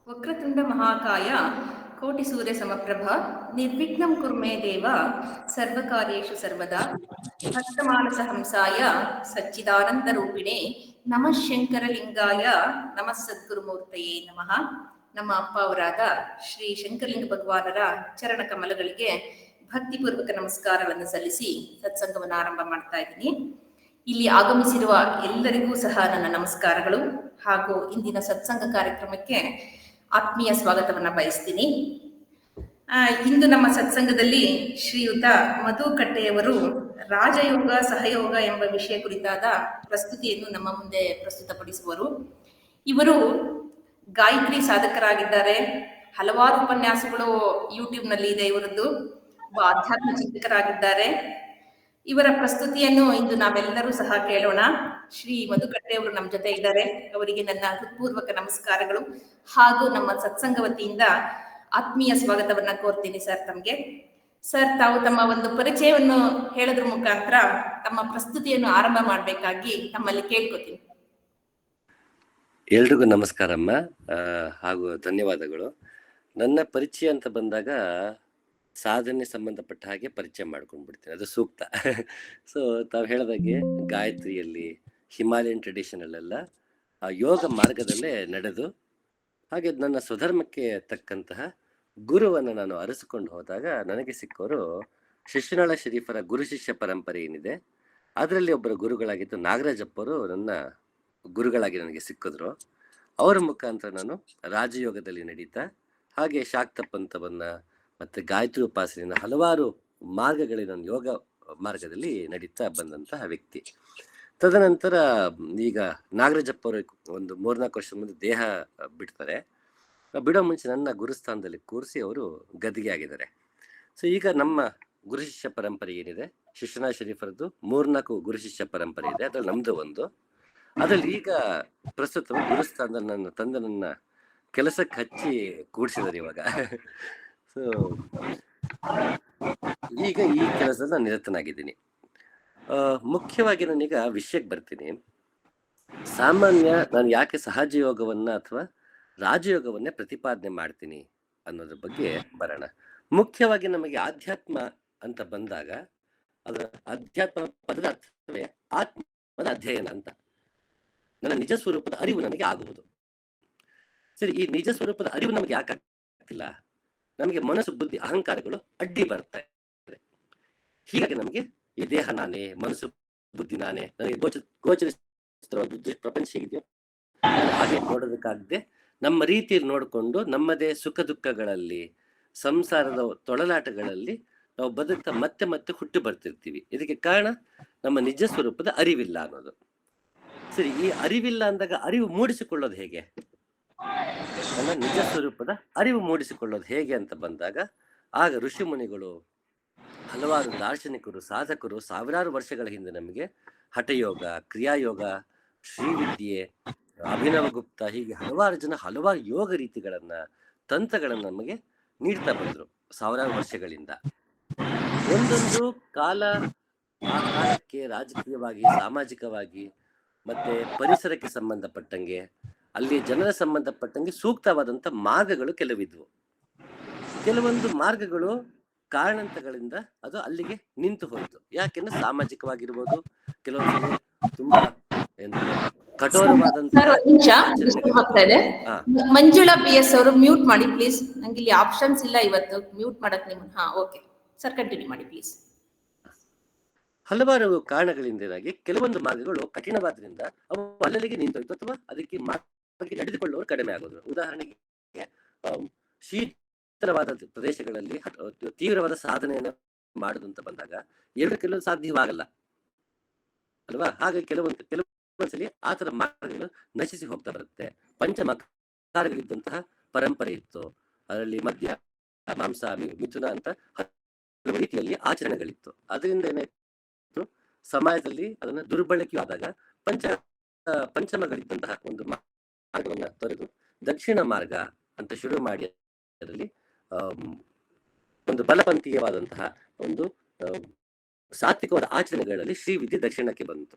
ವಕ್ರತುಂಡ ಮಹಾಕಾಯ ಕೋಟಿ ಸೂರ್ಯ ಸಮಪ್ರಭ ನಿರ್ವಿಘ್ನಂ ಕುರ್ಮೇ ದೇವ ಸರ್ವಕಾರ್ಯೇಷು ಸರ್ವದಾ ಭಕ್ತಮಾನಸ ಹಂಸಾಯ ಸಚ್ಚಿದಾನಂದ ರೂಪಿಣೆ ನಮಃ ಶಂಕರಲಿಂಗಾಯ ನಮಃ ಸದ್ಗುರುಮೂರ್ತಯೇ ನಮಃ. ನಮ್ಮ ಅಪ್ಪ ಅವರಾದ ಶ್ರೀ ಶಂಕರಲಿಂಗ ಭಗವಾನರ ಚರಣ ಕಮಲಗಳಿಗೆ ಭಕ್ತಿಪೂರ್ವಕ ನಮಸ್ಕಾರವನ್ನು ಸಲ್ಲಿಸಿ ಸತ್ಸಂಗವನ್ನು ಆರಂಭ ಮಾಡ್ತಾ ಇದ್ದೀನಿ. ಇಲ್ಲಿ ಆಗಮಿಸಿರುವ ಎಲ್ಲರಿಗೂ ಸಹ ನನ್ನ ನಮಸ್ಕಾರಗಳು ಹಾಗೂ ಇಂದಿನ ಸತ್ಸಂಗ ಕಾರ್ಯಕ್ರಮಕ್ಕೆ ಆತ್ಮೀಯ ಸ್ವಾಗತವನ್ನು ಬಯಸ್ತೀನಿ. ಇಂದು ನಮ್ಮ ಸತ್ಸಂಗದಲ್ಲಿ ಶ್ರೀಯುತ ಮಧು ಕಟ್ಟೆಯವರು ರಾಜಯೋಗ ಸಹಯೋಗ ಎಂಬ ವಿಷಯ ಕುರಿತಾದ ಪ್ರಸ್ತುತಿಯನ್ನು ನಮ್ಮ ಮುಂದೆ ಪ್ರಸ್ತುತಪಡಿಸುವರು. ಇವರು ಗಾಯತ್ರಿ ಸಾಧಕರಾಗಿದ್ದಾರೆ. ಹಲವಾರು ಉಪನ್ಯಾಸಗಳು ಯೂಟ್ಯೂಬ್ನಲ್ಲಿ ಇದೆ ಇವರದ್ದು. ಆಧ್ಯಾತ್ಮ ಚಿಂತಕರಾಗಿದ್ದಾರೆ. ಇವರ ಪ್ರಸ್ತುತಿಯನ್ನು ಇಂದು ನಾವೆಲ್ಲರೂ ಸಹ ಕೇಳೋಣ. ಶ್ರೀ ಮಧುಕಟ್ಟೆ ಅವರು ನಮ್ಮ ಜೊತೆ ಇದ್ದಾರೆ. ಅವರಿಗೆ ನನ್ನ ಹೃತ್ಪೂರ್ವಕ ನಮಸ್ಕಾರಗಳು ಹಾಗೂ ನಮ್ಮ ಸತ್ಸಂಗ ವತಿಯಿಂದ ಆತ್ಮೀಯ ಸ್ವಾಗತವನ್ನ ಕೋರ್ತೀನಿ ಸರ್ ತಮಗೆ. ಸರ್, ತಾವು ತಮ್ಮ ಒಂದು ಪರಿಚಯವನ್ನು ಹೇಳೋದ್ರ ಮುಖಾಂತರ ತಮ್ಮ ಪ್ರಸ್ತುತಿಯನ್ನು ಆರಂಭ ಮಾಡಬೇಕಾಗಿ ತಮ್ಮಲ್ಲಿ ಕೇಳ್ಕೊತೀನಿ. ಎಲ್ರಿಗೂ ನಮಸ್ಕಾರಮ್ಮ ಹಾಗೂ ಧನ್ಯವಾದಗಳು. ನನ್ನ ಪರಿಚಯ ಅಂತ ಬಂದಾಗ ಸಾಧನೆ ಸಂಬಂಧಪಟ್ಟ ಹಾಗೆ ಪರಿಚಯ ಮಾಡ್ಕೊಂಡ್ಬಿಡ್ತೀನಿ, ಅದು ಸೂಕ್ತ. ಸೊ ತಾವು ಹೇಳಿದಾಗೆ ಗಾಯತ್ರಿಯಲ್ಲಿ ಹಿಮಾಲಯನ್ ಟ್ರೆಡಿಷನಲ್ಲೆಲ್ಲ ಯೋಗ ಮಾರ್ಗದಲ್ಲೇ ನಡೆದು ಹಾಗೆ ನನ್ನ ಸ್ವಧರ್ಮಕ್ಕೆ ತಕ್ಕಂತಹ ಗುರುವನ್ನು ನಾನು ಅರಸಿಕೊಂಡು ಹೋದಾಗ ನನಗೆ ಸಿಕ್ಕೋರು ಶಿಶುನಾಳ ಶರೀಫರ ಗುರು ಶಿಷ್ಯ ಪರಂಪರೆ ಏನಿದೆ ಅದರಲ್ಲಿ ಒಬ್ಬರ ಗುರುಗಳಾಗಿದ್ದು ನಾಗರಾಜಪ್ಪರು ನನ್ನ ಗುರುಗಳಾಗಿ ನನಗೆ ಸಿಕ್ಕಿದ್ರು. ಅವರ ಮುಖಾಂತರ ನಾನು ರಾಜಯೋಗದಲ್ಲಿ ನಡೀತಾ ಹಾಗೆ ಶಾಕ್ತ ಪಂಥವನ್ನ ಮತ್ತೆ ಗಾಯತ್ರಿ ಉಪಾಸನೆಯ ಹಲವಾರು ಮಾರ್ಗಗಳಲ್ಲಿ ನಾನು ಯೋಗ ಮಾರ್ಗದಲ್ಲಿ ನಡೀತಾ ಬಂದಂತಹ ವ್ಯಕ್ತಿ. ತದನಂತರ ಈಗ ನಾಗರಾಜಪ್ಪ ಅವರು ಒಂದು 3-4 ವರ್ಷದ ಮುಂದೆ ದೇಹ ಬಿಡ್ತಾರೆ. ಬಿಡೋ ಮುಂಚೆ ನನ್ನ ಗುರುಸ್ಥಾನದಲ್ಲಿ ಕೂರಿಸಿ ಅವರು ಗದ್ದಿಗೆ ಆಗಿದ್ದಾರೆ. ಸೊ ಈಗ ನಮ್ಮ ಗುರು ಶಿಷ್ಯ ಪರಂಪರೆ ಏನಿದೆ, ಶಿಶುನಾಳ ಶರೀಫರದ್ದು 3-4 ಗುರು ಶಿಷ್ಯ ಪರಂಪರೆ ಇದೆ, ಅದ್ರಲ್ಲಿ ನಮ್ದು ಒಂದು. ಅದ್ರಲ್ಲಿ ಈಗ ಪ್ರಸ್ತುತ ಗುರುಸ್ಥಾನದಲ್ಲಿ ನನ್ನ ತಂದೆ ನನ್ನ ಕೆಲಸಕ್ಕೆ ಹಚ್ಚಿ ಕೂಡಿಸಿದ್ದಾರೆ ಇವಾಗ. ಸೊ ಈಗ ಈ ಕೆಲಸದಲ್ಲಿ ನಾನು ನಿರತನಾಗಿದ್ದೀನಿ. ಮುಖ್ಯವಾಗಿ ನಾನೀಗ ವಿಷಯಕ್ಕೆ ಬರ್ತೀನಿ. ಸಾಮಾನ್ಯ ನಾನು ಯಾಕೆ ಸಹಜ ಯೋಗವನ್ನ ಅಥವಾ ರಾಜಯೋಗವನ್ನೇ ಪ್ರತಿಪಾದನೆ ಮಾಡ್ತೀನಿ ಅನ್ನೋದ್ರ ಬಗ್ಗೆ ಬರೋಣ. ಮುಖ್ಯವಾಗಿ ನಮಗೆ ಆಧ್ಯಾತ್ಮ ಅಂತ ಬಂದಾಗ ಅದರ ಅಧ್ಯಾತ್ಮ ಪದದ ಅರ್ಥವೇ ಆತ್ಮದ ಅಧ್ಯಯನ ಅಂತ. ನನ್ನ ನಿಜ ಸ್ವರೂಪದ ಅರಿವು ನನಗೆ ಆಗುವುದು. ಸರಿ, ಈ ನಿಜ ಸ್ವರೂಪದ ಅರಿವು ನಮಗೆ ಯಾಕೆ ಆಗ್ತಿಲ್ಲ? ನಮಗೆ ಮನಸ್ಸು, ಬುದ್ಧಿ, ಅಹಂಕಾರಗಳು ಅಡ್ಡಿ ಬರ್ತಾ ಇದೆ. ಹೀಗಾಗಿ ನಮಗೆ ಈ ದೇಹ ನಾನೇ, ಮನಸ್ಸು, ಬುದ್ಧಿ ನಾನೇ, ನನಗೆ ಗೋಚರಿಸುತ್ತಿರುವ ಪ್ರಪಂಚ ಹೇಗಿದೆಯೋ ಹಾಗೆ ನೋಡೋದಕ್ಕಾಗದೆ ನಮ್ಮ ರೀತಿಯಲ್ಲಿ ನೋಡಿಕೊಂಡು ನಮ್ಮದೇ ಸುಖ ದುಃಖಗಳಲ್ಲಿ, ಸಂಸಾರದ ತೊಳಲಾಟಗಳಲ್ಲಿ ನಾವು ಬದುಕ್ತಾ ಮತ್ತೆ ಮತ್ತೆ ಹುಟ್ಟು ಬರ್ತಿರ್ತೀವಿ. ಇದಕ್ಕೆ ಕಾರಣ ನಮ್ಮ ನಿಜ ಸ್ವರೂಪದ ಅರಿವಿಲ್ಲ ಅನ್ನೋದು. ಸರಿ, ಈ ಅರಿವಿಲ್ಲ ಅಂದಾಗ ಅರಿವು ಮೂಡಿಸಿಕೊಳ್ಳೋದು ಹೇಗೆ? ನನ್ನ ನಿಜ ಸ್ವರೂಪದ ಅರಿವು ಮೂಡಿಸಿಕೊಳ್ಳೋದು ಹೇಗೆ ಅಂತ ಬಂದಾಗ ಆಗ ಋಷಿ ಮುನಿಗಳು, ಹಲವಾರು ದಾರ್ಶನಿಕರು, ಸಾಧಕರು ಸಾವಿರಾರು ವರ್ಷಗಳ ಹಿಂದೆ ನಮಗೆ ಹಠಯೋಗ, ಕ್ರಿಯಾಯೋಗ, ಶ್ರೀವಿದ್ಯೆ, ಅಭಿನವ ಗುಪ್ತ, ಹೀಗೆ ಹಲವಾರು ಜನ ಹಲವಾರು ಯೋಗ ರೀತಿಗಳನ್ನ, ತಂತ್ರಗಳನ್ನ ನಮಗೆ ನೀಡ್ತಾ ಬಂದ್ರು ಸಾವಿರಾರು ವರ್ಷಗಳಿಂದ. ಒಂದೊಂದು ಕಾಲ ಆ ಕಾಲಕ್ಕೆ ರಾಜಕೀಯವಾಗಿ, ಸಾಮಾಜಿಕವಾಗಿ ಮತ್ತೆ ಪರಿಸರಕ್ಕೆ ಸಂಬಂಧಪಟ್ಟಂಗೆ, ಅಲ್ಲಿ ಜನರ ಸಂಬಂಧಪಟ್ಟಂಗೆ ಸೂಕ್ತವಾದಂತ ಮಾರ್ಗಗಳು ಕೆಲವಿದ್ವು. ಕೆಲವೊಂದು ಮಾರ್ಗಗಳು ಕಾರಣಾಂತರಗಳಿಂದ ಅದು ಅಲ್ಲಿಗೆ ನಿಂತು ಹೋಯಿತು. ಯಾಕೆಂದ್ರೆ ಸಾಮಾಜಿಕವಾಗಿರ್ಬೋದು, ಕೆಲವೊಂದು ತುಂಬಾ ಕಠೋರವಾದಂತ. ಮಂಜುಳಾ BS ಅವರು ಮ್ಯೂಟ್ ಮಾಡಿ ಪ್ಲೀಸ್. ನಂಗೆ ಇಲ್ಲಿ ಆಪ್ಷನ್ಸ್ ಇಲ್ಲ ಇವತ್ತು ಮ್ಯೂಟ್ ಮಾಡಕ್ ನಿಮ್ಮ. ಓಕೆ ಸರ್, ಕಂಟಿನ್ಯೂ ಮಾಡಿ ಪ್ಲೀಸ್. ಹಲವಾರು ಕಾರಣಗಳಿಂದ ಏನಾಗಿ ಕೆಲವೊಂದು ಮಾರ್ಗಗಳು ಕಠಿಣವಾದ್ರಿಂದ ಅವು ಅಲ್ಲಲ್ಲಿಗೆ ನಿಂತೋಯ್ತು ಅಥವಾ ಅದಕ್ಕೆ ನಡೆದುಕೊಳ್ಳುವವರು ಕಡಿಮೆ ಆಗೋದು. ಉದಾಹರಣೆಗೆ ಶೀತಲವಾದ ಪ್ರದೇಶಗಳಲ್ಲಿ ತೀವ್ರವಾದ ಸಾಧನೆಯನ್ನು ಮಾಡುದು ಅಂತ ಬಂದಾಗ ಕೆಲವು ಸಾಧ್ಯವಾಗಲ್ಲ ಅಲ್ವಾ? ಹಾಗೆ ಕೆಲವೊಂದ್ಸಲಿ ಆತರ ಮಾರ್ಗಗಳು ನಶಿಸಿ ಹೋಗ್ತಾ ಬರುತ್ತೆ. ಪಂಚಮಕಾರಗಳಿದ್ದಂತಹ ಪರಂಪರೆ ಇತ್ತು. ಅದರಲ್ಲಿ ಮದ್ಯ, ಮಾಂಸ, ಮಿಥುನ ಅಂತ ಹಲವು ರೀತಿಯಲ್ಲಿ ಆಚರಣೆಗಳಿತ್ತು. ಅದರಿಂದ ಏನಾಯ್ತು, ಸಮಾಜದಲ್ಲಿ ಅದನ್ನ ದುರ್ಬಳಕೆ ಆದಾಗ ಪಂಚಮಗಳಿದ್ದಂತಹ ಒಂದು ಮಾರ್ಗವನ್ನ ತೊರೆದು ದಕ್ಷಿಣ ಮಾರ್ಗ ಅಂತ ಶುರು ಮಾಡಿ ಅದರಲ್ಲಿ ಒಂದು ಬಲಪಂಥೀಯವಾದಂತಹ ಒಂದು ಸಾತ್ವಿಕವಾದ ಆಚರಣೆಗಳಲ್ಲಿ ಶ್ರೀವಿದ್ಯೆ ದಕ್ಷಿಣಕ್ಕೆ ಬಂತು.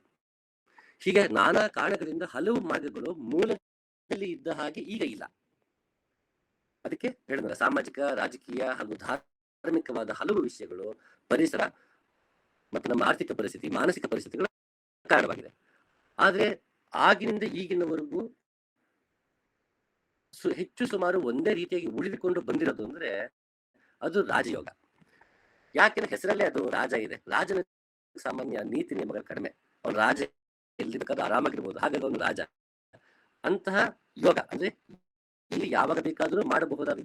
ಹೀಗೆ ನಾನಾ ಕಾರಣಗಳಿಂದ ಹಲವು ಮಾರ್ಗಗಳು ಮೂಲದಲ್ಲಿ ಇದ್ದ ಹಾಗೆ ಈಗ ಇಲ್ಲ. ಅದಕ್ಕೆ ಹೇಳಿದ್ರೆ ಸಾಮಾಜಿಕ, ರಾಜಕೀಯ ಹಾಗೂ ಧಾರ್ಮಿಕವಾದ ಹಲವು ವಿಷಯಗಳು, ಪರಿಸರ ಮತ್ತು ನಮ್ಮ ಆರ್ಥಿಕ ಪರಿಸ್ಥಿತಿ, ಮಾನಸಿಕ ಪರಿಸ್ಥಿತಿಗಳು ಕಾರಣವಾಗಿದೆ. ಆದ್ರೆ ಆಗಿನಿಂದ ಈಗಿನವರೆಗೂ ಹೆಚ್ಚು ಸುಮಾರು ಒಂದೇ ರೀತಿಯಾಗಿ ಉಳಿದುಕೊಂಡು ಬಂದಿರೋದು ಅಂದ್ರೆ ಅದು ರಾಜಯೋಗ. ಯಾಕೆಂದ್ರೆ ಹೆಸರಲ್ಲೇ ಅದು ರಾಜ ಇದೆ. ರಾಜನ ಸಾಮಾನ್ಯ ನೀತಿ ನಿಯಮಗಳು ಕಡಿಮೆ. ಅವನು ರಾಜ ಎಲ್ಲಿ ಬೇಕಾದ್ರೂ ಆರಾಮಾಗಿರ್ಬೋದು, ಹಾಗಾಗಿ ಅವನು ರಾಜ. ಅಂತಹ ಯೋಗ ಅಂದ್ರೆ ಇಲ್ಲಿ ಯಾವಾಗ ಬೇಕಾದ್ರೂ ಮಾಡಬಹುದಾದ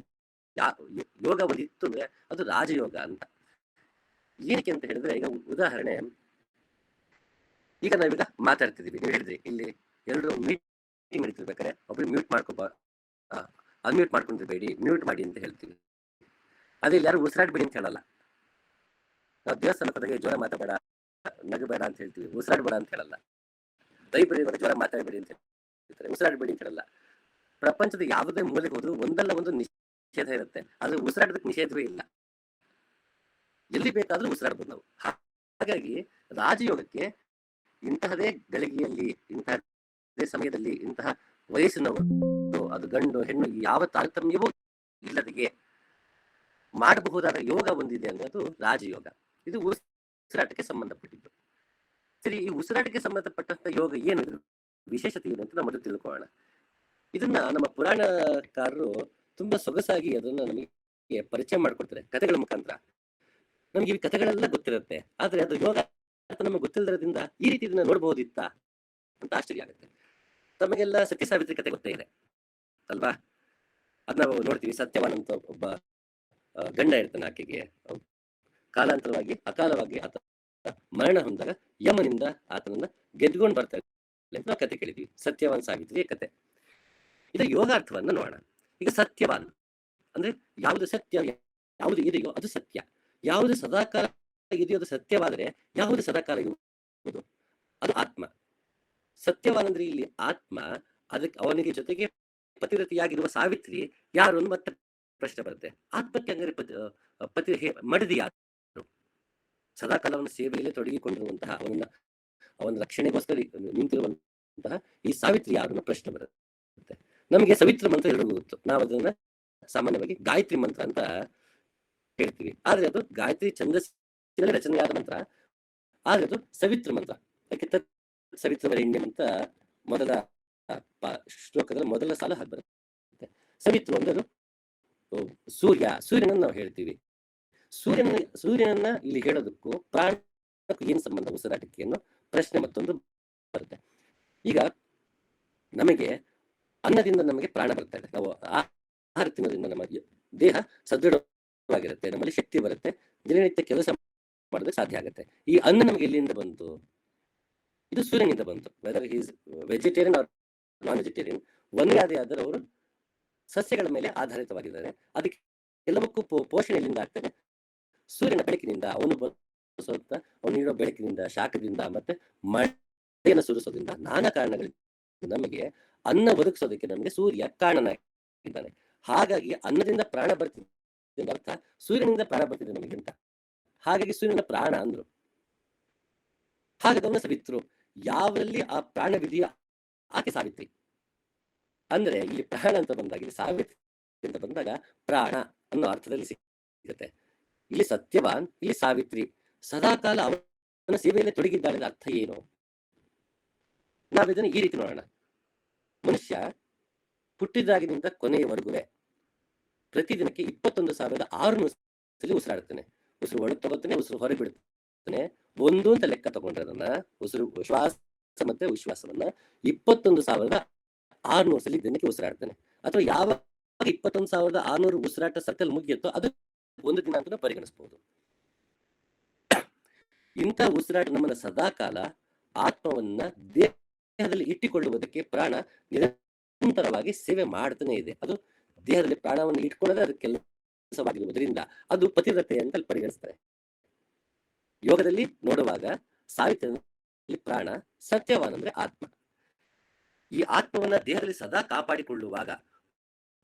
ಯೋಗ ಒಂದಿತ್ತು ಅಂದ್ರೆ ಅದು ರಾಜಯೋಗ ಅಂತ. ಏನಕ್ಕೆ ಅಂತ ಹೇಳಿದ್ರೆ, ಈಗ ಉದಾಹರಣೆ, ಈಗ ನಾವೀಗ ಮಾತಾಡ್ತಿದೀವಿ, ನೀವು ಹೇಳಿದ್ರಿ ಇಲ್ಲಿ ಎಲ್ಲರೂ ಮೀಟಿಂಗ್ ನಡೀತಿರ್ಬೇಕಾದ್ರೆ ಒಬ್ರು ಮ್ಯೂಟ್ ಅನ್ಮ್ಯೂಟ್ ಮಾಡ್ಕೊಂಡಿರ್ಬೇಡಿ, ಮ್ಯೂಟ್ ಮಾಡಿ ಅಂತ ಹೇಳ್ತೀವಿ. ಅದೇ ಯಾರು ಉಸಿರಾಡ್ಬೇಡಿ ಅಂತ ಹೇಳಲ್ಲ. ನಾವು ದೇವಸ್ಥಾನಕ್ಕೆ ಹೋದಾಗ ಜ್ವರ ಮಾತಾಡಬೇಡ, ನಗಬೇಡ ಅಂತ ಹೇಳ್ತೀವಿ, ಉಸಿರಾಡ್ಬೇಡ ಅಂತ ಹೇಳಲ್ಲ. ಲೈಬ್ರರಿ ಜ್ವರ ಮಾತಾಡಬೇಡಿ ಅಂತ ಹೇಳ್ತಾರೆ, ಉಸಿರಾಡ್ಬೇಡಿ ಅಂತ ಹೇಳಲ್ಲ. ಪ್ರಪಂಚದ ಯಾವುದೇ ಮೂಲೆಗೆ ಹೋದ್ರು ಒಂದಲ್ಲ ಒಂದು ನಿಷೇಧ ಇರುತ್ತೆ, ಆದ್ರೆ ಉಸಿರಾಡೋದಕ್ಕೆ ನಿಷೇಧವೇ ಇಲ್ಲ. ಎಲ್ಲಿ ಬೇಕಾದ್ರೂ ಉಸಿರಾಡ್ಬೋದು ನಾವು. ಹಾಗಾಗಿ ರಾಜಯೋಗಕ್ಕೆ ಇಂತಹದೇ ಗಳಿಗೆಯಲ್ಲಿ, ಇಂತಹದೇ ಸಮಯದಲ್ಲಿ, ಇಂತಹ ವಯಸ್ಸಿನವರು, ಅದು ಗಂಡು ಹೆಣ್ಣು ಯಾವ ತಾರತಮ್ಯವೂ ಇಲ್ಲದೆಗೆ ಮಾಡಬಹುದಾದ ಯೋಗ ಒಂದಿದೆ ಅನ್ನೋದು ರಾಜಯೋಗ. ಇದು ಉಸಿರಾಟಕ್ಕೆ ಸಂಬಂಧಪಟ್ಟಿದ್ದು. ಸರಿ, ಈ ಉಸಿರಾಟಕ್ಕೆ ಸಂಬಂಧಪಟ್ಟಂತ ಯೋಗ ಏನು, ವಿಶೇಷತೆ ಏನು ಅಂತ ನಾವು ಮೊದಲು ತಿಳ್ಕೊಳ್ಳೋಣ. ಇದನ್ನ ನಮ್ಮ ಪುರಾಣಕಾರರು ತುಂಬಾ ಸೊಗಸಾಗಿ ಅದನ್ನ ನಮಗೆ ಪರಿಚಯ ಮಾಡ್ಕೊಡ್ತಾರೆ ಕಥೆಗಳ ಮುಖಾಂತರ. ನಮ್ಗೆ ಈ ಕಥೆಗಳೆಲ್ಲ ಗೊತ್ತಿರುತ್ತೆ, ಆದ್ರೆ ಅದು ಯೋಗ ಅಂತ ನಮಗೆ ಗೊತ್ತಿಲ್ಲದ್ರಿಂದ ಈ ರೀತಿ ಇದನ್ನ ನೋಡ್ಬಹುದಿತ್ತ ಅಂತ ಆಶ್ಚರ್ಯ ಆಗುತ್ತೆ. ತಮಗೆಲ್ಲ ಸತ್ಯ ಸಾವಿತ್ರಿ ಕಥೆ ಗೊತ್ತೇ ಇದೆ ಅಲ್ವಾ? ಅದ್ ನಾವು ನೋಡ್ತೀವಿ. ಸತ್ಯವಾನ್ ಅಂತ ಒಬ್ಬ ಗಂಡ ಇರ್ತಾನೆ, ಆಕೆಗೆ ಕಾಲಾಂತರವಾಗಿ ಅಕಾಲವಾಗಿ ಆತ ಮರಣ ಹೊಂದಾಗ ಯಮನಿಂದ ಆತನನ್ನ ಗೆದ್ಕೊಂಡು ಬರ್ತಾರೆ ಅಂತ ನಾವು ಕತೆ ಕೇಳಿದ್ವಿ. ಸತ್ಯವಾನ್ ಸಾವಿತ್ರಿ ಕತೆ. ಇದು ಯೋಗಾರ್ಥವನ್ನ ನೋಡೋಣ. ಈಗ ಸತ್ಯವಾನ್ ಅಂದ್ರೆ ಯಾವುದು ಸತ್ಯ, ಯಾವುದು ಇದೆಯೋ ಅದು ಸತ್ಯ. ಯಾವುದು ಸದಾಕಾಲ ಇದೆಯೋ ಅದು ಸತ್ಯವಾದರೆ, ಯಾವುದು ಸದಾಕಾಲ ಇರುವುದು ಅದು ಆತ್ಮ. ಸತ್ಯವಾನ್ ಅಂದ್ರೆ ಇಲ್ಲಿ ಆತ್ಮ. ಅದಕ್ಕೆ ಅವನಿಗೆ ಜೊತೆಗೆ ಪತಿರತಿಯಾಗಿರುವ ಸಾವಿತ್ರಿ ಯಾರು ಅಂತ ಮತ್ತೆ ಪ್ರಶ್ನೆ ಬರುತ್ತೆ. ಆತ್ಮಕ್ಕೆ ಹಂಗಾರೆ ಪತಿ ಮಡದಿ ಯಾರು? ಸದಾಕಾಲವನ್ನು ಸೇವೆಯಲ್ಲಿ ತೊಡಗಿಕೊಂಡಿರುವಂತಹ, ಅವನ ರಕ್ಷಣೆಗೋಸ್ಕರ ನಿಂತಿರುವಂತಹ ಈ ಸಾವಿತ್ರಿ ಯಾರು ಪ್ರಶ್ನೆ ಬರುತ್ತೆ. ನಮಗೆ ಸವಿತ್ರ ಮಂತ್ರ ಎರಡು ಗೊತ್ತು. ನಾವು ಅದನ್ನ ಸಾಮಾನ್ಯವಾಗಿ ಗಾಯತ್ರಿ ಮಂತ್ರ ಅಂತ ಹೇಳ್ತೀವಿ. ಆದ್ರೆ ಅದು ಗಾಯತ್ರಿ ಛಂದಸ್ಸಿನಲ್ಲಿ ರಚನೆಯಾದ ಮಂತ್ರ, ಆದ್ರೆ ಅದು ಸವಿತ್ರ ಮಂತ್ರ. ಯಾಕೆ ಸವಿತ್ರವರೆಣ್ಯಂ ಅಂತ ಮೊದಲ ಶ್ಲೋಕದ ಮೊದಲ ಸಾಲ ಹಾಗೆ ಬರುತ್ತೆ. ಸವಿತ್ರ ಅಂದ್ರೆ ಸೂರ್ಯನನ್ನ ನಾವು ಹೇಳ್ತೀವಿ. ಸೂರ್ಯನನ್ನ ಇಲ್ಲಿ ಹೇಳೋದಕ್ಕೂ ಪ್ರಾಣಕ್ಕೂ ಏನ್ ಸಂಬಂಧ ಉಸಿರಾಟಕ್ಕೆ ಅನ್ನೋ ಪ್ರಶ್ನೆ ಮತ್ತೊಂದು ಬರುತ್ತೆ. ಈಗ ನಮಗೆ ಅನ್ನದಿಂದ ನಮಗೆ ಪ್ರಾಣ ಬರ್ತಾ ಇದೆ. ನಾವು ಆಹಾರ ತಿನ್ನೋದ್ರಿಂದ ನಮ್ಮ ದೇಹ ಸದೃಢವಾಗಿರುತ್ತೆ, ನಮ್ಮಲ್ಲಿ ಶಕ್ತಿ ಬರುತ್ತೆ, ದಿನನಿತ್ಯ ಕೆಲಸ ಮಾಡೋದಕ್ಕೆ ಸಾಧ್ಯ ಆಗುತ್ತೆ. ಈ ಅನ್ನ ನಮಗೆ ಎಲ್ಲಿಂದ ಬಂತು? ಇದು ಸೂರ್ಯನಿಂದ ಬಂತು. Whether is vegetarian or non vegetarian, ಒಂದೇ ಆದ್ರೆ ಅವರು ಸಸ್ಯಗಳ ಮೇಲೆ ಆಧಾರಿತವಾಗಿದ್ದಾರೆ. ಅದಕ್ಕೆ ಎಲ್ಲವಕ್ಕೂ ಪೋಷಣೆ ಎಲ್ಲಿಂದ ಆಗ್ತದೆ? ಸೂರ್ಯನ ಬೆಳಕಿನಿಂದ. ಅವನು ನೀಡೋ ಬೆಳಕಿನಿಂದ, ಶಾಖದಿಂದ, ಮತ್ತೆ ಮಳೆಯನ್ನು ಸುರಿಸೋದ್ರಿಂದ, ನಾನಾ ಕಾರಣಗಳಿಂದ ನಮಗೆ ಅನ್ನ ಒದಗಿಸೋದಕ್ಕೆ ನಮಗೆ ಸೂರ್ಯ ಕಾರಣನಾಗಿದ್ದಾನೆ. ಹಾಗಾಗಿ ಅನ್ನದಿಂದ ಪ್ರಾಣ ಬರ್ತಿದೆ ಅರ್ಥ ಸೂರ್ಯನಿಂದ ಪ್ರಾಣ ಬರ್ತಿದೆ ನಮಗಿಂತ. ಹಾಗಾಗಿ ಸೂರ್ಯನ ಪ್ರಾಣ ಅಂದ್ರು. ಹಾಗಾದವನ ಸವಿತ್ರು. ಯಾವರಲ್ಲಿ ಆ ಪ್ರಾಣವಿದೆಯೋ ಆಕೆ ಸಾವಿತ್ರಿ. ಅಂದ್ರೆ ಇಲ್ಲಿ ಪ್ರಾಣ ಅಂತ ಬಂದಾಗ, ಇಲ್ಲಿ ಸಾವಿತ್ರಿ ಅಂತ ಬಂದಾಗ ಪ್ರಾಣ ಅನ್ನೋ ಅರ್ಥದಲ್ಲಿ ಸಿಗುತ್ತೆ. ಇಲ್ಲಿ ಸತ್ಯವಾನ್, ಇಲ್ಲಿ ಸಾವಿತ್ರಿ. ಸದಾಕಾಲ ಅವನ ಸೇವೆಯಲ್ಲಿ ತೊಡಗಿದ್ದಾಳೆ. ಅರ್ಥ ಏನು? ನಾವಿದನ್ನು ಈ ರೀತಿ ನೋಡೋಣ. ಮನುಷ್ಯ ಹುಟ್ಟಿದಾಗಿನಿಂದ ಕೊನೆಯವರೆಗೂ ಪ್ರತಿದಿನಕ್ಕೆ 21,600 ಸಲ ಉಸಿರಾಡುತ್ತಾನೆ. ಉಸಿರು ಒಳಗೆ ತಗೋತಾನೆ, ಉಸಿರು ಹೊರಗೆ ಬಿಡುತ್ತಾನೆ. ಒಂದು ಅಂತ ಲೆಕ್ಕ ತಗೊಂಡ್ರೆ ಅದನ್ನ ಉಸಿರು ಶ್ವಾಸ ಮತ್ತೆ ವಿಶ್ವಾಸವನ್ನ 21,600 ಸಲ ದಿನಕ್ಕೆ ಉಸಿರಾಡ್ತಾನೆ. ಅಥವಾ ಯಾವಾಗ 21,600 ಉಸಿರಾಟ ಸರ್ಕಲ್ ಮುಗಿಯುತ್ತೋ ಅದು ಒಂದು ದಿನ ಅಂತ ಪರಿಗಣಿಸಬಹುದು. ಇಂಥ ಉಸಿರಾಟ ನಮ್ಮನ್ನ ಸದಾಕಾಲ ಆತ್ಮವನ್ನ ದೇಹದಲ್ಲಿ ಇಟ್ಟುಕೊಳ್ಳುವುದಕ್ಕೆ ಪ್ರಾಣ ನಿರಂತರವಾಗಿ ಸೇವೆ ಮಾಡ್ತಾನೆ ಇದೆ. ಅದು ದೇಹದಲ್ಲಿ ಪ್ರಾಣವನ್ನು ಇಟ್ಕೊಳ್ಳೋದೇ ಅದಕ್ಕೆ ಕೆಲಸವಾಗಿರುವುದರಿಂದ ಅದು ಪತಿವ್ರತೆ ಅಂತ ಪರಿಗಣಿಸ್ತಾರೆ. ಯೋಗದಲ್ಲಿ ನೋಡುವಾಗ ಸಾವಿತ್ರಿ ಪ್ರಾಣ, ಸತ್ಯವಾನ್ ಅಂದ್ರೆ ಆತ್ಮ. ಈ ಆತ್ಮವನ್ನ ದೇಹದಲ್ಲಿ ಸದಾ ಕಾಪಾಡಿಕೊಳ್ಳುವಾಗ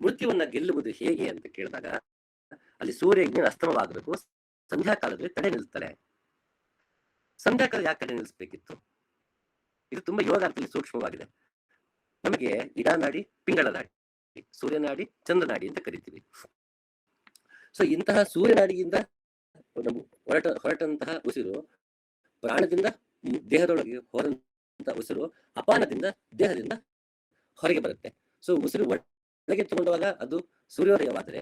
ಮೃತ್ಯುವನ್ನ ಗೆಲ್ಲುವುದು ಹೇಗೆ ಅಂತ ಕೇಳಿದಾಗ, ಅಲ್ಲಿ ಸೂರ್ಯ ಅಸ್ತಮವಾಗಬೇಕು, ಸಂಧ್ಯಾಕಾಲದಲ್ಲಿ ತಡೆ ನಿಲ್ಲಿಸ್ತಾರೆ. ಸಂಧ್ಯಾಕಾಲ ಯಾಕೆ ತಡೆ ನಿಲ್ಲಿಸ್ಬೇಕಿತ್ತು? ಇದು ತುಂಬಾ ಯೋಗಾರ್ಥದಲ್ಲಿ ಸೂಕ್ಷ್ಮವಾಗಿದೆ. ನಮಗೆ ಇಡಾನಾಡಿ, ಪಿಂಗಳ ನಾಡಿ, ಸೂರ್ಯನಾಡಿ, ಚಂದ್ರನಾಡಿ ಅಂತ ಕರಿತೀವಿ. ಸೊ ಇಂತಹ ಸೂರ್ಯನಾಡಿಯಿಂದ ಹೊರಟಂತಹ ಉಸಿರು ಪ್ರಾಣದಿಂದ ದೇಹದೊಳಗೆ ಹೊರಂತಹ ಉಸಿರು ಅಪಾನದಿಂದ ದೇಹದಿಂದ ಹೊರಗೆ ಬರುತ್ತೆ. ಸೊ ಉಸಿರು ಒಳಗೆ ತಗೊಂಡಾಗ ಅದು ಸೂರ್ಯೋದಯವಾದರೆ,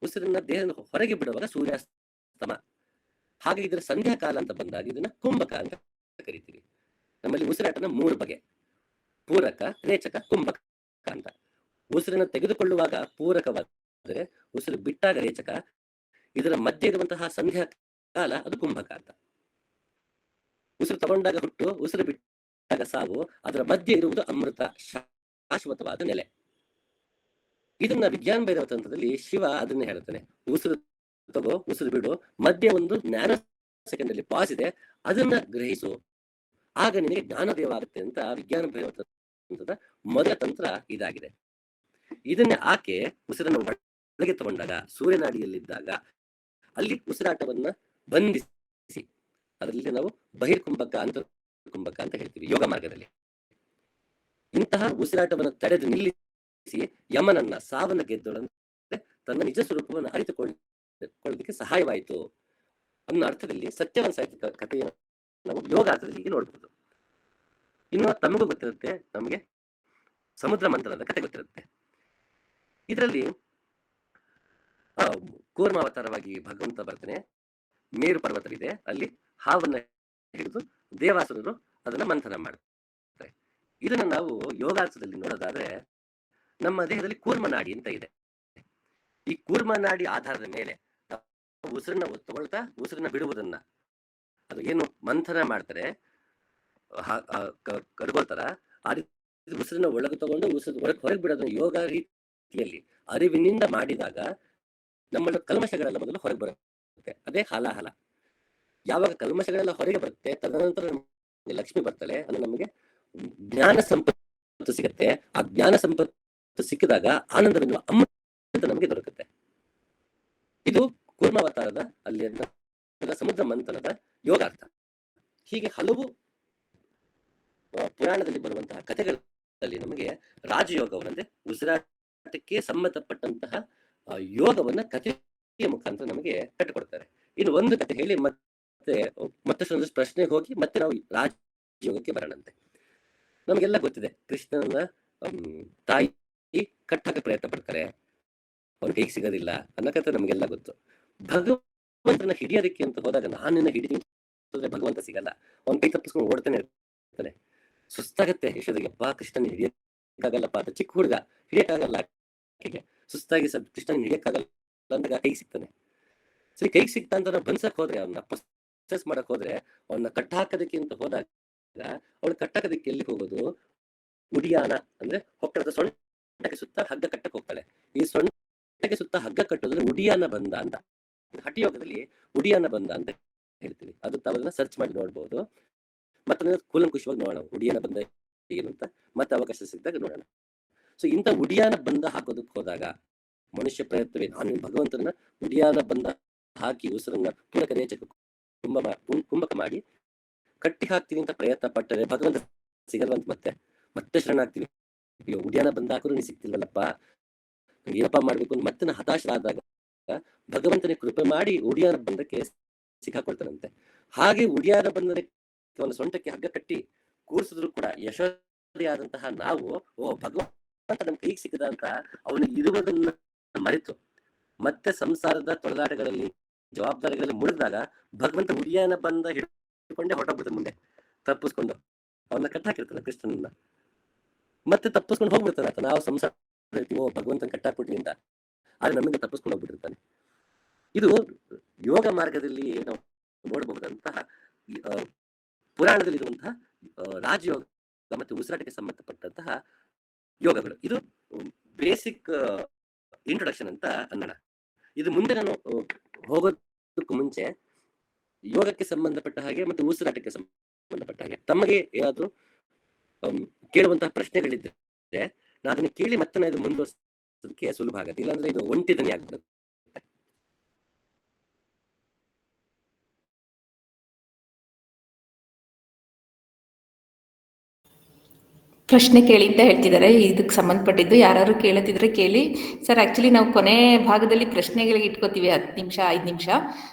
ಉಸಿರನ್ನ ದೇಹದ ಹೊರಗೆ ಬಿಡುವಾಗ ಸೂರ್ಯಾಸ್ತಮ. ಹಾಗೆ ಇದರ ಸಂಧ್ಯಾ ಕಾಲ ಅಂತ ಬಂದಾಗ ಇದನ್ನ ಕುಂಭಕ ಅಂತ ಕರಿತೀವಿ. ನಮ್ಮಲ್ಲಿ ಉಸಿರಾಟನ 3 ಬಗೆ: ಪೂರಕ, ರೇಚಕ, ಕುಂಭಕ ಅಂತ. ಉಸಿರನ್ನು ತೆಗೆದುಕೊಳ್ಳುವಾಗ ಪೂರಕವಾದರೆ, ಉಸಿರು ಬಿಟ್ಟಾಗ ರೇಚಕ. ಇದರ ಮಧ್ಯೆ ಇರುವಂತಹ ಸಂಧ್ಯಾ ಕಾಲ ಅದು ಕುಂಭಕ ಅಂತ. ಉಸಿರು ತಗೊಂಡಾಗ ಹುಟ್ಟು, ಉಸಿರು ಬಿಟ್ಟಾಗ ಸಾವು, ಅದರ ಮಧ್ಯೆ ಇರುವುದು ಅಮೃತ, ಶಾಶ್ವತವಾದ ನೆಲೆ. ಇದನ್ನ ವಿಜ್ಞಾನ ಭೈರವ ತಂತ್ರದಲ್ಲಿ ಶಿವ ಅದನ್ನೇ ಹೇಳ್ತಾನೆ: ಉಸಿರು ತಗೋ, ಉಸಿರು ಬಿಡು, ಮಧ್ಯೆ ಒಂದು ನ್ಯಾನೋ ಸೆಕೆಂಡ್ ಅಲ್ಲಿ ಪಾಸ್ ಇದೆ, ಅದನ್ನ ಗ್ರಹಿಸು, ಆಗ ನಿನಗೆ ಜ್ಞಾನೋದಯ ಆಗುತ್ತೆ ಅಂತ ವಿಜ್ಞಾನ ಭೈರವ ತಂತ್ರದ ಮೊದಲ ತಂತ್ರ ಇದಾಗಿದೆ. ಇದನ್ನೇ ಆಕೆ ಉಸಿರನ್ನು ಒಳಗೆ ತಗೊಂಡಾಗ, ಸೂರ್ಯನಾಡಿಯಲ್ಲಿದ್ದಾಗ ಅಲ್ಲಿ ಉಸಿರಾಟವನ್ನ ಬಂಧಿಸಿ, ಅದರಲ್ಲಿ ನಾವು ಬಹಿರ್ಕುಂಭಕ, ಅಂತರ್ಕುಂಭಕ ಅಂತ ಹೇಳ್ತೀವಿ ಯೋಗ ಮಾರ್ಗದಲ್ಲಿ. ಇಂತಹ ಉಸಿರಾಟವನ್ನು ತಡೆದು ನಿಲ್ಲಿಸಿ ಯಮನನ್ನ, ಸಾವನ್ನ ಗೆದ್ದೊಳಂತೆ ತನ್ನ ನಿಜ ಸ್ವರೂಪವನ್ನು ಅರಿತುಕೊಳ್ಳೋದಕ್ಕೆ ಸಹಾಯವಾಯಿತು ಅನ್ನೋ ಅರ್ಥದಲ್ಲಿ ಸತ್ಯವಂತ ಸಾಹಿತ್ಯ ಕಥೆಯನ್ನು ನಾವು ಯೋಗಾರ್ಥದಲ್ಲಿ ನೋಡ್ಬೋದು. ಇನ್ನು ತಮಗೂ ಗೊತ್ತಿರುತ್ತೆ, ನಮಗೆ ಸಮುದ್ರ ಮಂಥನದ ಕಥೆ ಗೊತ್ತಿರುತ್ತೆ. ಇದರಲ್ಲಿ ಕೂರ್ಮಾವತಾರವಾಗಿ ಭಗವಂತ ಬರ್ತಾನೆ. ಮೇರು ಪರ್ವತವಿದೆ, ಅಲ್ಲಿ ಹಾವನ್ನ ಹಿಡಿದು ದೇವಾಸುರರು ಅದನ್ನ ಮಂಥನ ಮಾಡ್ತಾರೆ. ಇದನ್ನ ನಾವು ಯೋಗಾರ್ಥದಲ್ಲಿ ನೋಡೋದಾದ್ರೆ, ನಮ್ಮ ದೇಹದಲ್ಲಿ ಕೂರ್ಮನಾಡಿ ಅಂತ ಇದೆ. ಈ ಕೂರ್ಮನಾಡಿ ಆಧಾರದ ಮೇಲೆ ಉಸಿರನ್ನ ತಗೊಳ್ತಾ ಉಸಿರನ್ನ ಬಿಡುವುದನ್ನ, ಅದು ಏನು ಮಂಥನ ಮಾಡ್ತಾರೆ ಕರ್ಗೋಳ್ತಾರ, ಆ ರೀತಿ ಉಸಿರನ್ನ ಒಳಗೆ ತಗೊಂಡು ಉಸಿರು ಹೊರಗೆ ಬಿಡೋದನ್ನ ಯೋಗ ರೀತಿಯಲ್ಲಿ ಅರಿವಿನಿಂದ ಮಾಡಿದಾಗ ನಮ್ಮ ಕಲ್ಮಶಗಳೆಲ್ಲ ಮೊದಲು ಹೊರಗೆ ಬರುತ್ತೆ. ಅದೇ ಹಲಾಹಲ. ಯಾವಾಗ ಕಲ್ಮಶಗಳೆಲ್ಲ ಹೊರಗೆ ಬರುತ್ತೆ, ತದನಂತರ ಲಕ್ಷ್ಮಿ ಬರ್ತಾಳೆ, ಅದು ನಮಗೆ ಜ್ಞಾನ ಸಂಪತ್ತು ಸಿಗುತ್ತೆ. ಆ ಜ್ಞಾನ ಸಂಪತ್ತು ಸಿಕ್ಕಿದಾಗ ಆನಂದವೆನ್ನುವ ಅಮೃತ ನಮಗೆ ದೊರಕುತ್ತೆ. ಇದು ಕೂರ್ಮಾವತಾರದ ಅಲ್ಲಿ ಸಮುದ್ರ ಮಂಥನದ ಯೋಗಾರ್ಥ. ಹೀಗೆ ಹಲವು ಪುರಾಣದಲ್ಲಿ ಬರುವಂತಹ ಕಥೆಗಳಲ್ಲಿ ನಮಗೆ ರಾಜಯೋಗವನ್ನಂದ್ರೆ ಉಸಿರಾಟಕ್ಕೆ ಸಂಬಂಧಪಟ್ಟಂತಹ ಯೋಗವನ್ನ ಕಥೆಯ ಮುಖಾಂತರ ನಮಗೆ ಕಟ್ಟಿಕೊಡ್ತಾರೆ. ಇನ್ನು ಒಂದು ಕಥೆ ಹೇಳಿ ಮತ್ತಷ್ಟು ಪ್ರಶ್ನೆಗೆ ಹೋಗಿ ಮತ್ತೆ ನಾವು ರಾಜಯೋಗಕ್ಕೆ ಬರೋಣಂತೆ. ನಮಗೆಲ್ಲ ಗೊತ್ತಿದೆ, ಕೃಷ್ಣನ ತಾಯಿ ಕಟ್ಟಾಕ ಪ್ರಯತ್ನ ಪಡ್ತಾರೆ, ಅವ್ನ ಕೈಗೆ ಸಿಗೋದಿಲ್ಲ ಅನ್ನೋ ಕಥೆ ನಮಗೆಲ್ಲ ಗೊತ್ತು. ಭಗವಂತನ ಹಿಡಿಯೋದಕ್ಕೆ ಅಂತ ಹೋದಾಗ, ನಾನಿನ್ನ ಹಿಡಿತೀನಿ ಭಗವಂತ ಸಿಗಲ್ಲ, ಅವ್ನ ಕೈ ತಪ್ಪಿಸ್ಕೊಂಡು ಓಡ್ತಾನೆ ಇರ್ತಾನೆ. ಸುಸ್ತಾಗತ್ತೆ ಯಶೋದೆಗೆ, ಅಪ್ಪ ಕೃಷ್ಣನ ಹಿಡಿಯಕ್ಕಾಗಲ್ಲಪ್ಪ ಅಂತ. ಚಿಕ್ಕ ಹುಡುಗ, ಹಿಡಿಯಕ್ಕಾಗಲ್ಲ, ಸುಸ್ತಾಗಿ ಕೃಷ್ಣನ ಹಿಡಿಯಕ್ಕಾಗಲ್ಲ ಅಂದಾಗ ಕೈಗೆ ಸಿಗ್ತಾನೆ. ಸರಿ, ಕೈಗೆ ಸಿಗ್ತಾ ಅಂತ ನಾವು ಬನ್ಸಕ್ ಹೋದ್ರೆ, ಅವನ್ನ ಪ್ರೊಸೆಸ್ ಮಾಡಕ್ ಹೋದ್ರೆ, ಅವನ್ನ ಕಟ್ಟಾಕೋದಕ್ಕೆ ಅಂತ ಹೋದಾಗ ಅವಳು ಕಟ್ಟಾಕೋದಕ್ಕೆ ಎಲ್ಲಿ ಹೋಗೋದು? ಉಡಿಯಾನ ಅಂದ್ರೆ ಹೊಕ್ಕಳದ ಸೊಂಟಕ್ಕೆ ಸುತ್ತ ಹಗ್ಗ ಕಟ್ಟಕ್ಕೆ ಹೋಗ್ತಾಳೆ. ಈ ಸೊಂಟಕ್ಕೆ ಸುತ್ತ ಹಗ್ಗ ಕಟ್ಟೋದ್ರೆ ಉಡಿಯಾನ ಬಂದ ಅಂತ. ಹಠಯೋಗದಲ್ಲಿ ಉಡಿಯಾನ ಬಂದ ಅಂತ ಹೇಳ್ತೀವಿ. ಅದು ತಾವೆಲ್ಲ ಸರ್ಚ್ ಮಾಡಿ ನೋಡ್ಬೋದು. ಮತ್ತೆ ಕೂಲಂಕುಷವಾಗಿ ನೋಡೋಣ ಉಡಿಯಾನ ಬಂದ ಏನು ಅಂತ, ಮತ್ತೆ ಅವಕಾಶ ಸಿಕ್ಕಿದಾಗ ನೋಡೋಣ. ಸೊ ಇಂಥ ಉಡಿಯಾನ ಬಂದ ಹಾಕೋದಕ್ಕೆ ಹೋದಾಗ ಮನುಷ್ಯ ಪ್ರಯತ್ನವೇ, ನಾನು ಭಗವಂತನ ಉಡಿಯಾನ ಬಂದ ಹಾಕಿ ಉಸಿರನ್ನ ಪೂರಕ ರೇಚಕ ಕುಂಭಕ ಮಾಡಿ ಕಟ್ಟಿ ಹಾಕ್ತೀವಿ ಅಂತ ಪ್ರಯತ್ನ ಪಟ್ಟರೆ ಭಗವಂತ ಸಿಗಲ್ವಂತ. ಮತ್ತೆ ಶರಣಾಗ್ತೀವಿ, ಅಯ್ಯೋ ಉಡಿಯಾನ ಬಂದ ಹಾಕಿದ್ರು ನೀ ಸಿಗ್ತಿಲ್ವಲ್ಲಪ್ಪ, ಏನಪ್ಪಾ ಮಾಡ್ಬೇಕು ಅಂತ ಮತ್ತೆ ಹತಾಶರಾದಾಗ ಭಗವಂತನೇ ಕೃಪೆ ಮಾಡಿ ಉಡಿಯಾನ ಬಂದಕ್ಕೆ ಸಿಕ್ಕಾಕೊಳ್ತಾನಂತೆ. ಹಾಗೆ ಉಡಿಯಾನ ಬಂದಕ್ಕೆ ಅವನ ಸೊಂಟಕ್ಕೆ ಹಗ್ಗ ಕಟ್ಟಿ ಕೂರಿಸಿದ್ರು ಕೂಡ ಯಶೋದೆಯಾದಂತಹ ನಾವು, ಓ ಭಗವಂತ ನಮ್ ಕೈಗೆ ಸಿಕ್ಕದ ಅಂತ ಅವನಿಗೆ ಇರುವುದನ್ನ ಮರೆತು ಮತ್ತೆ ಸಂಸಾರದ ತೊಳೆದಾಟಗಳಲ್ಲಿ ಜವಾಬ್ದಾರಿಗಳಲ್ಲಿ ಮುಳುಗಿದಾಗ ಭಗವಂತ ಉಡಿಯಾನ ಬಂದ ಹಿಡ್ಕೊಂಡೆ ಹೊರಟೋಗ್ಬಿಡ್ತಾನೆ. ಮುಂದೆ ತಪ್ಪಿಸ್ಕೊಂಡು ಅವನ್ನ ಕಟ್ಟಾಕಿರ್ತಾನೆ ಕೃಷ್ಣನನ್ನ, ಮತ್ತೆ ತಪ್ಪಿಸ್ಕೊಂಡು ಹೋಗ್ಬಿಡ್ತಾನೆ ಆತ. ನಾವು ಸಂಸಾರ ಹೇಳ್ತೀವಿ, ಓ ಭಗವಂತನ ಕಟ್ಟಾಕ್ಬಿಟ್ವಿ ಅಂತ, ಆದ್ರೆ ನಮಗೆ ತಪ್ಪಿಸ್ಕೊಂಡು ಹೋಗ್ಬಿಟ್ಟಿರ್ತಾನೆ. ಇದು ಯೋಗ ಮಾರ್ಗದಲ್ಲಿ ನಾವು ನೋಡಬಹುದಂತಹ ಪುರಾಣದಲ್ಲಿರುವಂತಹ ರಾಜಯೋಗ ಮತ್ತು ಉಸಿರಾಟಕ್ಕೆ ಸಂಬಂಧಪಟ್ಟಂತಹ ಯೋಗಗಳು. ಇದು ಬೇಸಿಕ್ ಇಂಟ್ರೊಡಕ್ಷನ್ ಅಂತ ಅನ್ನೋಣ. ಇದು ಮುಂದೆ ನಾನು ಹೋಗೋದಕ್ಕೂ ಮುಂಚೆ ಯೋಗಕ್ಕೆ ಸಂಬಂಧಪಟ್ಟ ಹಾಗೆ ಮತ್ತು ಉಸಿರಾಟಕ್ಕೆ ಸಂಬಂಧಪಟ್ಟ ಹಾಗೆ ತಮಗೆ ಏನಾದ್ರು ಕೇಳುವಂತಹ ಪ್ರಶ್ನೆಗಳಿದ್ದರೆ ನಾನು ಅದನ್ನ ಕೇಳಿ ಮತ್ತೆ ನಾನು ಇದು ಮುಂದುವರಿಸೋದಕ್ಕೆ ಸುಲಭ ಆಗತ್ತೆ. ಇಲ್ಲಾಂದ್ರೆ ಇದು ಒಂಟಿದನೇ ಆಗ್ಬಿಡುತ್ತೆ. ಪ್ರಶ್ನೆ ಕೇಳಿ ಅಂತ ಹೇಳ್ತಿದ್ದಾರೆ. ಇದಕ್ಕೆ ಸಂಬಂಧಪಟ್ಟಿದ್ದು ಯಾರು ಕೇಳುತ್ತಿದ್ರೆ ಕೇಳಿ ಸರ್. ಆಕ್ಚುಲಿ ನಾವು ಕೊನೆ ಭಾಗದಲ್ಲಿ ಪ್ರಶ್ನೆಗಳಿಗೆ ಇಟ್ಕೋತೀವಿ 10 ನಿಮಿಷ 5 ನಿಮಿಷ.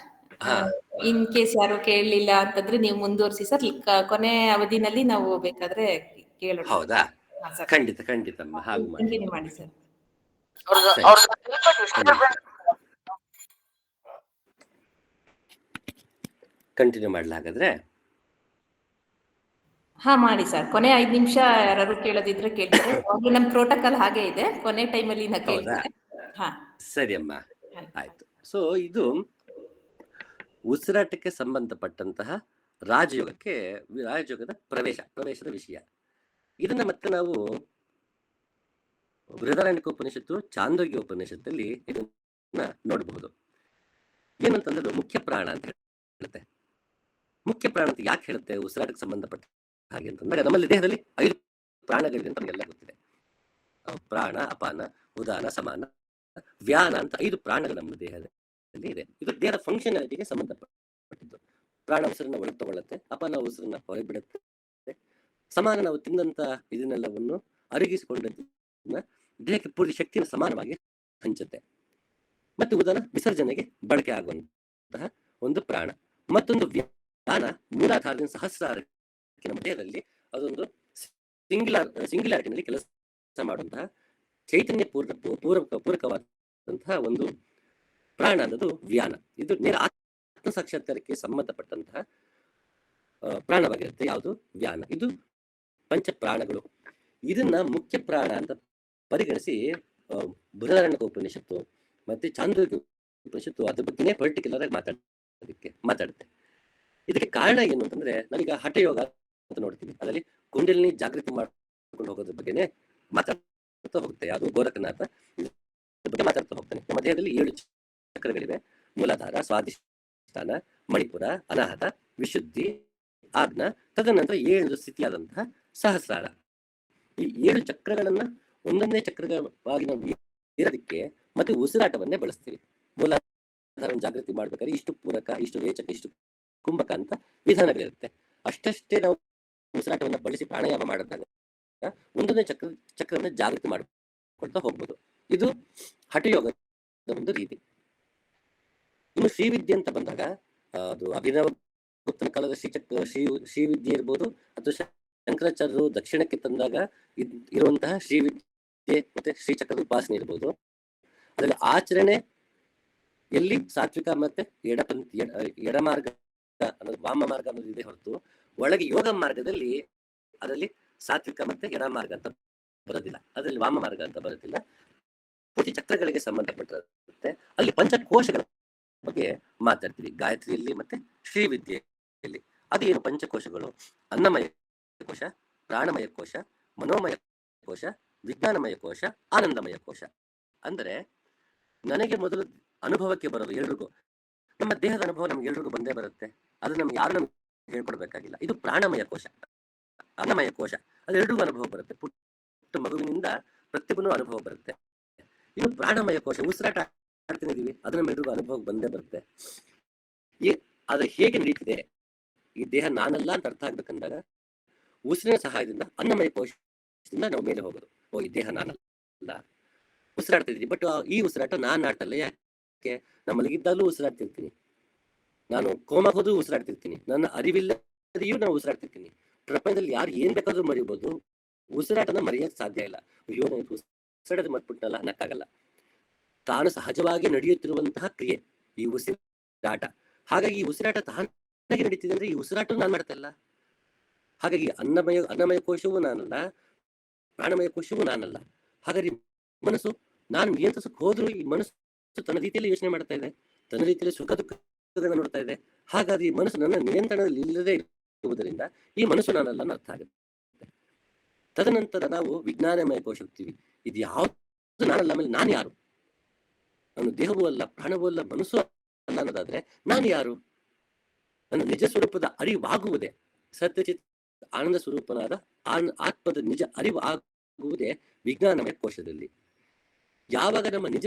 ಹಾ ಇನ್ ಕೇಸ್ ಯಾರು ಕೇಳಲಿಲ್ಲ ಅಂತಂದ್ರೆ ನೀವು ಮುಂದುವರಿಸಿ ಸರ್. ಕೊನೆ ಅವಧಿನಲ್ಲಿ ನಾವು ಬೇಕಾದ್ರೆ ಕೇಳೋಣ. ಹೌದಾ? ಹಾ ಸರ್, ಖಂಡಿತ ಖಂಡಿತಮ್ಮ, ಹಾಗೆ ಮಾಡಿ. ಕಂಟಿನ್ಯೂ ಮಾಡಿ ಸರ್. ಕಂಟಿನ್ಯೂ ಮಾಡ್ಲಾಗಾದ್ರೆ ಹಾ ಮಾಡಿ ಸರ್. ಕೊನೆ 5 ನಿಮಿಷ ಯಾರು ಕೇಳೋದಿದ್ರೆ ಕೇಳ್ತಾರೆ. ಅವ್ರಿಗೆ ನಮ್ಮ ಪ್ರೋಟೋಕಾಲ್ ಹಾಗೆ ಇದೆ, ಕೊನೆ ಟೈಮಲ್ಲಿ ನಾ ಹೌದಾ? ಕೇಳ್ತಾರೆ. ಹಾ ಸರಿ ಅಮ್ಮ, ಆಯ್ತು. ಸೊ ಇದು ಉಸಿರಾಟಕ್ಕೆ ಸಂಬಂಧಪಟ್ಟಂತಹ ರಾಜಯೋಗದ ಪ್ರವೇಶದ ವಿಷಯ. ಇದನ್ನ ಮತ್ತೆ ನಾವು ಬೃಹದಾರಣ್ಯಕೋಪನಿಷತ್ತು, ಚಾಂದೋಗ್ಯ ಉಪನಿಷತ್ತಲ್ಲಿ ಇದನ್ನ ನೋಡಬಹುದು. ಏನಂತಂದ್ರೆ ಮುಖ್ಯ ಪ್ರಾಣ ಅಂತ ಹೇಳುತ್ತೆ. ಮುಖ್ಯ ಪ್ರಾಣ ಅಂತ ಯಾಕೆ ಹೇಳುತ್ತೆ ಉಸಿರಾಟಕ್ಕೆ ಸಂಬಂಧಪಟ್ಟ ಹಾಗೆ ಅಂತಂದಾಗ, ನಮ್ಮಲ್ಲಿ ದೇಹದಲ್ಲಿ 5 ಪ್ರಾಣಗಳಿದೆ ಅಂತ ನಮಗೆಲ್ಲ ಗೊತ್ತಿದೆ. ಪ್ರಾಣ, ಅಪಾನ, ಉದಾನ, ಸಮಾನ, ವ್ಯಾನ ಅಂತ 5 ಪ್ರಾಣಗಳು ನಮ್ಮ ದೇಹದಲ್ಲಿ ಇದೆ. ಇದು ದೇಹದ ಫಂಕ್ಷನಾಲಿಟಿಗೆ ಸಂಬಂಧಪಟ್ಟಿದ್ದು. ಪ್ರಾಣ ಉಸಿರನ್ನ ಒಳಗೆ ತಗೊಳ್ಳುತ್ತೆ, ಅಪಾನ ಉಸಿರನ್ನ ಹೊರಗೆ ಬಿಡುತ್ತೆ, ಸಮಾನ ನಾವು ತಿಂದಂತ ಇದನ್ನೆಲ್ಲವನ್ನು ಅರಗಿಸಿಕೊಂಡದನ್ನ ದೇಹಕ್ಕೆ ಪೂರ್ತಿ ಶಕ್ತಿಯನ್ನು ಸಮಾನವಾಗಿ ಹಂಚುತ್ತೆ. ಮತ್ತು ಉದಾನ ವಿಸರ್ಜನೆಗೆ ಬಳಕೆ ಆಗುವಂತಹ ಒಂದು ಪ್ರಾಣ. ಮತ್ತೊಂದು ವ್ಯಾನ ಮೂಲಾಧಾರದಿಂದ ಸಹಸ್ರಾರಕ್ಕೆ ನಮ್ಮ ದೇಹದಲ್ಲಿ ಅದೊಂದು ಸಿಂಗ್ಯುಲಾರಿಟಿನಲ್ಲಿ ಕೆಲಸ ಮಾಡುವಂತಹ ಚೈತನ್ಯ ಪೂರಕವಾದಂತಹ ಒಂದು ಪ್ರಾಣ ಅನ್ನೋದು ವ್ಯಾನ. ಇದು ನೇರ ಆತ್ಮ ಸಾಕ್ಷಾತ್ಕಾರಕ್ಕೆ ಸಂಬಂಧಪಟ್ಟಂತಹ ಪ್ರಾಣವಾಗಿರುತ್ತೆ. ಯಾವುದು? ವ್ಯಾನ. ಇದು ಪಂಚ ಪ್ರಾಣಗಳು. ಇದನ್ನ ಮುಖ್ಯ ಪ್ರಾಣ ಅಂತ ಪರಿಗಣಿಸಿ ಬೃಹದಾರಣ್ಯಕ ಉಪನಿಷತ್ತು ಮತ್ತೆ ಚಾಂದೋಗ್ಯ ಉಪನಿಷತ್ತು ಅದ್ರ ಬಗ್ಗೆನೇ ಪರ್ಟಿಕ್ಯುಲರ್ ಆಗಿ ಮಾತಾಡುತ್ತೆ. ಇದಕ್ಕೆ ಕಾರಣ ಏನು ಅಂತಂದ್ರೆ, ನಾವೀಗ ಹಠಯೋಗ ಅಂತ ನೋಡ್ತೀವಿ, ಅದರಲ್ಲಿ ಕುಂಡಲಿನಿ ಜಾಗೃತಿ ಮಾಡ್ಕೊಂಡು ಹೋಗೋದ್ರ ಬಗ್ಗೆನೇ ಮಾತಾಡ್ತಾ ಹೋಗುತ್ತೆ. ಯಾವುದು? ಗೋರಖನಾಥ ಬಗ್ಗೆ ಮಾತಾಡ್ತಾ ಹೋಗ್ತಾನೆ. ನಮ್ಮ ದೇಹದಲ್ಲಿ 7 ಚಕ್ರಗಳಿವೆ: ಮೂಲಾಧಾರ, ಸ್ವಾಧಿಷ್ಠಾನ, ಮಣಿಪುರ, ಅನಾಹತ, ವಿಶುದ್ಧಿ, ಆಜ್ಞಾ, ತದನಂತರ 7 ಸ್ಥಿತಿಯಾದಂತಹ ಸಹಸ್ರಾರ. ಈ 7 ಚಕ್ರಗಳನ್ನ ಒಂದೊಂದೇ ಚಕ್ರವಾಗಿ ನಾವು ಇರೋದಕ್ಕೆ ಮತ್ತೆ ಉಸಿರಾಟವನ್ನೇ ಬಳಸ್ತೀವಿ. ಮೂಲಾಧಾರ ಜಾಗೃತಿ ಮಾಡ್ಬೇಕಾದ್ರೆ ಇಷ್ಟು ಪೂರಕ, ಇಷ್ಟು ರೇಚಕ, ಇಷ್ಟು ಕುಂಭಕ ಅಂತ ವಿಧಾನಗಳಿರುತ್ತೆ. ಅಷ್ಟೇ ನಾವು ಉಸಿರಾಟವನ್ನ ಬಳಸಿ ಪ್ರಾಣಾಯಾಮ ಮಾಡಿದಾಗ ಒಂದೊಂದೇ ಚಕ್ರವನ್ನ ಜಾಗೃತಿ ಮಾಡ್ಕೊಳ್ತಾ ಹೋಗ್ಬೋದು. ಇದು ಹಠಯೋಗದ ಒಂದು ರೀತಿ. ಇನ್ನು ಶ್ರೀವಿದ್ಯೆ ಅಂತ ಬಂದಾಗ, ಅದು ಅಭಿನವ ಗುಪ್ತನ ಕಾಲದ ಶ್ರೀವಿದ್ಯೆ ಇರ್ಬೋದು, ಅಥವಾ ಶಂಕರಾಚಾರ್ಯರು ದಕ್ಷಿಣಕ್ಕೆ ತಂದಾಗ ಇರುವಂತಹ ಶ್ರೀವಿದ್ಯೆ ಮತ್ತೆ ಶ್ರೀಚಕ್ರದ ಉಪಾಸನೆ ಇರ್ಬೋದು. ಅದರಲ್ಲಿ ಆಚರಣೆ ಎಲ್ಲಿ ಸಾತ್ವಿಕ ಮತ್ತೆ ಎಡಮಾರ್ಗ ಅನ್ನೋದು, ವಾಮ ಮಾರ್ಗ ಅನ್ನೋದು ಇದೆ ಹೊರತು, ಒಳಗೆ ಯೋಗ ಮಾರ್ಗದಲ್ಲಿ ಅದರಲ್ಲಿ ಸಾತ್ವಿಕ ಮತ್ತೆ ಎಡಮಾರ್ಗ ಅಂತ ಬರೋದಿಲ್ಲ, ಅದರಲ್ಲಿ ವಾಮ ಮಾರ್ಗ ಅಂತ ಬರೋದಿಲ್ಲ. ಪೂರ್ತಿ ಚಕ್ರಗಳಿಗೆ ಸಂಬಂಧಪಟ್ಟಿರುತ್ತೆ. ಅಲ್ಲಿ ಪಂಚಕೋಶಗಳ ಬಗ್ಗೆ ಮಾತಾಡ್ತೀವಿ ಗಾಯತ್ರಿಯಲ್ಲಿ ಮತ್ತೆ ಶ್ರೀವಿದ್ಯೆಯಲ್ಲಿ. ಅದೇನು ಪಂಚಕೋಶಗಳು? ಅನ್ನಮಯ ಕೋಶ, ಪ್ರಾಣಮಯ ಕೋಶ, ಮನೋಮಯ ಕೋಶ, ವಿಜ್ಞಾನಮಯ ಕೋಶ, ಆನಂದಮಯ ಕೋಶ. ಅಂದರೆ ನನಗೆ ಮೊದಲು ಅನುಭವಕ್ಕೆ ಬರೋದು ಎಲ್ರಿಗೂ, ನಮ್ಮ ದೇಹದ ಅನುಭವ ನಮ್ಗೆ ಎಲ್ರಿಗೂ ಬಂದೇ ಬರುತ್ತೆ. ಅದು ನಮ್ಗೆ ಯಾರು ನಮ್ಗೆ ಹೇಳ್ಕೊಡ್ಬೇಕಾಗಿಲ್ಲ. ಇದು ಪ್ರಾಣಮಯ ಕೋಶ, ಅನ್ನಮಯ ಕೋಶ. ಅದು ಎಲ್ರಿಗೂ ಅನುಭವ ಬರುತ್ತೆ. ಪುಟ್ಟ ಮಗುವಿನಿಂದ ಪ್ರತಿಯೊಬ್ಬನೂ ಅನುಭವ ಬರುತ್ತೆ. ಇದು ಪ್ರಾಣಮಯ ಕೋಶ, ಉಸಿರಾಟ ಆಡ್ತಿದ್ದೀವಿ, ಅದು ನಮ್ಮ ಎಲ್ರಿಗೂ ಅನುಭವಕ್ಕೆ ಬಂದೇ ಬರುತ್ತೆ. ಅದು ಹೇಗೆ ನಡೀತಿದೆ? ಈ ದೇಹ ನಾನಲ್ಲ ಅಂತ ಅರ್ಥ ಆಗ್ಬೇಕಂದಾಗ ಉಸಿರಿನ ಸಹಾಯದಿಂದ ಅನ್ನಮಯ ಕೋಶದಿಂದ ನಾವು ಮೇಲೆ ಹೋಗೋದು. ಈ ದೇಹ ನಾನಲ್ಲ, ಉಸಿರಾಡ್ತಿದ್ದೀನಿ, ಬಟ್ ಈ ಉಸಿರಾಟ ನಾನ್ ಆಡ್ತಲ್ಲ. ಯಾಕೆ? ನಮ್ಮಲ್ಲಿಗಿದ್ದಾಗಲೂ ಉಸಿರಾಡ್ತಿರ್ತೀನಿ, ನಾನು ಕೋಮಾಗ ಹೋದ್ರೂ ಉಸಿರಾಡ್ತಿರ್ತೀನಿ, ನನ್ನ ಅರಿವಿಲ್ಲದೆಯೂ ನಾನು ಉಸಿರಾಡ್ತಿರ್ತೀನಿ. ಪ್ರಪಂಚದಲ್ಲಿ ಯಾರು ಏನ್ ಬೇಕಾದ್ರೂ ಮರಿಬೋದು, ಉಸಿರಾಟನ ಮರೆಯಕ್ಕೆ ಸಾಧ್ಯ ಇಲ್ಲ. ಅಯ್ಯೋ ನನಗೆ ಉಸಿರಾಟದ ಮರ್ಬಿಟ್ನಲ್ಲ ಅನ್ನಕ್ಕಾಗಲ್ಲ. ತಾನು ಸಹಜವಾಗಿ ನಡೆಯುತ್ತಿರುವಂತಹ ಕ್ರಿಯೆ ಈ ಉಸಿರಾಟ. ಹಾಗಾಗಿ ಈ ಉಸಿರಾಟ ತಾನಾಗಿ ನಡೀತಿದೆ ಅಂದ್ರೆ ಈ ಉಸಿರಾಟ ನಾನು ಮಾಡ್ತಲ್ಲ. ಹಾಗಾಗಿ ಅನ್ನಮಯ ಕೋಶವೂ ನಾನಲ್ಲ, ಪ್ರಾಣಮಯ ಕೋಶವೂ ನಾನಲ್ಲ. ಹಾಗಾಗಿ ಮನಸ್ಸು ನಾನು ನಿಯಂತ್ರಿಸಕ್ಕೆ ಹೋದ್ರೂ ಈ ಮನಸ್ಸು ತನ್ನ ರೀತಿಯಲ್ಲಿ ಯೋಚನೆ ಮಾಡ್ತಾ ಇದೆ, ತನ್ನ ರೀತಿಯಲ್ಲಿ ಸುಖ ದುಃಖಗಳನ್ನ ನೋಡ್ತಾ ಇದೆ. ಹಾಗಾಗಿ ಮನಸ್ಸು ನನ್ನ ನಿಯಂತ್ರಣದಲ್ಲಿ ಇಲ್ಲದೆ ಇರುವುದರಿಂದ ಈ ಮನಸ್ಸು ನಾನಲ್ಲ ಅನ್ನೋ ಅರ್ಥ ಆಗುತ್ತೆ. ತದನಂತರ ನಾವು ವಿಜ್ಞಾನಮಯ ಕೋಶ ಹೋಗ್ತೀವಿ. ಇದು ಯಾವುದು ನಾನಲ್ಲ. ಆಮೇಲೆ ನಾನು ಯಾರು? ನಾನು ದೇಹವೂ ಅಲ್ಲ, ಪ್ರಾಣವೂ ಅಲ್ಲ, ಮನಸ್ಸು ಅಲ್ಲ ಅನ್ನೋದಾದ್ರೆ ನಾನು ಯಾರು? ನನ್ನ ನಿಜ ಸ್ವರೂಪದ ಅರಿವಾಗುವುದೇ, ಸತ್ಯಚಿತ್ ಆನಂದ ಸ್ವರೂಪನಾದ ಆತ್ಮದ ನಿಜ ಅರಿವು ಆಗುವುದೇ ವಿಜ್ಞಾನಮಯ ಕೋಶದಲ್ಲಿ. ಯಾವಾಗ ನಮ್ಮ ನಿಜ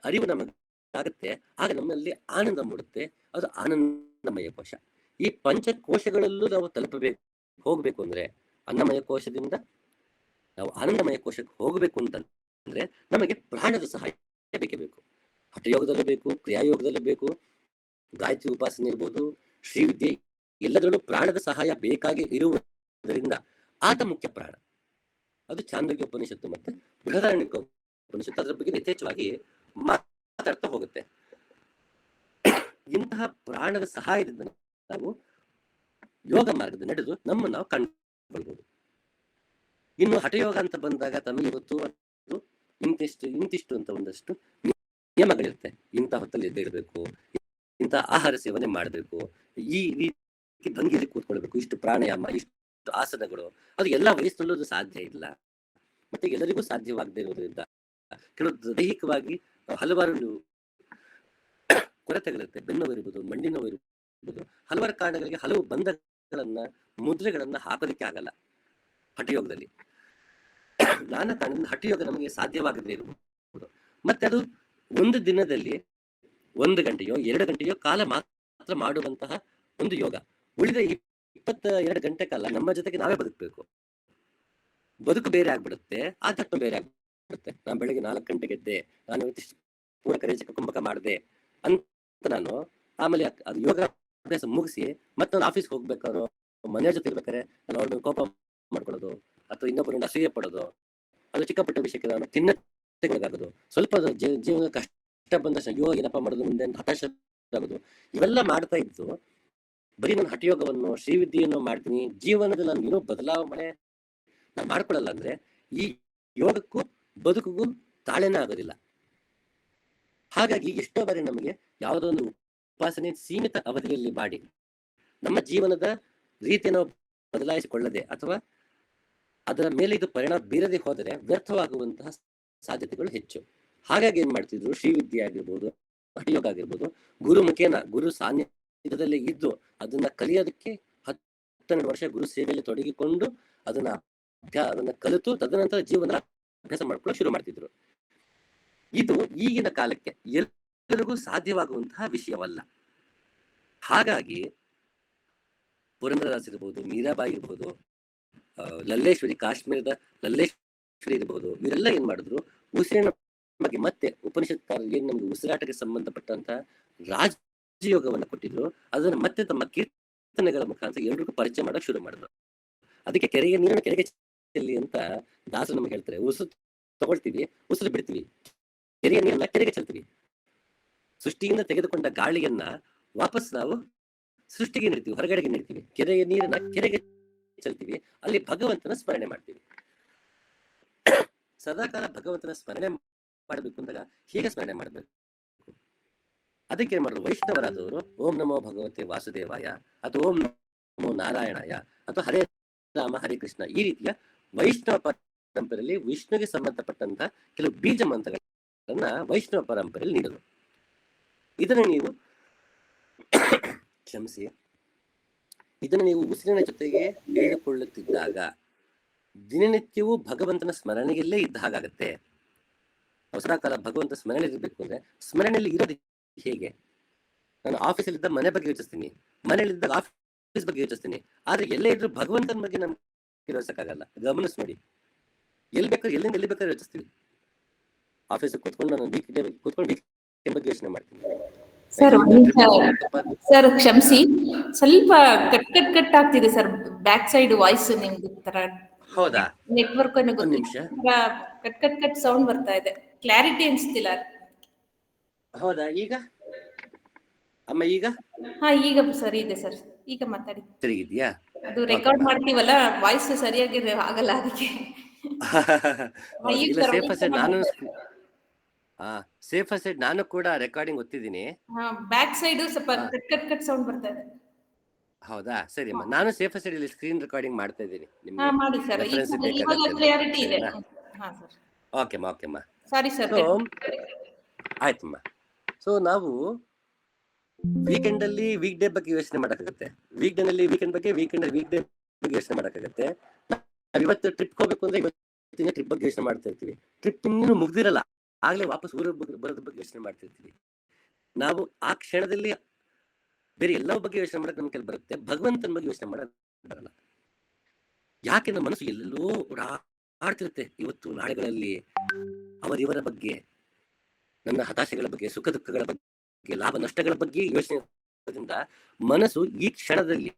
ಅರಿವು ನಮಗಾಗುತ್ತೆ, ಆಗ ನಮ್ಮಲ್ಲಿ ಆನಂದ ಮೂಡುತ್ತೆ. ಅದು ಆನಂದಮಯ ಕೋಶ. ಈ ಪಂಚಕೋಶಗಳಲ್ಲೂ ನಾವು ಹೋಗ್ಬೇಕು ಅಂದ್ರೆ ಅನ್ನಮಯ ಕೋಶದಿಂದ ನಾವು ಆನಂದಮಯ ಕೋಶಕ್ಕೆ ಹೋಗಬೇಕು ಅಂತಂದ್ರೆ ನಮಗೆ ಪ್ರಾಣದ ಸಹಾಯ ಬೇಕೇ ಬೇಕು. ಹಠಯೋಗದಲ್ಲೂ ಬೇಕು, ಕ್ರಿಯಾಯೋಗದಲ್ಲೂ ಬೇಕು, ಗಾಯತ್ರಿ ಉಪಾಸನೆ ಇರ್ಬೋದು, ಶ್ರೀವಿದ್ಯೆ, ಎಲ್ಲದರಲ್ಲೂ ಪ್ರಾಣದ ಸಹಾಯ ಬೇಕಾಗಿ ಇರುವುದರಿಂದ ಆತ ಮುಖ್ಯ ಪ್ರಾಣ. ಅದು ಚಾಂದ್ರಗ್ಯ ಉಪನಿಷತ್ತು ಮತ್ತೆ ಬೃಹದಾರಣ್ಯಕ ಉಪನಿಷತ್ತು ಅದರ ಬಗ್ಗೆ ಯಥೇಚ್ಛವಾಗಿ ಮಾತಾಡ್ತಾ ಹೋಗುತ್ತೆ. ಇಂತಹ ಪ್ರಾಣದ ಸಹಾಯದಿಂದ ನಾವು ಯೋಗ ಮಾರ್ಗದ ನಡೆದು ನಮ್ಮನ್ನು ನಾವು ಕಂಡುಕೊಳ್ಬಹುದು. ಇನ್ನು ಹಠಯೋಗ ಅಂತ ಬಂದಾಗ ತಮಗೆ ಗೊತ್ತು, ಅದು ಇಂತಿಷ್ಟು ಅಂತ ಒಂದಷ್ಟು ನಿಯಮಗಳಿರುತ್ತೆ. ಇಂಥ ಹೊತ್ತಲ್ಲಿ ಎದ್ದೇಳಬೇಕು, ಇಂಥ ಆಹಾರ ಸೇವನೆ ಮಾಡಬೇಕು, ಈ ರೀತಿ ಭಂಗಿಯಲ್ಲಿ ಕೂತ್ಕೊಳ್ಬೇಕು, ಇಷ್ಟು ಪ್ರಾಣಾಯಾಮ, ಇಷ್ಟು ಆಸನಗಳು. ಅದು ಎಲ್ಲ ವಯಸ್ಸಿನಲ್ಲೂ ಸಾಧ್ಯ ಇಲ್ಲ, ಮತ್ತೆ ಎಲ್ಲರಿಗೂ ಸಾಧ್ಯವಾಗದೇ ಇರೋದ್ರಿಂದ ಕೆಲವು ದೈಹಿಕವಾಗಿ ಹಲವಾರು ಕೊರತೆಗಳಿರುತ್ತೆ. ಬೆನ್ನು ಇರ್ಬೋದು, ಮಂಡಿ ನೋವು ಇರ್ಬೋದು, ಹಲವಾರು ಕಾರಣಗಳಿಗೆ ಹಲವು ಬಂಧಗಳನ್ನ, ಮುದ್ರೆಗಳನ್ನ ಹಾಕೋದಕ್ಕೆ ಆಗಲ್ಲ ಹಠಯೋಗದಲ್ಲಿ. ನಾನಾ ಕಾರಣದಿಂದ ಹಠಯೋಗ ನಮಗೆ ಸಾಧ್ಯವಾಗದೇ ಇರಬಹುದು. ಮತ್ತೆ ಅದು ಒಂದು ದಿನದಲ್ಲಿ 1 ಗಂಟೆಯೋ 2 ಗಂಟೆಯೋ ಕಾಲ ಮಾತ್ರ ಮಾಡುವಂತಹ ಒಂದು ಯೋಗ. ಉಳಿದ 22 ಗಂಟೆ ಕಾಲ ನಮ್ಮ ಜೊತೆಗೆ ನಾವೇ ಬದುಕಬೇಕು. ಬದುಕು ಬೇರೆ ಆಗ್ಬಿಡುತ್ತೆ, ಆಧ್ಯಾತ್ಮ ಬೇರೆ ಆಗ್ಬಿಡುತ್ತೆ. ನಾನು ಬೆಳಗ್ಗೆ 4 ಗಂಟೆಗೆ ಎದ್ದೆ, ನಾನು ಪೂರಕ ರೇಚಕ ಕುಂಭಕ ಮಾಡಿದೆ ಅಂತ ನಾನು ಆಮೇಲೆ ಅದು ಯೋಗ ಅಭ್ಯಾಸ ಮುಗಿಸಿ ಮತ್ತೆ ನಾನು ಆಫೀಸ್ಗೆ ಹೋಗ್ಬೇಕಾದ್ರು ಮನೆಯ ಜೊತೆ ಇರ್ಬೇಕಾದ್ರೆ ನಾನು ಅವ್ರ ಕೋಪ ಮಾಡ್ಕೊಳ್ಳೋದು ಅಥವಾ ಇನ್ನೊಬ್ಬರಿಂದ ಅಸೂಯೆ ಪಡೋದು, ಅದು ಚಿಕ್ಕ ಪುಟ್ಟ ವಿಷಯಕ್ಕೆ ನಾನು ಖಿನ್ನತೆಗೊಳಗಾಗೋದು, ಸ್ವಲ್ಪ ಜೀವನ ಕಷ್ಟ ಬಂದಷ್ಟು ಅಯ್ಯೋ ಏನಪ್ಪ ಮಾಡೋದು ಮುಂದೆ ಅಂತ ಹತಾಶ ಆಗೋದು, ಇವೆಲ್ಲ ಮಾಡ್ತಾ ಇದ್ದು ಬರೀ ನಾನು ಹಠಯೋಗವನ್ನು ಶ್ರೀವಿದ್ಯೆಯನ್ನು ಮಾಡ್ತೀನಿ, ಜೀವನದಲ್ಲಿ ನಾನು ಏನೋ ಬದಲಾವಣೆ ನಾನು ಮಾಡ್ಕೊಳ್ಳಲ್ಲ ಅಂದ್ರೆ ಈ ಯೋಗಕ್ಕೂ ಬದುಕಿಗೂ ತಾಳೆನೇ ಆಗೋದಿಲ್ಲ. ಹಾಗಾಗಿ ಎಷ್ಟೋ ಬಾರಿ ನಮಗೆ ಯಾವುದೋ ಒಂದು ಉಪಾಸನೆ ಸೀಮಿತ ಅವಧಿಯಲ್ಲಿ ಮಾಡಿ ನಮ್ಮ ಜೀವನದ ರೀತಿಯನ್ನು ಬದಲಾಯಿಸಿಕೊಳ್ಳದೆ ಅಥವಾ ಅದರ ಮೇಲೆ ಇದು ಪರಿಣಾಮ ಬೀರದೆ ಹೋದರೆ ವ್ಯರ್ಥವಾಗುವಂತಹ ಸಾಧ್ಯತೆಗಳು ಹೆಚ್ಚು. ಹಾಗಾಗಿ ಏನ್ ಮಾಡ್ತಿದ್ರು, ಶ್ರೀವಿದ್ಯೆ ಆಗಿರ್ಬೋದು, ಹಠಯೋಗ ಆಗಿರ್ಬೋದು, ಗುರು ಮುಖೇನ ಗುರು ಸಾನ್ನಿಧ್ಯದಲ್ಲಿ ಇದ್ದು ಅದನ್ನ ಕಲಿಯೋದಕ್ಕೆ 12 ವರ್ಷ ಗುರು ಸೇವೆಯಲ್ಲಿ ತೊಡಗಿಕೊಂಡು ಅದನ್ನ ಕಲಿತು ತದನಂತರ ಜೀವನ ಅಭ್ಯಾಸ ಮಾಡ್ಕೊಳ್ಳೋಕೆ ಶುರು ಮಾಡ್ತಿದ್ರು. ಇದು ಈಗಿನ ಕಾಲಕ್ಕೆ ಎಲ್ಲರಿಗೂ ಸಾಧ್ಯವಾಗುವಂತಹ ವಿಷಯವಲ್ಲ. ಹಾಗಾಗಿ ಪುರಂದರದಾಸ್ ಇರ್ಬೋದು, ಮೀರಾಬಾಯಿ ಇರ್ಬೋದು, ಲಲ್ಲೇಶ್ವರಿ, ಕಾಶ್ಮೀರದ ಲಲ್ಲೇಶ್ವರಿ ಇರ್ಬೋದು, ಇವರೆಲ್ಲ ಏನ್ ಮಾಡಿದ್ರು, ಉಸಿರಿನ ಬಗ್ಗೆ ಮತ್ತೆ ಉಪನಿಷತ್ಕಾರರು ಏನ್ ನಮ್ಗೆ ಉಸಿರಾಟಕ್ಕೆ ಸಂಬಂಧಪಟ್ಟಂತಹ ರಾಜಯೋಗವನ್ನ ಕೊಟ್ಟಿದ್ರು, ಅದನ್ನ ಮತ್ತೆ ತಮ್ಮ ಕೀರ್ತನೆಗಳ ಮುಖಾಂತರ ಎಲ್ರಿಗೂ ಪರಿಚಯ ಮಾಡಕ್ ಶುರು ಮಾಡಿದ್ರು. ಅದಕ್ಕೆ ಕೆರೆಯ ನೀರನ್ನು ಕೆರೆಗೆ ಚೆಲ್ಲಿ ಅಂತ ದಾಸರು ನಮ್ಗೆ ಹೇಳ್ತಾರೆ. ಉಸಿರು ತಗೊಳ್ತೀವಿ, ಉಸಿರು ಬಿಡ್ತೀವಿ, ಕೆರೆಯ ನೀರನ್ನ ಕೆರೆಗೆ ಚೆಲ್ತೀವಿ. ಸೃಷ್ಟಿಯಿಂದ ತೆಗೆದುಕೊಂಡ ಗಾಳಿಯನ್ನ ವಾಪಸ್ ನಾವು ಸೃಷ್ಟಿಗೆ ನೀಡ್ತೀವಿ, ಹೊರಗಡೆಗೆ ನೀಡ್ತೀವಿ. ಕೆರೆಯ ನೀರನ್ನ ಕೆರೆಗೆ ಚೆಲ್ತೀವಿ, ಅಲ್ಲಿ ಭಗವಂತನ ಸ್ಮರಣೆ ಮಾಡ್ತೀವಿ. ಸದಾಕಾಲ ಭಗವಂತನ ಸ್ಮರಣೆ ಮಾಡಬೇಕು ಅಂದಾಗ ಹೀಗೆ ಸ್ಮರಣೆ ಮಾಡಬೇಕು. ಅದಕ್ಕೆ ಏನ್ ಮಾಡಿದ್ರು ವೈಷ್ಣವರಾದವರು ಓಂ ನಮೋ ಭಗವತೆ ವಾಸುದೇವಾಯ ಅಥವಾ ಓಂ ನಮೋ ನಾರಾಯಣಾಯ ಅಥವಾ ಹರೇ ರಾಮ ಹರೇ ಕೃಷ್ಣ, ಈ ರೀತಿಯ ವೈಷ್ಣವ ಪರಂಪರೆಯಲ್ಲಿ ವಿಷ್ಣುಗೆ ಸಂಬಂಧಪಟ್ಟಂತಹ ಕೆಲವು ಬೀಜ ಮಂತ್ರಗಳನ್ನ ವೈಷ್ಣವ ಪರಂಪರೆಯಲ್ಲಿ ನೀಡಿದ್ರು. ಇದನ್ನು ನೀವು ಕ್ಷಮಿಸಿ, ಇದನ್ನು ನೀವು ಉಸಿರಿನ ಜೊತೆಗೆ ಹೇಳಿಕೊಳ್ಳುತ್ತಿದ್ದಾಗ ದಿನನಿತ್ಯವೂ ಭಗವಂತನ ಸ್ಮರಣೆಯಲ್ಲೇ ಇದ್ದ ಹಾಗಾಗತ್ತೆ. ಸದಾಕಾಲ ಭಗವಂತ ಸ್ಮರಣೆ ಇರಬೇಕು ಅಂದ್ರೆ ಸ್ಮರಣೆಯಲ್ಲಿ ಇರೋದು ಹೇಗೆ? ನಾನು ಆಫೀಸಲ್ಲಿದ್ದ ಮನೆ ಬಗ್ಗೆ ಯೋಚಿಸ್ತೀನಿ, ಮನೆಯಲ್ಲಿದ್ದಾಗ ಆಫೀಸ್ ಬಗ್ಗೆ ಯೋಚಿಸ್ತೀನಿ, ಆದ್ರೆ ಎಲ್ಲೇ ಇದ್ರೂ ಭಗವಂತನ ಬಗ್ಗೆ ನಮ್ಗೆ ಯೋಚಿಸಕ್ಕಾಗಲ್ಲ. ಗಮನಿಸ್ ನೋಡಿ, ಎಲ್ಲಿ ಬೇಕಾದ್ರೆ ಎಲ್ಲಿಂದ ಎಲ್ಲಿ ಬೇಕಾದ್ರೆ ಯೋಚಿಸ್ತೀವಿ. ಆಫೀಸ್ ಕೂತ್ಕೊಂಡು ನಾನು ಕೂತ್ಕೊಂಡು ವೀಕೆಂಡ್ ಬಗ್ಗೆ ಯೋಚನೆ ಮಾಡ್ತೀನಿ. ಸರ್ ಕ್ಷಮಿಸಿ, ಸ್ವಲ್ಪ ಕಟ್ ಆಗ್ತಿದೆ ಸರ್, ಬ್ಯಾಕ್ ಸೈಡ್ ವಾಯ್ಸ್ ನಿಮ್ದು ತರ. ಹೌದಾ? ನೆಟ್ವರ್ಕ್ ಕಟ್ ಸೌಂಡ್ ಬರ್ತಾ ಇದೆ, ಕ್ಲಾರಿಟಿ ಅನ್ಸ್ತಿಲ್ಲ. ಹೌದಾ? ಈಗ ಅಮ್ಮ ಈಗ ಈಗ ಸರಿ ಇದೆ ಸರ್, ಈಗ ಮಾತಾಡಿ. ಸರಿ ಇದೆಯಾ? ಅದು ರೆಕಾರ್ಡ್ ಮಾಡ್ತೀವಲ್ಲ, ವಾಯ್ಸ್ ಸರಿಯಾಗಿ ಆಗಲ್ಲ ಅದಕ್ಕೆ. ಸೇಫ್ ಸೈಡ್ ನಾನು ಕೂಡ ರೆಕಾರ್ಡಿಂಗ್ ಒತ್ತಿದ್ದೀನಿ. ಬ್ಯಾಕ್ ಸೈಡ್ ಸ್ವಲ್ಪ ಕಟ್ ಸೌಂಡ್ ಬರ್ತಾ ಇದೆ. ಹೌದಾ? ಸರಿ ಅಮ್ಮ, ನಾನು ಸೇಫ್ ಸೈಡ್ ಇಲ್ಲಿ ಸ್ಕ್ರೀನ್ ರೆಕಾರ್ಡಿಂಗ್ ಮಾಡ್ತಾ ಇದ್ದೀನಿ. ಮಾಡಿ ಸರ್, ಇವಾಗ ಕ್ಲಾರಿಟಿ ಇದೆ. ಓಕೆಮ್ಮ, ಓಕೆಮ್ಮ, ಸಾರಿ ಸರ್. ಆಯ್ತಮ್ಮ. ಸೊ ನಾವು ವೀಕೆಂಡ್ ಅಲ್ಲಿ ವೀಕ್ ಡೇ ಬಗ್ಗೆ ಯೋಚನೆ ಮಾಡಕ್ಕಾಗತ್ತೆ, ವೀಕ್ ಡೇ ನಲ್ಲಿ ವೀಕೆಂಡ್ ಬಗ್ಗೆ, ವೀಕೆಂಡ್ ಅಲ್ಲಿ ವೀಕ್ ಡೇ ಬಗ್ಗೆ ಯೋಚನೆ ಮಾಡಕ್ಕಾಗತ್ತೆ. ನಾವ್ ಇವತ್ತು ಟ್ರಿಪ್ ಹೋಗ್ಬೇಕು ಅಂದ್ರೆ ಇವತ್ತಿನ ಟ್ರಿಪ್ ಬಗ್ಗೆ ಯೋಚನೆ ಮಾಡ್ತಾ ಇರ್ತೀವಿ. ಟ್ರಿಪ್ ಇನ್ನೂ ಮುಗ್ದಿರಲ್ಲ, ಆಗ್ಲೇ ವಾಪಸ್ ಊರಿಗೆ ಬರೋದ್ರ ಬಗ್ಗೆ ಯೋಚನೆ ಮಾಡ್ತಿರ್ತೀವಿ. ನಾವು ಆ ಕ್ಷಣದಲ್ಲಿ ಬೇರೆ ಎಲ್ಲರ ಬಗ್ಗೆ ಯೋಚನೆ ಮಾಡಕ್ ನಮ್ಗೆ ಬರುತ್ತೆ, ಭಗವಂತನ ಬಗ್ಗೆ ಯೋಚನೆ ಮಾಡಕ್ ಬರಲ್ಲ. ಯಾಕೆ ನಮ್ಮ ಮನಸ್ಸು ಎಲ್ಲೆಲ್ಲೋ ಆಡ್ತಿರುತ್ತೆ ಇವತ್ತು ನಾಳೆಗಳಲ್ಲಿ ಅವರಿವರ ಬಗ್ಗೆ, ನನ್ನ ಹತಾಶೆಗಳ ಬಗ್ಗೆ, ಸುಖ ದುಃಖಗಳ ಬಗ್ಗೆ, ಲಾಭ ನಷ್ಟಗಳ ಬಗ್ಗೆ ಯೋಚನೆ ಇರೋದ್ರಿಂದ ಮನಸ್ಸು ಈ ಕ್ಷಣದಲ್ಲಿ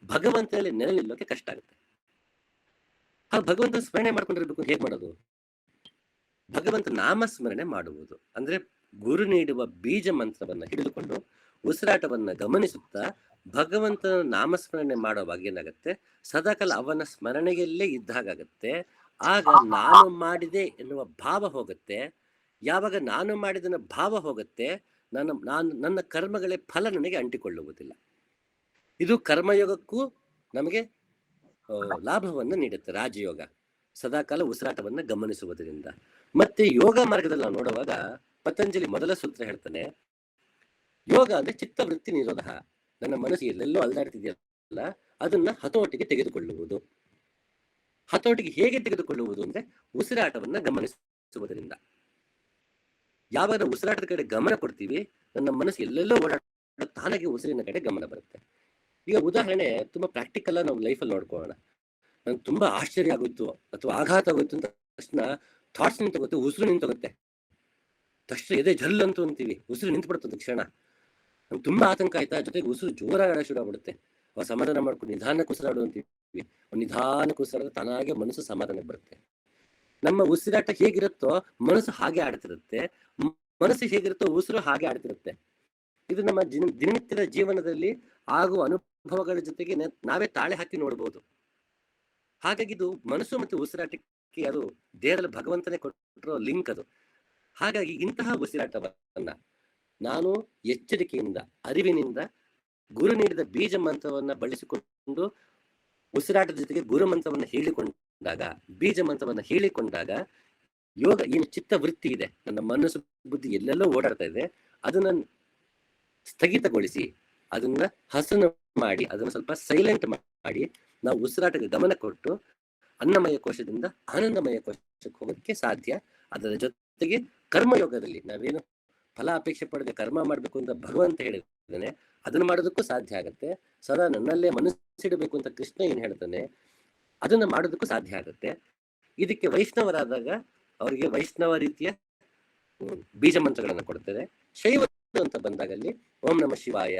ಭಗವಂತನಲ್ಲಿ ನೆಲೆ ನಿಲ್ಲೋಕೆ ಕಷ್ಟ ಆಗುತ್ತೆ. ಆ ಭಗವಂತನ ಸ್ಮರಣೆ ಮಾಡ್ಕೊಂಡಿರ್ಬೇಕು. ಹೇಗೆ ಮಾಡೋದು? ಭಗವಂತ ನಾಮಸ್ಮರಣೆ ಮಾಡುವುದು ಅಂದ್ರೆ ಗುರು ನೀಡುವ ಬೀಜ ಮಂತ್ರವನ್ನ ಹಿಡಿದುಕೊಂಡು ಉಸಿರಾಟವನ್ನ ಗಮನಿಸುತ್ತಾ ಭಗವಂತನ ನಾಮಸ್ಮರಣೆ ಮಾಡುವಾಗ ಏನಾಗತ್ತೆ, ಸದಾಕಾಲ ಅವನ ಸ್ಮರಣೆಯಲ್ಲೇ ಇದ್ದಾಗತ್ತೆ. ಆಗ ನಾನು ಮಾಡಿದೆ ಎನ್ನುವ ಭಾವ ಹೋಗುತ್ತೆ. ಯಾವಾಗ ನಾನು ಮಾಡಿದನ ಭಾವ ಹೋಗುತ್ತೆ, ನನ್ನ ಕರ್ಮಗಳೇ ಫಲ ನನಗೆ ಅಂಟಿಕೊಳ್ಳುವುದಿಲ್ಲ. ಇದು ಕರ್ಮಯೋಗಕ್ಕೂ ನಮಗೆ ಲಾಭವನ್ನು ನೀಡುತ್ತೆ ರಾಜಯೋಗ, ಸದಾಕಾಲ ಉಸಿರಾಟವನ್ನ ಗಮನಿಸುವುದರಿಂದ. ಮತ್ತೆ ಯೋಗ ಮಾರ್ಗದಲ್ಲಿ ನಾವು ನೋಡುವಾಗ ಪತಂಜಲಿ ಮೊದಲ ಸೂತ್ರ ಹೇಳ್ತಾನೆ, ಯೋಗ ಅಂದ್ರೆ ಚಿತ್ತವೃತ್ತಿ ನಿರೋಧ. ನನ್ನ ಮನಸ್ಸು ಎಲ್ಲೆಲ್ಲೋ ಅಲ್ದಾಡ್ತಿದೆಯಲ್ಲ, ಅದನ್ನ ಹತೋಟಿಗೆ ತೆಗೆದುಕೊಳ್ಳುವುದು. ಹತೋಟಿಗೆ ಹೇಗೆ ತೆಗೆದುಕೊಳ್ಳುವುದು ಅಂದ್ರೆ ಉಸಿರಾಟವನ್ನ ಗಮನಿಸುವುದರಿಂದ. ಯಾವಾಗ ಉಸಿರಾಟದ ಕಡೆ ಗಮನ ಕೊಡ್ತೀವಿ, ನನ್ನ ಮನಸ್ಸು ಎಲ್ಲೆಲ್ಲೋ ಓಡಾಡ ತಾನಾಗಿ ಉಸಿರಿನ ಕಡೆ ಗಮನ ಬರುತ್ತೆ. ಈಗ ಉದಾಹರಣೆ ತುಂಬಾ ಪ್ರಾಕ್ಟಿಕಲ್ ನಾವು ಲೈಫಲ್ಲಿ ನೋಡ್ಕೊಳ್ಳೋಣ. ನಂಗೆ ತುಂಬಾ ಆಶ್ಚರ್ಯ ಆಗೋಯ್ತು ಅಥವಾ ಆಘಾತ ಆಗೋಯ್ತು ಅಂತ ತಕ್ಷಣ ಥಾಟ್ಸ್ ನಿಂತೋಗುತ್ತೆ, ಉಸಿರು ನಿಂತೋಗುತ್ತೆ. ತಕ್ಷಣ ಎದೆ ಜಲ್ ಅಂತೂ ಅಂತೀವಿ, ಉಸಿರು ನಿಂತು ತಕ್ಷಣ. ನಮ್ಗೆ ತುಂಬಾ ಆತಂಕ ಆಯ್ತಾ, ಜೊತೆಗೆ ಉಸಿರು ಜೋರಾಗಿ ಶುರು ಆಗ್ಬಿಡುತ್ತೆ. ಅವಾಗ ಸಮಾಧಾನ ಮಾಡ್ಕೊಂಡು ನಿಧಾನಕ್ಕೆ ಉಸಿರಾಡು ಅಂತೀವಿ. ನಿಧಾನಕ್ಕೆ ಉಸಿರಾಡ ತಾನಾಗೆ ಮನಸ್ಸು ಸಮಾಧಾನಕ್ಕೆ ಬರುತ್ತೆ. ನಮ್ಮ ಉಸಿರಾಟ ಹೇಗಿರುತ್ತೋ ಮನಸ್ಸು ಹಾಗೆ ಆಡ್ತಿರುತ್ತೆ, ಮನಸ್ಸು ಹೇಗಿರುತ್ತೋ ಉಸಿರು ಹಾಗೆ ಆಡ್ತಿರುತ್ತೆ. ಇದು ನಮ್ಮ ದಿನನಿತ್ಯದ ಜೀವನದಲ್ಲಿ ಆಗುವ ಅನುಭವಗಳ ಜೊತೆಗೆ ನಾವೇ ತಾಳೆ ಹಾಕಿ ನೋಡ್ಬೋದು. ಹಾಗಾಗಿ ಇದು ಮನಸ್ಸು ಮತ್ತು ಉಸಿರಾಟಕ್ಕೆ ಅದು ದೇಹದಲ್ಲಿ ಭಗವಂತನೇ ಕೊಟ್ಟಿರೋ ಲಿಂಕ್ ಅದು. ಹಾಗಾಗಿ ಇಂತಹ ಉಸಿರಾಟವನ್ನ ನಾನು ಎಚ್ಚರಿಕೆಯಿಂದ, ಅರಿವಿನಿಂದ ಗುರು ನೀಡಿದ ಬೀಜ ಮಂತ್ರವನ್ನ ಬಳಸಿಕೊಂಡು ಉಸಿರಾಟದ ಜೊತೆಗೆ ಗುರು ಮಂತ್ರವನ್ನ ಹೇಳಿಕೊಂಡಾಗ, ಬೀಜ ಮಂತ್ರವನ್ನ ಹೇಳಿಕೊಂಡಾಗ ಯೋಗ ಏನು ಚಿತ್ತ ವೃತ್ತಿ ಇದೆ, ನನ್ನ ಮನಸ್ಸು ಬುದ್ಧಿ ಎಲ್ಲೆಲ್ಲೋ ಓಡಾಡ್ತಾ ಇದೆ, ಅದನ್ನ ಸ್ಥಗಿತಗೊಳಿಸಿ, ಅದನ್ನ ಹಸನು ಮಾಡಿ, ಅದನ್ನ ಸ್ವಲ್ಪ ಸೈಲೆಂಟ್ ಮಾಡಿ ನಾವು ಉಸಿರಾಟಕ್ಕೆ ಗಮನ ಕೊಟ್ಟು ಅನ್ನಮಯ ಕೋಶದಿಂದ ಆನಂದಮಯ ಕೋಶಕ್ಕೆ ಹೋಗೋದಕ್ಕೆ ಸಾಧ್ಯ. ಅದರ ಜೊತೆಗೆ ಕರ್ಮಯೋಗದಲ್ಲಿ ನಾವೇನು ಫಲ ಅಪೇಕ್ಷೆ ಪಡೆದ ಕರ್ಮ ಮಾಡ್ಬೇಕು ಅಂತ ಭಗವಂತ ಹೇಳಿದ್ದಾನೆ, ಅದನ್ನ ಮಾಡೋದಕ್ಕೂ ಸಾಧ್ಯ ಆಗತ್ತೆ. ಸದಾ ನನ್ನಲ್ಲೇ ಮನಸ್ಸಿಡಬೇಕು ಅಂತ ಕೃಷ್ಣ ಏನ್ ಹೇಳ್ತಾನೆ, ಅದನ್ನ ಮಾಡೋದಕ್ಕೂ ಸಾಧ್ಯ ಆಗತ್ತೆ. ಇದಕ್ಕೆ ವೈಷ್ಣವರಾದಾಗ ಅವರಿಗೆ ವೈಷ್ಣವ ರೀತಿಯ ಬೀಜ ಮಂತ್ರಗಳನ್ನ ಕೊಡ್ತಾರೆ. ಶೈವ ಅಂತ ಬಂದಾಗಲ್ಲಿ ಓಂ ನಮ ಶಿವಾಯ,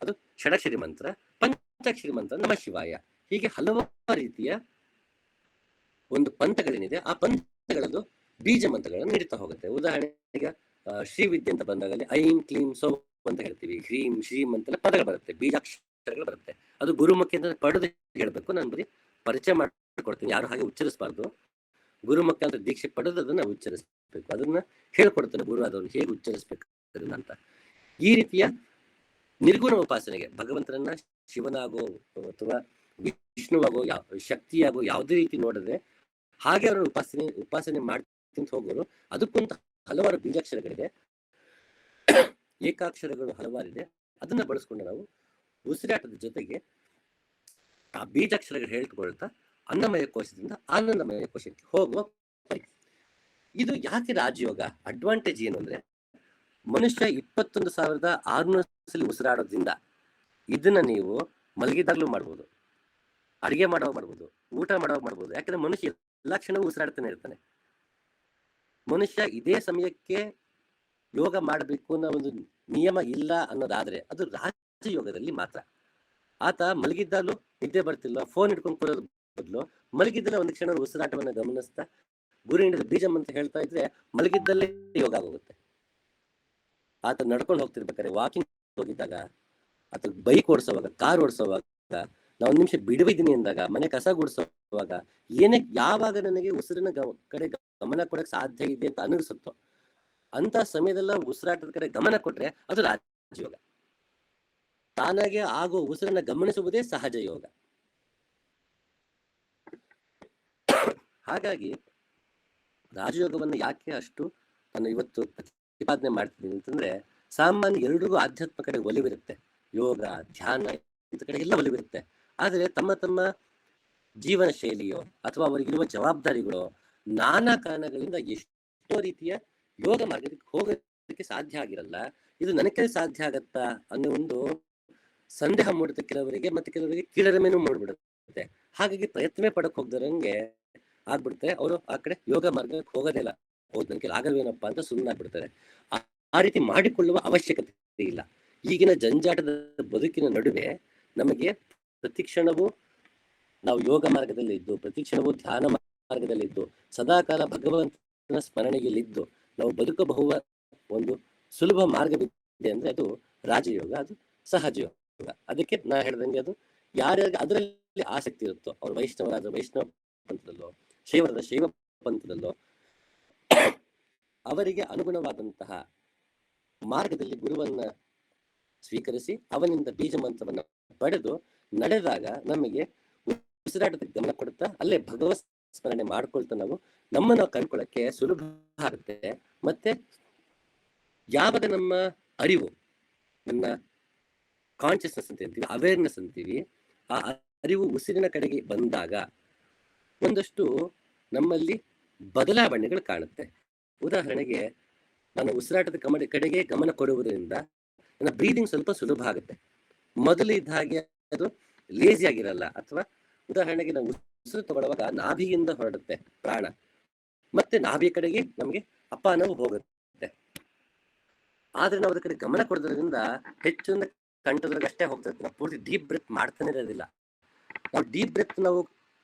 ಅದು ಷಡಕ್ಷರಿ ಮಂತ್ರ, ಪಂಚಾಕ್ಷರಿ ಮಂತ್ರ ನಮ ಶಿವಾಯ, ಹೀಗೆ ಹಲವಾರು ರೀತಿಯ ಒಂದು ಪಂಥಗಳೇನಿದೆ, ಆ ಪಂಥಗಳದ್ದು ಬೀಜ ಮಂತ್ರಗಳನ್ನು ನೀಡುತ್ತಾ ಹೋಗುತ್ತೆ. ಉದಾಹರಣೆಗೆ ಶ್ರೀವಿದ್ಯೆ ಅಂತ ಬಂದಾಗಲ್ಲಿ ಐಂ ಕ್ಲೀಂ ಸೌ ಅಂತ ಹೇಳ್ತೀವಿ, ಹ್ರೀಂ ಶ್ರೀಂ ಅಂತೆಲ್ಲ ಪದಗಳು ಬರುತ್ತೆ, ಬೀಜಾಕ್ಷರಗಳು ಬರುತ್ತೆ. ಅದು ಗುರುಮುಖಿ ಅಂತ ಪಡೆದು ಹೇಳ್ಬೇಕು. ನಾನು ಬರೀ ಪರಿಚಯ ಮಾಡಿಕೊಡ್ತೀನಿ, ಯಾರು ಹಾಗೆ ಉಚ್ಚರಿಸಬಾರ್ದು. ಗುರುಮುಖಿ ಅಂತ ದೀಕ್ಷೆ ಪಡೆದು ಅದನ್ನ ಉಚ್ಚರಿಸಬೇಕು, ಅದನ್ನ ಹೇಳ್ಕೊಡ್ತಾನೆ ಗುರು ಅದನ್ನು ಹೇಗೆ ಉಚ್ಚರಿಸ್ಬೇಕು ಅಂತ. ಈ ರೀತಿಯ ನಿರ್ಗುಣ ಉಪಾಸನೆಗೆ ಭಗವಂತನನ್ನ ಶಿವನಾಗೋ ಅಥವಾ ವಿಷ್ಣುವಾಗೋ ಶಕ್ತಿಯಾಗೋ ಯಾವುದೇ ರೀತಿ ನೋಡಿದ್ರೆ ಹಾಗೆ ಅವರ ಉಪಾಸನೆ ಮಾಡ್ತಿಂತ ಹೋಗೋರು. ಅದಕ್ಕಂತ ಹಲವಾರು ಬೀಜಾಕ್ಷರಗಳಿದೆ, ಏಕಾಕ್ಷರಗಳು ಹಲವಾರಿದೆ. ಅದನ್ನ ಬಳಸ್ಕೊಂಡು ನಾವು ಉಸಿರಾಟದ ಜೊತೆಗೆ ಆ ಬೀಜಾಕ್ಷರಗಳು ಹೇಳ್ಕೊಳ್ತಾ ಅನ್ನಮಯ ಕೋಶದಿಂದ ಆನಂದಮಯ ಕೋಶಕ್ಕೆ ಹೋಗುವ. ಇದು ಯಾಕೆ ರಾಜಯೋಗ ಅಡ್ವಾಂಟೇಜ್ ಏನು ಅಂದ್ರೆ, ಮನುಷ್ಯ 21,600 ಸಲ ಉಸಿರಾಡೋದ್ರಿಂದ ಇದನ್ನ ನೀವು ಮಲಗಿದಾಗ್ಲೂ ಮಾಡ್ಬೋದು, ಅಡಿಗೆ ಮಾಡುವಾಗ ಮಾಡ್ಬೋದು, ಊಟ ಮಾಡುವಾಗ ಮಾಡ್ಬೋದು. ಯಾಕಂದ್ರೆ ಮನುಷ್ಯ ಎಲ್ಲಾ ಕ್ಷಣವೂ ಉಸಿರಾಡ್ತಾನೆ ಇರ್ತಾನೆ. ಮನುಷ್ಯ ಇದೇ ಸಮಯಕ್ಕೆ ಯೋಗ ಮಾಡಬೇಕು ಅನ್ನೋ ಒಂದು ನಿಯಮ ಇಲ್ಲ ಅನ್ನೋದಾದ್ರೆ ಅದು ರಾಜಯೋಗದಲ್ಲಿ ಮಾತ್ರ. ಆತ ಮಲಗಿದ್ದಾಗಲೂ ನಿದ್ದೆ ಬರ್ತಿಲ್ಲ, ಫೋನ್ ಹಿಡ್ಕೊಂಡು ಕೂರೋದು ಬದಲು ಮಲಗಿದ್ದಲ್ಲ ಒಂದು ಕ್ಷಣ ಉಸಿರಾಟವನ್ನ ಗಮನಿಸ್ತಾ ಗುರು ನೀಡಿದ ಬೀಜ ಅಂತ ಹೇಳ್ತಾ ಇದ್ರೆ ಮಲಗಿದ್ದಲ್ಲೇ ಯೋಗ ಆಗೋಗುತ್ತೆ. ಆತ ನಡ್ಕೊಂಡು ಹೋಗ್ತಿರ್ಬೇಕಾದ್ರೆ, ವಾಕಿಂಗ್ ಹೋಗಿದ್ದಾಗ, ಅಥವಾ ಬೈಕ್ ಓಡಿಸೋವಾಗ, ಕಾರ್ ಓಡಿಸೋವಾಗ, ನಾವು 1 ನಿಮಿಷ ಬಿಡುವಿದ್ದೀನಿ ಅಂದಾಗ, ಮನೆ ಕಸ ಗುಡಿಸೋವಾಗ, ಯಾವಾಗ ನನಗೆ ಉಸಿರಿನ ಕಡೆ ಗಮನ ಕೊಡಕ್ ಸಾಧ್ಯ ಇದೆ ಅಂತ ಅನಿಸುತ್ತೋ ಅಂತ ಸಮಯದಲ್ಲ ಉಸಿರಾಟದ ಕಡೆ ಗಮನ ಕೊಟ್ರೆ ಅದು ರಾಜಯೋಗ. ತಾನಾಗೆ ಆಗೋ ಉಸಿರನ್ನ ಗಮನಿಸುವುದೇ ಸಹಜ ಯೋಗ. ಹಾಗಾಗಿ ರಾಜಯೋಗವನ್ನ ಯಾಕೆ ಅಷ್ಟು ನಾನು ಇವತ್ತು ಪ್ರತಿಪಾದನೆ ಮಾಡ್ತಿದ್ದೀನಿ ಅಂತಂದ್ರೆ, ಸಾಮಾನ್ಯ ಎಲ್ರಿಗೂ ಆಧ್ಯಾತ್ಮ ಕಡೆ ಒಲಿವಿರುತ್ತೆ, ಯೋಗ ಧ್ಯಾನ ಇಂಥ ಕಡೆ ಎಲ್ಲ ಒಲಿವಿರುತ್ತೆ. ಆದರೆ ತಮ್ಮ ತಮ್ಮ ಜೀವನ ಶೈಲಿಯೋ ಅಥವಾ ಅವರಿಗಿರುವ ಜವಾಬ್ದಾರಿಗಳು, ನಾನಾ ಕಾರಣಗಳಿಂದ ಎಷ್ಟೋ ರೀತಿಯ ಯೋಗ ಮಾರ್ಗಕ್ಕೆ ಹೋಗೋದಕ್ಕೆ ಸಾಧ್ಯ ಆಗಿರಲ್ಲ. ಇದು ನನಗೆ ಸಾಧ್ಯ ಆಗತ್ತಾ ಅನ್ನೋ ಒಂದು ಸಂದೇಹ ಮೂಡುತ್ತೆ ಕೆಲವರಿಗೆ, ಮತ್ತೆ ಕೆಲವರಿಗೆ ಕೀಳರಿಮೆನೂ ಮೂಡ್ಬಿಡುತ್ತೆ. ಹಾಗಾಗಿ ಪ್ರಯತ್ನ ಪಡಕ್ ಹೋಗ್ದರಂಗೆ ಆಗ್ಬಿಡುತ್ತೆ. ಅವರು ಆ ಕಡೆ ಯೋಗ ಮಾರ್ಗಕ್ಕೆ ಹೋಗೋದೇ ಇಲ್ಲ. ಹೌದು ನನಗೆ ಆಗಲ್ವೇನಪ್ಪ ಅಂತ ಸುಮ್ಮನಾಗ್ಬಿಡ್ತಾರೆ. ಆ ರೀತಿ ಮಾಡಿಕೊಳ್ಳುವ ಅವಶ್ಯಕತೆ ಇಲ್ಲ. ಈಗಿನ ಜಂಜಾಟದ ಬದುಕಿನ ನಡುವೆ ನಮಗೆ ಪ್ರತಿಕ್ಷಣವೂ ನಾವು ಯೋಗ ಮಾರ್ಗದಲ್ಲಿ ಇದ್ದು, ಪ್ರತಿಕ್ಷಣವೂ ಧ್ಯಾನ ಮಾರ್ಗದಲ್ಲಿ ಇದ್ದು, ಸದಾಕಾಲ ಭಗವಂತನ ಸ್ಮರಣೆಯಲ್ಲಿದ್ದು ನಾವು ಬದುಕಬಹುವ ಒಂದು ಸುಲಭ ಮಾರ್ಗವಿದೆ ಅಂದ್ರೆ ಅದು ರಾಜಯೋಗ, ಅದು ಸಹಜ ಯೋಗ. ಅದಕ್ಕೆ ನಾ ಹೇಳ್ದಂಗೆ ಅದು ಯಾರ್ಯಾರಿಗೆ ಅದರಲ್ಲಿ ಆಸಕ್ತಿ ಇರುತ್ತೋ, ಅವ್ರು ವೈಷ್ಣವರಾದ ವೈಷ್ಣವ ಪಂಥದಲ್ಲೋ, ಶೈವರಾದ ಶೈವ ಪಂಥದಲ್ಲೋ, ಅವರಿಗೆ ಅನುಗುಣವಾದಂತಹ ಮಾರ್ಗದಲ್ಲಿ ಗುರುವನ್ನ ಸ್ವೀಕರಿಸಿ ಅವನಿಂದ ಬೀಜ ಮಂತ್ರವನ್ನ ಪಡೆದು ನಡೆದಾಗ ನಮಗೆ ಉಸಿರಾಟದ ಗಮನ ಕೊಡುತ್ತಾ ಅಲ್ಲೇ ಭಗವತ್ ಸ್ಮರಣೆ ಮಾಡ್ಕೊಳ್ತಾ ನಮ್ಮನ್ನು ಕಂಡ್ಕೊಳ್ಳಕ್ಕೆ ಸುಲಭ ಆಗುತ್ತೆ. ಮತ್ತೆ ಯಾವಾಗ ನಮ್ಮ ಅರಿವು, ನನ್ನ ಕಾನ್ಶಿಯಸ್ನೆಸ್ ಅಂತ ಹೇಳ್ತೀವಿ, ಅವೇರ್ನೆಸ್ ಅಂತೀವಿ, ಆ ಅರಿವು ಉಸಿರಿನ ಕಡೆಗೆ ಬಂದಾಗ ಒಂದಷ್ಟು ನಮ್ಮಲ್ಲಿ ಬದಲಾವಣೆಗಳು ಕಾಣುತ್ತೆ. ಉದಾಹರಣೆಗೆ ನಾನು ಉಸಿರಾಟದ ಕಡೆಗೆ ಗಮನ ಕೊಡುವುದರಿಂದ ನನ್ನ ಬ್ರೀದಿಂಗ್ ಸ್ವಲ್ಪ ಸುಲಭ ಆಗುತ್ತೆ. ಮೊದಲು ಇದ್ದ ಹಾಗೆ ಅದು ಲೇಜಿ ಆಗಿರಲ್ಲ. ಅಥವಾ ಉದಾಹರಣೆಗೆ ನಾವು ಉಸಿರು ತಗೊಳ್ಳುವಾಗ ನಾಭಿಯಿಂದ ಹೊರಡುತ್ತೆ ಪ್ರಾಣ, ಮತ್ತೆ ನಾಭಿ ಕಡೆಗೆ ನಮಗೆ ಅಪಾನವು ಹೋಗುತ್ತೆ. ಆದ್ರೆ ನಾವು ಅದ್ರ ಕಡೆ ಗಮನ ಕೊಡೋದ್ರಿಂದ ಹೆಚ್ಚು ಕಂಠದ್ರಾಗ ಅಷ್ಟೇ ಹೋಗ್ತದೆ. ನಾವು ಪೂರ್ತಿ ಡೀಪ್ ಬ್ರೆತ್ ಮಾಡ್ತಾನೆ ಇರೋದಿಲ್ಲ. ನಾವು ಡೀಪ್ ಬ್ರೆತ್ ನಾವು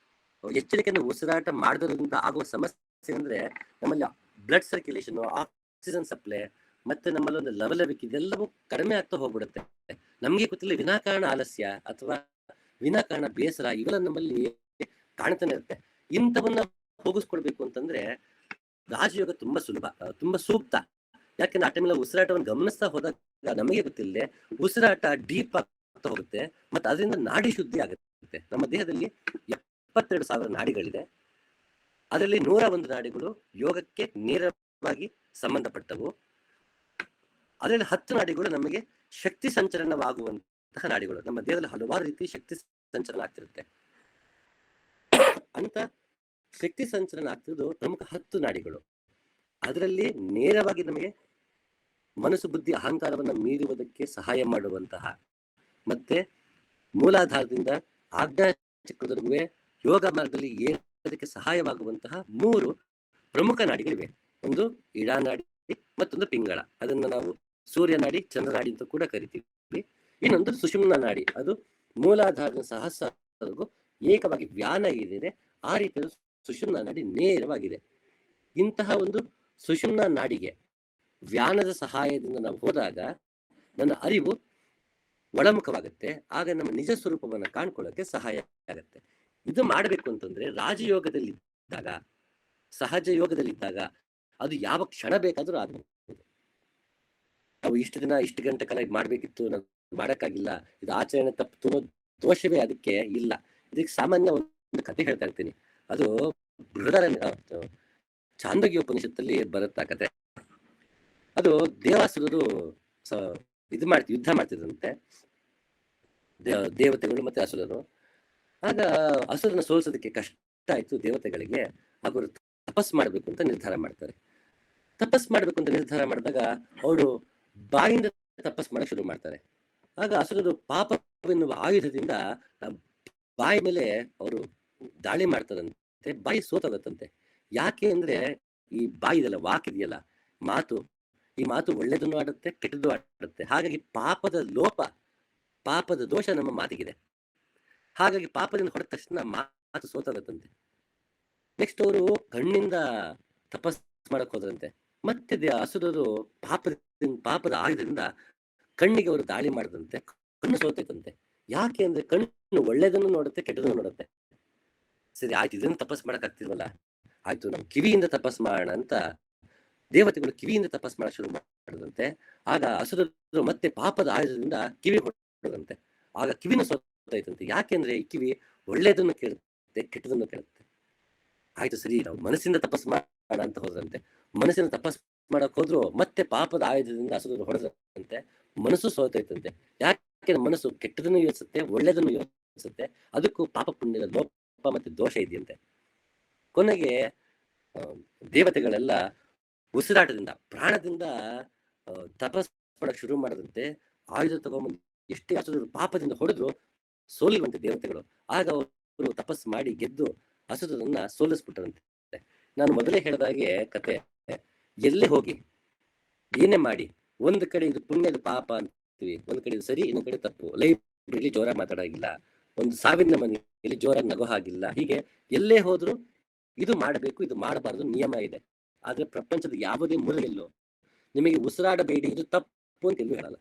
ಎಚ್ಚರಿಕೆಯನ್ನು ಉಸಿರಾಟ ಮಾಡೋದ್ರಿಂದ ಆಗುವ ಸಮಸ್ಯೆ ಅಂದ್ರೆ ನಮ್ಮಲ್ಲಿ ಬ್ಲಡ್ ಸರ್ಕ್ಯುಲೇಷನ್, ಆಕ್ಸಿಜನ್ ಸಪ್ಲೈ, ಮತ್ತೆ ನಮ್ಮಲ್ಲಿ ಒಂದು ಲವಲವಿಕೆ ಇದೆಲ್ಲವೂ ಕಡಿಮೆ ಆಗ್ತಾ ಹೋಗ್ಬಿಡುತ್ತೆ. ನಮ್ಗೆ ಗೊತ್ತಿಲ್ಲ ವಿನಾಕಾರಣ ಆಲಸ್ಯ ಅಥವಾ ವಿನಾಕಾರಣ ಬೇಸರ ಇವೆಲ್ಲ ನಮ್ಮಲ್ಲಿ ಕಾಣ್ತಾನೆ ಇರುತ್ತೆ. ಇಂಥವನ್ನ ಹೋಗಿಸ್ಕೊಳ್ಬೇಕು ಅಂತಂದ್ರೆ ರಾಜಯೋಗ ತುಂಬಾ ಸುಲಭ, ತುಂಬಾ ಸೂಕ್ತ. ಯಾಕೆಂದ್ರೆ ಆ ಟೈಮಲ್ಲಿ ಉಸಿರಾಟವನ್ನು ಗಮನಿಸ್ತಾ ಹೋದಾಗ ನಮಗೆ ಗೊತ್ತಿಲ್ಲದೆ ಉಸಿರಾಟ ಡೀಪ್ ಆಗ್ತಾ ಹೋಗುತ್ತೆ. ಮತ್ತೆ ಅದರಿಂದ ನಾಡಿ ಶುದ್ಧಿ ಆಗುತ್ತೆ. ನಮ್ಮ ದೇಹದಲ್ಲಿ 72,000 ನಾಡಿಗಳಿದೆ. ಅದರಲ್ಲಿ 101 ನಾಡಿಗಳು ಯೋಗಕ್ಕೆ ನೇರವಾಗಿ ಸಂಬಂಧಪಟ್ಟವು. ಅದರಲ್ಲಿ 10 ನಾಡಿಗಳು ನಮಗೆ ಶಕ್ತಿ ಸಂಚಲನವಾಗುವಂತಹ ನಾಡಿಗಳು. ನಮ್ಮ ದೇಹದಲ್ಲಿ ಹಲವಾರು ರೀತಿ ಶಕ್ತಿ ಸಂಚಲನ ಆಗ್ತಿರುತ್ತೆ. ಅಂತ ಶಕ್ತಿ ಸಂಚಲನ ಆಗ್ತಿರೋದು ಪ್ರಮುಖ 10 ನಾಡಿಗಳು. ಅದರಲ್ಲಿ ನೇರವಾಗಿ ನಮಗೆ ಮನಸ್ಸು, ಬುದ್ಧಿ, ಅಹಂಕಾರವನ್ನ ಮೀರುವುದಕ್ಕೆ ಸಹಾಯ ಮಾಡುವಂತಹ ಮತ್ತೆ ಮೂಲಾಧಾರದಿಂದ ಆಜ್ಞಾಚಕ್ರದವರೆಗೂ ಯೋಗ ಮಾರ್ಗದಲ್ಲಿ ಏರೋದಕ್ಕೆ ಸಹಾಯವಾಗುವಂತಹ 3 ಪ್ರಮುಖ ನಾಡಿಗಳಿವೆ. ಒಂದು ಇಡಾನಾಡಿ, ಮತ್ತೊಂದು ಪಿಂಗಳ, ಅದನ್ನ ನಾವು ಸೂರ್ಯ ನಾಡಿ, ಚಂದ್ರನಾಡಿ ಅಂತ ಕೂಡ ಕರಿತೀವಿ. ಇನ್ನೊಂದು ಸುಷುಮ್ನ ನಾಡಿ, ಅದು ಮೂಲಾಧಾರದ ಸಹಸ್ರವರೆಗೂ ಏಕವಾಗಿ ವ್ಯಾನ ಏನಿದೆ ಆ ರೀತಿಯ ಸುಷುಮ್ನ ನಾಡಿ ನೇರವಾಗಿದೆ. ಇಂತಹ ಒಂದು ಸುಷುಮ್ನ ನಾಡಿಗೆ ವ್ಯಾನದ ಸಹಾಯದಿಂದ ನಾವು ಹೋದಾಗ ನನ್ನ ಅರಿವು ಒಳಮುಖವಾಗುತ್ತೆ. ಆಗ ನಮ್ಮ ನಿಜ ಸ್ವರೂಪವನ್ನು ಕಾಣ್ಕೊಳ್ಳೋಕೆ ಸಹಾಯ ಆಗುತ್ತೆ. ಇದು ಮಾಡಬೇಕು ಅಂತಂದ್ರೆ ರಾಜಯೋಗದಲ್ಲಿದ್ದಾಗ, ಸಹಜ ಯೋಗದಲ್ಲಿದ್ದಾಗ ಅದು ಯಾವ ಕ್ಷಣ ಬೇಕಾದ್ರೂ ಆಗ್ಬಹುದು. ನಾವು ಇಷ್ಟು ದಿನ ಇಷ್ಟು ಗಂಟೆ ಕಾಲ ಮಾಡ್ಬೇಕಿತ್ತು, ನಾವು ಮಾಡಕ್ಕಾಗಿಲ್ಲ, ಇದು ಆಚರಣೆ ತಪ್ಪು ಅನ್ನೋ ದೋಷವೇ ಅದಕ್ಕೆ ಇಲ್ಲ. ಇದಕ್ಕೆ ಸಾಮಾನ್ಯ ಒಂದು ಕತೆ ಹೇಳ್ತಾ ಇರ್ತೀನಿ. ಅದು ಚಾಂದೋಗ್ಯ ಉಪನಿಷತ್ತಲ್ಲಿ ಬರುತ್ತಾ ಕತೆ. ಅದು ದೇವಾಸುರರು ಯುದ್ಧ ಮಾಡ್ತಿದ್ರಂತೆ, ದೇವತೆಗಳು ಮತ್ತೆ ಅಸುರರು. ಆಗ ಅಸುರನ ಸೋಲಿಸೋದಕ್ಕೆ ಕಷ್ಟ ಆಯ್ತು ದೇವತೆಗಳಿಗೆ. ಅವರು ತಪಸ್ ಮಾಡ್ಬೇಕು ಅಂತ ನಿರ್ಧಾರ ಮಾಡ್ತಾರೆ. ತಪಸ್ ಮಾಡ್ಬೇಕು ಅಂತ ನಿರ್ಧಾರ ಮಾಡಿದಾಗ ಅವರು ಬಾಯಿಂದ ತಪಸ್ ಮಾಡಕ್ ಶುರು ಮಾಡ್ತಾರೆ. ಆಗ ಅಸುರರು ಪಾಪವೆನ್ನುವ ಆಯುಧದಿಂದ ಬಾಯಿ ಮೇಲೆ ಅವರು ದಾಳಿ ಮಾಡ್ತಾರಂತೆ. ಬಾಯಿ ಸೋತಾಗತ್ತಂತೆ. ಯಾಕೆ ಅಂದ್ರೆ ಈ ಬಾಯಿ ಇದೆಲ್ಲ, ವಾಕ್ ಇದೆಯಲ್ಲ, ಮಾತು, ಈ ಮಾತು ಒಳ್ಳೇದನ್ನು ಆಡುತ್ತೆ, ಕೆಟ್ಟದ್ದು ಆಡುತ್ತೆ. ಹಾಗಾಗಿ ಪಾಪದ ಲೋಪ, ಪಾಪದ ದೋಷ ನಮ್ಮ ಮಾತಿಗಿದೆ. ಹಾಗಾಗಿ ಪಾಪದಿಂದ ಹೊಡೆದ ತಕ್ಷಣ ಮಾತು ಸೋತಾಗತ್ತಂತೆ. ನೆಕ್ಸ್ಟ್ ಅವರು ಕಣ್ಣಿಂದ ತಪಸ್ ಮಾಡಕ್ ಹೋದ್ರಂತೆ. ಮತ್ತೆ ಅಸುರರು ಪಾಪದ ಆಯುಧದಿಂದ ಕಣ್ಣಿಗೆ ಅವರು ದಾಳಿ ಮಾಡದಂತೆ ಕಣ್ಣು ಸೋತೈತಂತೆ. ಯಾಕೆ ಅಂದ್ರೆ ಕಣ್ಣು ಒಳ್ಳೇದನ್ನು ನೋಡುತ್ತೆ, ಕೆಟ್ಟದನ್ನು ನೋಡುತ್ತೆ. ಸರಿ ಆಯ್ತು, ಇದನ್ನು ತಪಸ್ ಮಾಡಕ್ ಆಗ್ತಿಲ್ವಲ್ಲ, ಆಯ್ತು ನಾವು ಕಿವಿಯಿಂದ ತಪಸ್ ಮಾಡೋಣ ಅಂತ ದೇವತೆಗಳು ಕಿವಿಯಿಂದ ತಪಸ್ ಮಾಡಕ್ ಶುರು ಮಾಡಿದಂತೆ. ಆಗ ಅಸುರರು ಮತ್ತೆ ಪಾಪದ ಆಯುಧದಿಂದ ಕಿವಿ ಹೊಡೆದಂತೆ. ಆಗ ಕಿವಿನ ಸೋತೈತಂತೆ. ಯಾಕೆಂದ್ರೆ ಈ ಕಿವಿ ಒಳ್ಳೇದನ್ನು ಕೇಳುತ್ತೆ, ಕೆಟ್ಟದನ್ನು ಕೇಳುತ್ತೆ. ಆಯ್ತು ಸರಿ ನಾವು ಮನಸ್ಸಿಂದ ತಪಸ್ ಮಾಡೋಣ ಅಂತ ಹೋದ್ರಂತೆ. ಮನಸ್ಸಿನ ತಪಸ್ ಮಾಡಕ್ ಹೋದ್ರು ಮತ್ತೆ ಪಾಪದ ಆಯುಧದಿಂದ ಅಸುರರು ಹೊಡೆದಂತೆ. ಮನಸ್ಸು ಸೋತೈತಂತೆ. ಯಾಕೆ ಮನಸ್ಸು ಕೆಟ್ಟದನ್ನು ಯೋಚಿಸುತ್ತೆ, ಒಳ್ಳೇದನ್ನು ಯೋಚಿಸುತ್ತೆ. ಅದಕ್ಕೂ ಪಾಪ ಪುಣ್ಯದ ಲೋಪ ಮತ್ತೆ ದೋಷ ಇದೆಯಂತೆ. ಕೊನೆಗೆ ದೇವತೆಗಳೆಲ್ಲ ಉಸಿರಾಟದಿಂದ, ಪ್ರಾಣದಿಂದ ತಪಸ್ ಮಾಡಕ್ ಶುರು ಮಾಡದಂತೆ. ಆಯುಧ ತಗೊಂಬಂದು ಎಷ್ಟೇ ಅಸುರರು ಪಾಪದಿಂದ ಹೊಡೆದ್ರು ಸೋಲಿರುವಂತೆ ದೇವತೆಗಳು. ಆಗ ಅವರು ತಪಸ್ ಮಾಡಿ ಗೆದ್ದು ಅಸುರನನ್ನ ಸೋಲಿಸ್ಬಿಟ್ರಂತೆ. ನಾನು ಮೊದಲೇ ಹೇಳಿದಾಗೆ ಕತೆ, ಎಲ್ಲೇ ಹೋಗಿ ಏನೇ ಮಾಡಿ, ಒಂದು ಕಡೆ ಇದು ಪುಣ್ಯದ ಪಾಪ ಅಂತೀವಿ, ಒಂದ್ ಕಡೆ ಇದು ಸರಿ, ಇನ್ನೊಂದ್ ಕಡೆ ತಪ್ಪು. ಲೈಬ್ರರಿಲಿ ಜೋರಾಗಿ ಮಾತಾಡಾಗಿಲ್ಲ, ಒಂದು ಸಾವಿನ ಮನೆಯಲ್ಲಿ ಜೋರಾಗಿ ನಗೋ ಹಾಗಿಲ್ಲ. ಹೀಗೆ ಎಲ್ಲೇ ಹೋದ್ರು ಇದು ಮಾಡಬೇಕು, ಇದು ಮಾಡಬಾರ್ದು ನಿಯಮ ಇದೆ. ಆದ್ರೆ ಪ್ರಪಂಚದ ಯಾವುದೇ ಮೂಲೆಯಲ್ಲೂ ನಿಮಗೆ ಉಸಿರಾಡಬೇಡಿ, ಇದು ತಪ್ಪು ಅಂತ ಎಲ್ಲೂ ಹೇಳಲ್ಲ.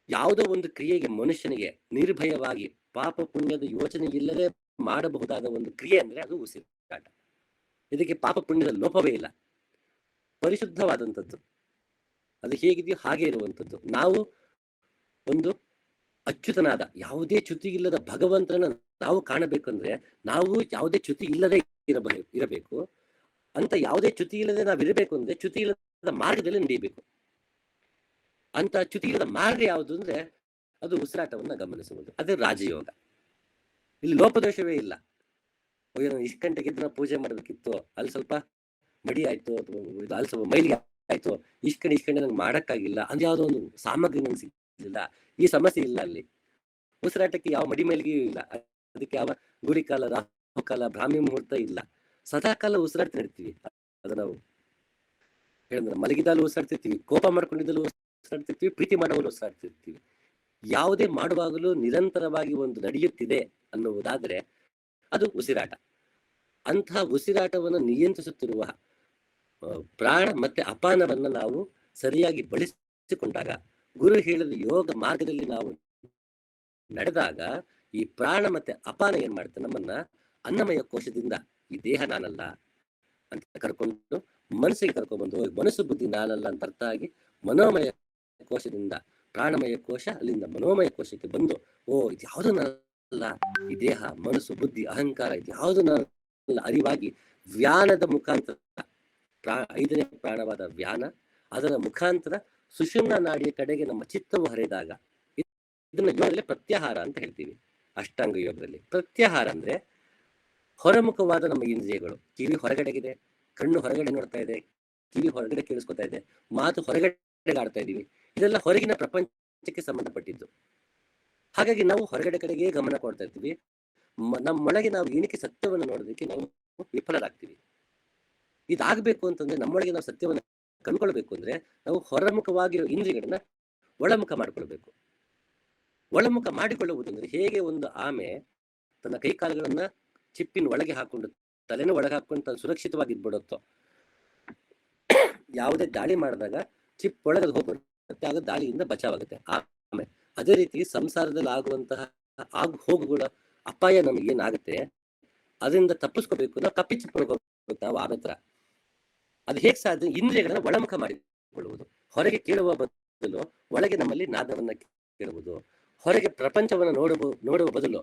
ಯಾವುದೋ ಒಂದು ಕ್ರಿಯೆಗೆ ಮನುಷ್ಯನಿಗೆ ನಿರ್ಭಯವಾಗಿ ಪಾಪ ಪುಣ್ಯದ ಯೋಚನೆ ಇಲ್ಲದೆ ಮಾಡಬಹುದಾದ ಒಂದು ಕ್ರಿಯೆ ಅಂದ್ರೆ ಅದು ಉಸಿರಾಟ. ಇದಕ್ಕೆ ಪಾಪ ಪುಣ್ಯದ ಲೋಪವೇ ಇಲ್ಲ, ಪರಿಶುದ್ಧವಾದಂಥದ್ದು. ಅದು ಹೇಗಿದೆಯೋ ಹಾಗೆ ಇರುವಂಥದ್ದು. ನಾವು ಒಂದು ಅಚ್ಯುತನಾದ, ಯಾವುದೇ ಚ್ಯುತಿ ಇಲ್ಲದ ಭಗವಂತನ ನಾವು ಕಾಣಬೇಕಂದ್ರೆ ನಾವು ಯಾವುದೇ ಚ್ಯುತಿ ಇಲ್ಲದೆ ಇರಬೇಕು. ಅಂತ ಯಾವುದೇ ಚ್ಯುತಿ ಇಲ್ಲದೆ ನಾವು ಇರಬೇಕು ಅಂದ್ರೆ ಚ್ಯುತಿ ಇಲ್ಲದ ಮಾರ್ಗದಲ್ಲಿ ನಡೆಯಬೇಕು. ಅಂತ ಚ್ಯುತಿ ಇಲ್ಲದ ಮಾರ್ಗ ಯಾವುದು ಅಂದ್ರೆ ಅದು ಉಸಿರಾಟವನ್ನ ಗಮನಿಸುವುದು. ಅದೇ ರಾಜಯೋಗ. ಇಲ್ಲಿ ಲೋಪದೋಷವೇ ಇಲ್ಲ. ಇಷ್ಟು ಗಂಟೆಗೆ ಎದ್ದು ನಾವು ಪೂಜೆ ಮಾಡಬೇಕಿತ್ತು, ಅಲ್ಲಿ ಸ್ವಲ್ಪ ಮಡಿ ಆಯ್ತು, ಅಲ್ಲಿ ಸ್ವಲ್ಪ ಮೈಲಿಗೆ ಆಯ್ತು, ಇಷ್ಟು ಕಡೆ ನಂಗೆ ಮಾಡಕ್ಕಾಗಿಲ್ಲ, ಅಂದ್ರೆ ಯಾವುದೋ ಒಂದು ಸಾಮಗ್ರಿ ನಂಗೆ ಸಿಗಲಿಲ್ಲ, ಈ ಸಮಸ್ಯೆ ಇಲ್ಲ. ಅಲ್ಲಿ ಉಸಿರಾಟಕ್ಕೆ ಯಾವ ಮಡಿ ಮೈಲಿಗೆಯೂ ಇಲ್ಲ, ಅದಕ್ಕೆ ಯಾವ ಗುಳಿಕಾಲ, ರಾಹುಕಾಲ, ಬ್ರಾಹ್ಮಿ ಮುಹೂರ್ತ ಇಲ್ಲ. ಸದಾಕಾಲ ಉಸಿರಾಡ್ತಾ ಇರ್ತೀವಿ. ಅದು ನಾವು ಹೇಳಿದ್ರೆ ಮಲಗಿದಲ್ಲೂ ಉಸಿರಾಡ್ತಿರ್ತೀವಿ, ಕೋಪ ಮಾಡ್ಕೊಂಡಿದ್ದಲ್ಲೂ ಉಸಿರಾಡ್ತಿರ್ತೀವಿ, ಪ್ರೀತಿ ಮಾಡುವಲ್ಲೂ ಉಸಿರಾಡ್ತಿರ್ತೀವಿ. ಯಾವುದೇ ಮಾಡುವಾಗಲೂ ನಿರಂತರವಾಗಿ ಒಂದು ನಡೆಯುತ್ತಿದೆ ಅನ್ನುವುದಾದ್ರೆ ಅದು ಉಸಿರಾಟ. ಅಂತಹ ಉಸಿರಾಟವನ್ನು ನಿಯಂತ್ರಿಸುತ್ತಿರುವ ಪ್ರಾಣ ಮತ್ತೆ ಅಪಾನವನ್ನ ನಾವು ಸರಿಯಾಗಿ ಬಳಸಿಕೊಂಡಾಗ, ಗುರು ಹೇಳಿದ ಯೋಗ ಮಾರ್ಗದಲ್ಲಿ ನಾವು ನಡೆದಾಗ, ಈ ಪ್ರಾಣ ಮತ್ತೆ ಅಪಾನ ಏನ್ ಮಾಡುತ್ತೆ, ನಮ್ಮನ್ನ ಅನ್ನಮಯ ಕೋಶದಿಂದ ಈ ದೇಹ ನಾನಲ್ಲ ಅಂತ ಕರ್ಕೊಂಡು ಮನಸ್ಸಿಗೆ ಕರ್ಕೊಂಡ್ಬಂದು, ಮನಸ್ಸು ಬುದ್ಧಿ ನಾನಲ್ಲ ಅಂತ ಅರ್ಥ ಆಗಿ ಮನೋಮಯ ಕೋಶದಿಂದ ಪ್ರಾಣಮಯ ಕೋಶ, ಅಲ್ಲಿಂದ ಮನೋಮಯ ಕೋಶಕ್ಕೆ ಬಂದು, ಇದು ಯಾವುದು ನಾನಲ್ಲ, ಈ ದೇಹ ಮನಸ್ಸು ಬುದ್ಧಿ ಅಹಂಕಾರ ಇದು ಯಾವುದು ನಾನಲ್ಲ ಅರಿವಾಗಿ ವ್ಯಾನದ ಮುಖಾಂತರ, 5ನೇ ಪ್ರಾಣವಾದ ವ್ಯಾನ, ಅದರ ಮುಖಾಂತರ ಸುಷುಮ್ನ ನಾಡಿಯ ಕಡೆಗೆ ನಮ್ಮ ಚಿತ್ತವು ಹರಿದಾಗ, ಇದನ್ನ ಯೋಗದಲ್ಲಿ ಪ್ರತ್ಯಾಹಾರ ಅಂತ ಹೇಳ್ತೀವಿ. ಅಷ್ಟಾಂಗ ಯೋಗದಲ್ಲಿ ಪ್ರತ್ಯಾಹಾರ ಅಂದ್ರೆ ಹೊರಮುಖವಾದ ನಮ್ಮ ಇಂದ್ರಿಯಗಳು. ಕಿವಿ ಹೊರಗಡೆಗಿದೆ, ಕಣ್ಣು ಹೊರಗಡೆ ನೋಡ್ತಾ ಇದೆ, ಕಿವಿ ಹೊರಗಡೆ ಕೇಳಿಸ್ಕೊತಾ ಇದೆ, ಮಾತು ಹೊರಗಡೆ ಆಡ್ತಾ ಇದೀವಿ. ಇದೆಲ್ಲ ಹೊರಗಿನ ಪ್ರಪಂಚಕ್ಕೆ ಸಂಬಂಧಪಟ್ಟಿದ್ದು. ಹಾಗಾಗಿ ನಾವು ಹೊರಗಡೆ ಕಡೆಗೆ ಗಮನ ಕೊಡ್ತಾ ಇರ್ತೀವಿ. ನಮ್ಮೊಳಗೆ ನಾವು ಏನಕ್ಕೆ ಸತ್ಯವನ್ನು ನೋಡೋದಕ್ಕೆ ನಾವು ವಿಫಲರಾಗ್ತೀವಿ. ಇದಾಗಬೇಕು ಅಂತಂದ್ರೆ, ನಮ್ಮೊಳಗೆ ನಾವು ಸತ್ಯವನ್ನು ಕಂಡುಕೊಳ್ಬೇಕು ಅಂದ್ರೆ ನಾವು ಹೊರಮುಖವಾಗಿರೋ ಇಂದ್ರಿಯಗಳನ್ನ ಒಳಮುಖ ಮಾಡಿಕೊಳ್ಬೇಕು. ಒಳಮುಖ ಮಾಡಿಕೊಳ್ಳುವುದಂದ್ರೆ, ಹೇಗೆ ಒಂದು ಆಮೆ ತನ್ನ ಕೈಕಾಲುಗಳನ್ನ ಚಿಪ್ಪಿನ ಒಳಗೆ ಹಾಕೊಂಡು ತಲೆನೂ ಒಳಗೆ ಹಾಕೊಂಡು ತಾನು ಸುರಕ್ಷಿತವಾಗಿ ಇದ್ಬಿಡುತ್ತೋ, ಯಾವುದೇ ದಾಳಿ ಮಾಡಿದಾಗ ಚಿಪ್ ಒಳಗೆ ಹೋಗ್ಬಿಡುತ್ತೆ, ಆಗ ದಾಳಿಯಿಂದ ಬಚಾವಾಗುತ್ತೆ ಆಮೆ. ಅದೇ ರೀತಿ ಸಂಸಾರದಲ್ಲಿ ಆಗುವಂತಹ ಹೋಗುಗಳ ಅಪಾಯ ನಮಗೆ ಏನಾಗುತ್ತೆ, ಅದರಿಂದ ತಪ್ಪಿಸ್ಕೋಬೇಕು, ನಾವು ಕಪ್ಪಿ ಚಿಪ್ಪಿಡ್ಕೋಬೇಕು ನಾವು ಆಮೆ ತರ. ಅದು ಹೇಗೆ ಸಾಧ್ಯ? ಇಂದ್ರಿಯಗಳನ್ನ ಒಳಮುಖ ಮಾಡಿಕೊಳ್ಳುವುದು. ಹೊರಗೆ ಕೇಳುವ ಬದಲು ಒಳಗೆ ನಮ್ಮಲ್ಲಿ ನಾದವನ್ನ ಕೇಳುವುದು, ಹೊರಗೆ ಪ್ರಪಂಚವನ್ನು ನೋಡುವ ಬದಲು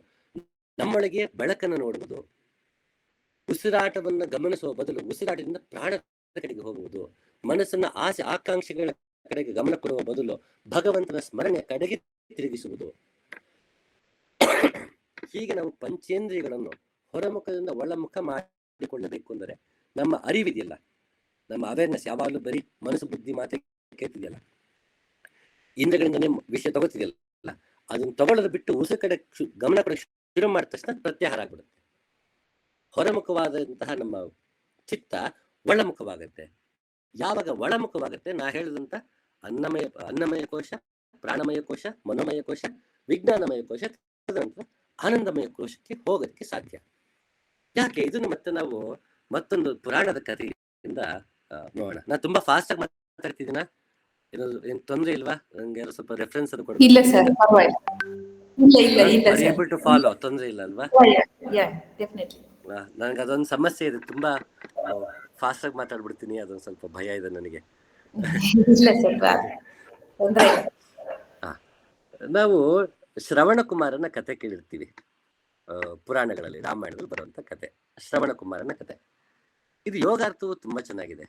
ನಮ್ಮೊಳಗೆ ಬೆಳಕನ್ನು ನೋಡುವುದು, ಉಸಿರಾಟವನ್ನ ಗಮನಿಸುವ ಬದಲು ಉಸಿರಾಟದಿಂದ ಪ್ರಾಣದ ಕಡೆಗೆ ಹೋಗುವುದು, ಮನಸ್ಸನ್ನ ಆಸೆ ಆಕಾಂಕ್ಷೆಗಳ ಕಡೆಗೆ ಗಮನ ಕೊಡುವ ಬದಲು ಭಗವಂತನ ಸ್ಮರಣೆಯ ಕಡೆಗೆ ತಿರುಗಿಸುವುದು. ಹೀಗೆ ನಾವು ಪಂಚೇಂದ್ರಿಯಗಳನ್ನು ಹೊರಮುಖದಿಂದ ಒಳಮುಖ ಮಾಡಿಕೊಳ್ಳಬೇಕು ಅಂದರೆ ನಮ್ಮ ಅರಿವಿದೆಯಲ್ಲ, ನಮ್ಮ ಅವೇರ್ನೆಸ್ ಯಾವಾಗಲೂ ಬರೀ ಮನಸ್ಸು ಬುದ್ಧಿ ಮಾತೆ ಕೇಳ್ತಿದೆಯಲ್ಲ, ಇಂದ್ರಿಯಗಳಿಂದನೇ ವಿಷಯ ತಗೋತಿದೆಯಲ್ಲ, ಅದನ್ನ ತಗೊಳ್ಳೋದು ಬಿಟ್ಟು ಉಸಿರು ಕಡೆ ಗಮನ ಕೊಡಕ್ಕೆ ಶುರು ಮಾಡಿದ ತಕ್ಷಣ ಪ್ರತ್ಯಾಹಾರ ಆಗ್ಬಿಡುತ್ತೆ. ಹೊರಮುಖವಾದಂತಹ ನಮ್ಮ ಚಿತ್ತ ಒಳಮುಖವಾಗುತ್ತೆ. ಯಾವಾಗ ಒಳಮುಖವಾಗುತ್ತೆ, ನಾ ಹೇಳಿದಂತ ಅನ್ನಮಯ ಕೋಶ, ಪ್ರಾಣಮಯ ಕೋಶ, ಮನೋಮಯ ಕೋಶ, ವಿಜ್ಞಾನಮಯ ಕೋಶ, ತದನಂತರ ಆನಂದಮಯ ಕೋಶಕ್ಕೆ ಹೋಗೋದಕ್ಕೆ ಸಾಧ್ಯ. ಯಾಕೆ? ಇದನ್ನು ಮತ್ತೆ ನಾವು ಮತ್ತೊಂದು ಪುರಾಣದ ಕಥೆಯಿಂದ ನೋಡೋಣ. ನಾ ತುಂಬಾ ಫಾಸ್ಟ್ ಆಗಿ ಮಾತಾಡ್ತಿದ್ದೀನ, ಏನ್ ತೊಂದ್ರೆ ಇಲ್ವಾ? ನಂಗೆ ಸ್ವಲ್ಪ ರೆಫರೆನ್ಸ್ ಅದು ಕೊಡ್ಬೇಕು. ಇಲ್ಲ ಸರ್, ಏಬಲ್ ಟು ಫಾಲೋ, ತೊಂದ್ರೆ ಇಲ್ಲ ಅಲ್ವಾ? ನನಗೆ ಅದೊಂದು ಸಮಸ್ಯೆ ಇದೆ, ತುಂಬಾ ಫಾಸ್ಟ್ ಆಗಿ ಮಾತಾಡ್ಬಿಡ್ತೀನಿ, ಅದೊಂದು ಸ್ವಲ್ಪ ಭಯ ಇದೆ ನನಗೆ. ನಾವು ಶ್ರವಣ ಕುಮಾರನ ಕತೆ ಕೇಳಿರ್ತೀವಿ ಪುರಾಣಗಳಲ್ಲಿ, ರಾಮಾಯಣದಲ್ಲಿ ಬರುವಂತ ಕತೆ ಶ್ರವಣ ಕುಮಾರನ ಕತೆ. ಇದು ಯೋಗಾರ್ಥವು ತುಂಬಾ ಚೆನ್ನಾಗಿದೆ.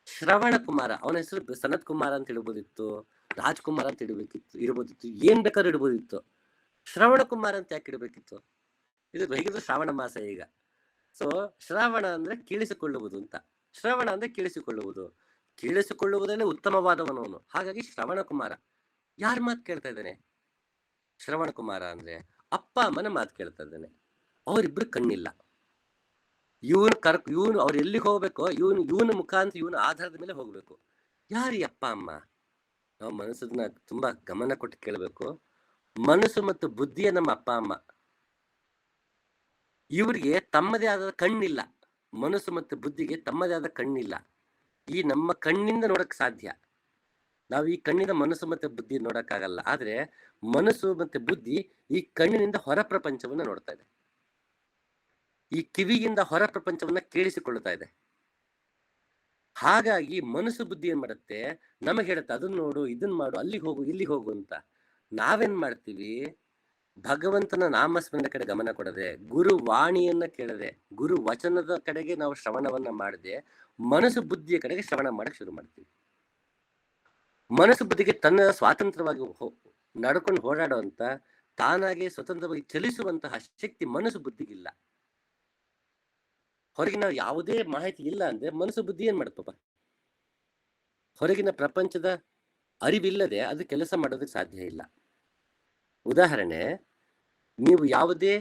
ಶ್ರವಣ ಕುಮಾರ, ಅವನ ಹೆಸರು ಸನತ್ ಕುಮಾರ ಅಂತ ಇಡಬಹುದಿತ್ತು, ರಾಜ್ಕುಮಾರ್ ಅಂತ ಇಡಬಹುದಿತ್ತು, ಏನ್ ಬೇಕಾದ್ರೂ ಇಡಬಹುದಿತ್ತು. ಶ್ರವಣ ಕುಮಾರ ಅಂತ ಯಾಕೆ ಇಡಬೇಕಿತ್ತು? ಇದು ಹೇಗಿದ್ರು ಶ್ರಾವಣ ಮಾಸ ಈಗ. ಸೊ ಶ್ರವಣ ಅಂದ್ರೆ ಕೇಳಿಸಿಕೊಳ್ಳುವುದು ಅಂತ, ಶ್ರವಣ ಅಂದ್ರೆ ಕೇಳಿಸಿಕೊಳ್ಳುವುದಲ್ಲೇ ಉತ್ತಮವಾದವನವನು. ಹಾಗಾಗಿ ಶ್ರವಣ ಕುಮಾರ. ಯಾರ ಮಾತು ಕೇಳ್ತಾ ಇದ್ದಾನೆ? ಶ್ರವಣ ಕುಮಾರ ಅಂದ್ರೆ ಅಪ್ಪ ಅಮ್ಮನ ಮಾತು ಕೇಳ್ತಾ ಇದ್ದಾನೆ. ಅವರಿಬ್ರು ಕಣ್ಣಿಲ್ಲ. ಇವನು ಅವ್ರು ಎಲ್ಲಿಗೆ ಹೋಗ್ಬೇಕೋ ಇವನ ಮುಖಾಂತರ ಇವನ ಆಧಾರದ ಮೇಲೆ ಹೋಗ್ಬೇಕು. ಯಾರು ಅಪ್ಪ ಅಮ್ಮ? ನಾವು ಮನಸ್ಸನ್ನ ತುಂಬಾ ಗಮನ ಕೊಟ್ಟು ಕೇಳಬೇಕು. ಮನಸ್ಸು ಮತ್ತು ಬುದ್ಧಿಯ ನಮ್ಮ ಅಪ್ಪ ಅಮ್ಮ. ಇವರಿಗೆ ತಮ್ಮದೇ ಆದ ಕಣ್ಣಿಲ್ಲ. ಮನಸ್ಸು ಮತ್ತು ಬುದ್ಧಿಗೆ ತಮ್ಮದೇ ಆದ ಕಣ್ಣಿಲ್ಲ. ಈ ನಮ್ಮ ಕಣ್ಣಿಂದ ನೋಡಕ್ ಸಾಧ್ಯ. ನಾವು ಈ ಕಣ್ಣಿನ ಮನಸ್ಸು ಮತ್ತೆ ಬುದ್ಧಿ ನೋಡಕ್ಕಾಗಲ್ಲ. ಆದ್ರೆ ಮನಸ್ಸು ಮತ್ತೆ ಬುದ್ಧಿ ಈ ಕಣ್ಣಿನಿಂದ ಹೊರ ಪ್ರಪಂಚವನ್ನ ನೋಡ್ತಾ ಇದೆ. ಈ ಕಿವಿಯಿಂದ ಹೊರ ಪ್ರಪಂಚವನ್ನ ಕೇಳಿಸಿಕೊಳ್ತಾ ಇದೆ. ಹಾಗಾಗಿ ಮನಸ್ಸು ಬುದ್ಧಿ ಏನ್ ಮಾಡುತ್ತೆ, ನಮಗೆ ಹೇಳುತ್ತೆ ಅದನ್ನ ನೋಡು, ಇದನ್ನ ಮಾಡು, ಅಲ್ಲಿಗೆ ಹೋಗು, ಇಲ್ಲಿಗೆ ಹೋಗು ಅಂತ. ನಾವೇನ್ ಮಾಡ್ತೀವಿ? ಭಗವಂತನ ನಾಮಸ್ಮರಣೆ ಕಡೆ ಗಮನ ಕೊಡದೆ, ಗುರು ವಾಣಿಯನ್ನ ಕೇಳದೆ, ಗುರು ವಚನದ ಕಡೆಗೆ ನಾವು ಶ್ರವಣವನ್ನ ಮಾಡದೆ, ಮನಸ್ಸು ಬುದ್ಧಿಯ ಕಡೆಗೆ ಶ್ರವಣ ಮಾಡಕ್ ಶುರು ಮಾಡ್ತೀವಿ. ಮನಸ್ಸು ಬುದ್ಧಿಗೆ ತನ್ನ ಸ್ವಾತಂತ್ರ್ಯವಾಗಿ ನಡ್ಕೊಂಡು ಓಡಾಡುವಂತ, ತಾನಾಗೆ ಸ್ವತಂತ್ರವಾಗಿ ಚಲಿಸುವಂತಹ ಶಕ್ತಿ ಮನಸ್ಸು ಬುದ್ಧಿಗಿಲ್ಲ. ಹೊರಗಿನ ಯಾವುದೇ ಮಾಹಿತಿ ಇಲ್ಲ ಅಂದ್ರೆ ಮನಸ್ಸು ಬುದ್ಧಿ ಏನ್ ಮಾಡ್ತಪ್ಪ? ಹೊರಗಿನ ಪ್ರಪಂಚದ ಅರಿವಿಲ್ಲದೆ ಅದು ಕೆಲಸ ಮಾಡೋದಕ್ಕೆ ಸಾಧ್ಯ ಇಲ್ಲ. ಉದಾಹರಣೆ, ನೀವು ಯಾವುದೇ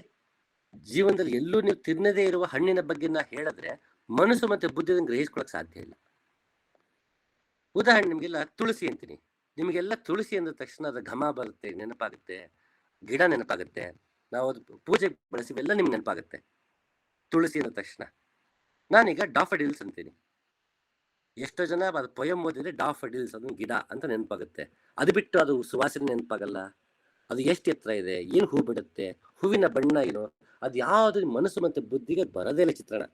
ಜೀವನದಲ್ಲಿ ಎಲ್ಲೂ ನೀವು ತಿನ್ನದೇ ಇರುವ ಹಣ್ಣಿನ ಬಗ್ಗೆ ಹೇಳಿದ್ರೆ ಮನಸ್ಸು ಮತ್ತೆ ಬುದ್ಧಿ ಗ್ರಹಿಸ್ಕೊಳಕ್ ಸಾಧ್ಯ ಇಲ್ಲ. ಉದಾಹರಣೆ, ನಿಮ್ಗೆಲ್ಲ ತುಳಸಿ ಅಂತೀನಿ. ನಿಮಗೆಲ್ಲ ತುಳಸಿ ಅಂದ ತಕ್ಷಣ ಅದು ಘಮ ಬರುತ್ತೆ, ನೆನಪಾಗುತ್ತೆ, ಗಿಡ ನೆನಪಾಗುತ್ತೆ, ನಾವು ಅದು ಪೂಜೆಗೆ ಬಳಸಿವೆಲ್ಲ ನಿಮ್ಗೆ ನೆನಪಾಗುತ್ತೆ ತುಳಸಿ ಅಂದ ತಕ್ಷಣ. ನಾನೀಗ ಡಾಫಡಿಲ್ಸ್ ಅಂತೀನಿ. ಎಷ್ಟೋ ಜನ ಅದು ಪೊಯಮ್ ಓದಿದ್ರೆ ಡಾಫಡಿಲ್ಸ್ ಅದು ಗಿಡ ಅಂತ ನೆನಪಾಗುತ್ತೆ. ಅದು ಬಿಟ್ಟು ಅದು ಸುವಾಸನೆ ನೆನಪಾಗಲ್ಲ. ಅದು ಎಷ್ಟು ಎತ್ತರ ಇದೆ, ಏನು ಹೂ ಬಿಡುತ್ತೆ, ಹೂವಿನ ಬಣ್ಣ ಏನು, ಅದು ಯಾವುದು ಮನಸ್ಸು ಮತ್ತೆ ಬುದ್ಧಿಗೆ ಬರದೇ ಇಲ್ಲ ಚಿತ್ರಣ.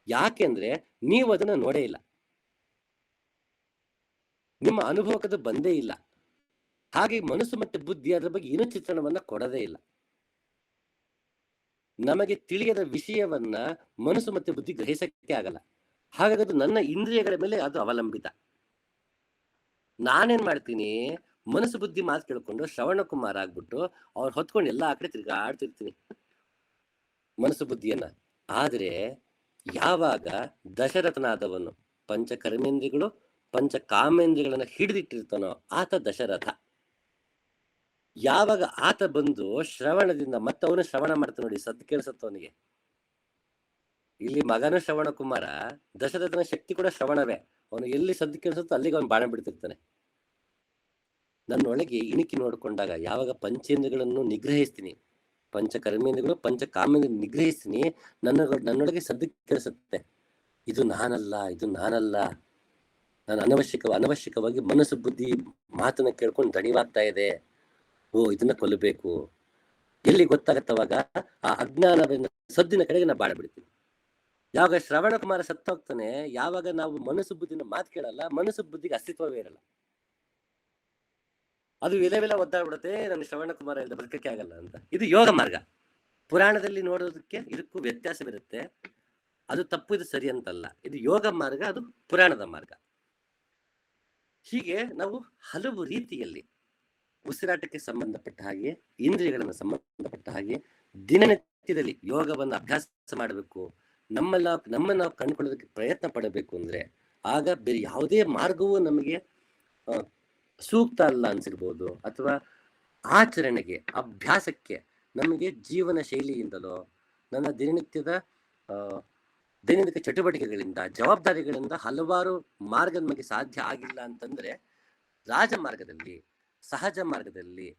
ಯಾಕೆಂದ್ರೆ ನೀವು ಅದನ್ನ ನೋಡೇ ಇಲ್ಲ, ನಿಮ್ಮ ಅನುಭವಕ್ಕದು ಬಂದೇ ಇಲ್ಲ. ಹಾಗೆ ಮನಸ್ಸು ಮತ್ತೆ ಬುದ್ಧಿ ಅದರ ಬಗ್ಗೆ ಏನೂ ಚಿತ್ರಣವನ್ನ ಕೊಡದೇ ಇಲ್ಲ. ನಮಗೆ ತಿಳಿಯದ ವಿಷಯವನ್ನ ಮನಸ್ಸು ಮತ್ತೆ ಬುದ್ಧಿ ಗ್ರಹಿಸಕ್ಕೆ ಆಗಲ್ಲ. ಹಾಗಾಗಿ ಅದು ನನ್ನ ಇಂದ್ರಿಯಗಳ ಮೇಲೆ ಅದು ಅವಲಂಬಿತ. ನಾನೇನ್ ಮಾಡ್ತೀನಿ, ಮನಸ್ಸು ಬುದ್ಧಿ ಮಾತು ಕೇಳ್ಕೊಂಡು ಶ್ರವಣ ಕುಮಾರ್ ಆಗ್ಬಿಟ್ಟು ಅವ್ರು ಹೊತ್ಕೊಂಡು ಎಲ್ಲಾ ಕಡೆ ತಿರ್ಗಾಡ್ತಿರ್ತೀನಿ ಮನಸ್ಸು ಬುದ್ಧಿಯನ್ನ. ಆದ್ರೆ ಯಾವಾಗ ದಶರಥನಾದವನು ಪಂಚ ಕರ್ಮೇಂದ್ರಿಗಳು ಪಂಚ ಕಾಮೇಂದ್ರಿಗಳನ್ನ ಹಿಡಿದಿಟ್ಟಿರ್ತಾನೋ ಆತ ದಶರಥ. ಯಾವಾಗ ಆತ ಬಂದು ಶ್ರವಣದಿಂದ ಮತ್ತೆ ಅವನು ಶ್ರವಣ ಮಾಡ್ತಾನೆ ನೋಡಿ, ಸದ್ದು ಕೇಳಿಸತ್ತವನಿಗೆ. ಇಲ್ಲಿ ಮಗನ ಶ್ರವಣ ಕುಮಾರ, ದಶರಥನ ಶಕ್ತಿ ಕೂಡ ಶ್ರವಣವೇ. ಅವನು ಎಲ್ಲಿ ಸದ್ದು ಕೇಳಿಸುತ್ತೋ ಅಲ್ಲಿಗೆ ಅವನು ಬಾಣ ಬಿಡ್ತಿರ್ತಾನೆ. ನನ್ನೊಳಗೆ ಇಣಿಕಿ ನೋಡ್ಕೊಂಡಾಗ ಯಾವಾಗ ಪಂಚೇಂದ್ರಗಳನ್ನು ನಿಗ್ರಹಿಸ್ತೀನಿ, ಪಂಚ ಕರ್ಮೇಂದ್ರಗಳು ಪಂಚ ಕಾಮೇಂದ್ರ ನಿಗ್ರಹಿಸ್ತೀನಿ, ನನ್ನೊಳಗೆ ಸದ್ದು ಕೇಳಿಸುತ್ತೆ, ಇದು ನಾನಲ್ಲ, ಇದು ನಾನಲ್ಲ, ನಾನು ಅನವಶ್ಯಕವಾಗಿ ಮನಸ್ಸು ಬುದ್ಧಿ ಮಾತನ್ನ ಕೇಳ್ಕೊಂಡು ದಣಿವಾಗ್ತಾ ಇದೆ, ಓ ಇದನ್ನ ಕೊಲ್ಲಬೇಕು. ಎಲ್ಲಿ ಗೊತ್ತಾಗತ್ತವಾಗ ಆ ಅಜ್ಞಾನದ ಸದ್ದಿನ ಕಡೆಗೆ ನಾ ಬಾಳ ಬಿಡ್ತೀನಿ. ಯಾವಾಗ ಶ್ರವಣ ಕುಮಾರ ಸತ್ತೋಗ್ತಾನೆ, ಯಾವಾಗ ನಾವು ಮನಸ್ಸು ಬುದ್ಧಿನ ಮಾತು ಕೇಳಲ್ಲ, ಮನಸ್ಸು ಬುದ್ಧಿಗೆ ಅಸ್ತಿತ್ವವೇ ಇರಲ್ಲ. ಅದು ವಿಲೆ ಒದ್ದಾಡ್ಬಿಡುತ್ತೆ, ನನ್ನ ಶ್ರವಣ ಕುಮಾರ ಇಲ್ಲದೆ ಬದುಕಕ್ಕೆ ಆಗಲ್ಲ ಅಂತ. ಇದು ಯೋಗ ಮಾರ್ಗ. ಪುರಾಣದಲ್ಲಿ ನೋಡೋದಕ್ಕೆ ಇದಕ್ಕೂ ವ್ಯತ್ಯಾಸವಿರುತ್ತೆ. ಅದು ತಪ್ಪು, ಇದು ಸರಿ ಅಂತಲ್ಲ. ಇದು ಯೋಗ ಮಾರ್ಗ, ಅದು ಪುರಾಣದ ಮಾರ್ಗ. ಹೀಗೆ ನಾವು ಹಲವು ರೀತಿಯಲ್ಲಿ ಉಸಿರಾಟಕ್ಕೆ ಸಂಬಂಧಪಟ್ಟ ಹಾಗೆ, ಇಂದ್ರಿಯಗಳನ್ನು ಸಂಬಂಧಪಟ್ಟ ಹಾಗೆ ದಿನನಿತ್ಯದಲ್ಲಿ ಯೋಗವನ್ನು ಅಭ್ಯಾಸ ಮಾಡಬೇಕು. ನಮ್ಮನ್ನ ನಾವು ಕಂಡುಕೊಳ್ಳೋದಕ್ಕೆ ಪ್ರಯತ್ನ ಪಡಬೇಕು. ಅಂದ್ರೆ ಆಗ ಬೇರೆ ಯಾವುದೇ ಮಾರ್ಗವೂ ನಮಗೆ ಸೂಕ್ತ ಅಲ್ಲ ಅನ್ಸಿರ್ಬೋದು, ಅಥವಾ ಆಚರಣೆಗೆ ಅಭ್ಯಾಸಕ್ಕೆ ನಮಗೆ ಜೀವನ ಶೈಲಿಯಿಂದಲೋ ನನ್ನ ದೈನಂದಿಕ ಚಟುವಟಿಕೆಗಳಿಂದ ಜವಾಬ್ದಾರಿಗಳಿಂದ ಹಲವಾರು ಮಾರ್ಗ ನಮಗೆ ಸಾಧ್ಯ ಆಗಿಲ್ಲ ಅಂತಂದ್ರೆ ರಾಜಮಾರ್ಗದಲ್ಲಿ, ಸಹಜ ಮಾರ್ಗದಲ್ಲಿ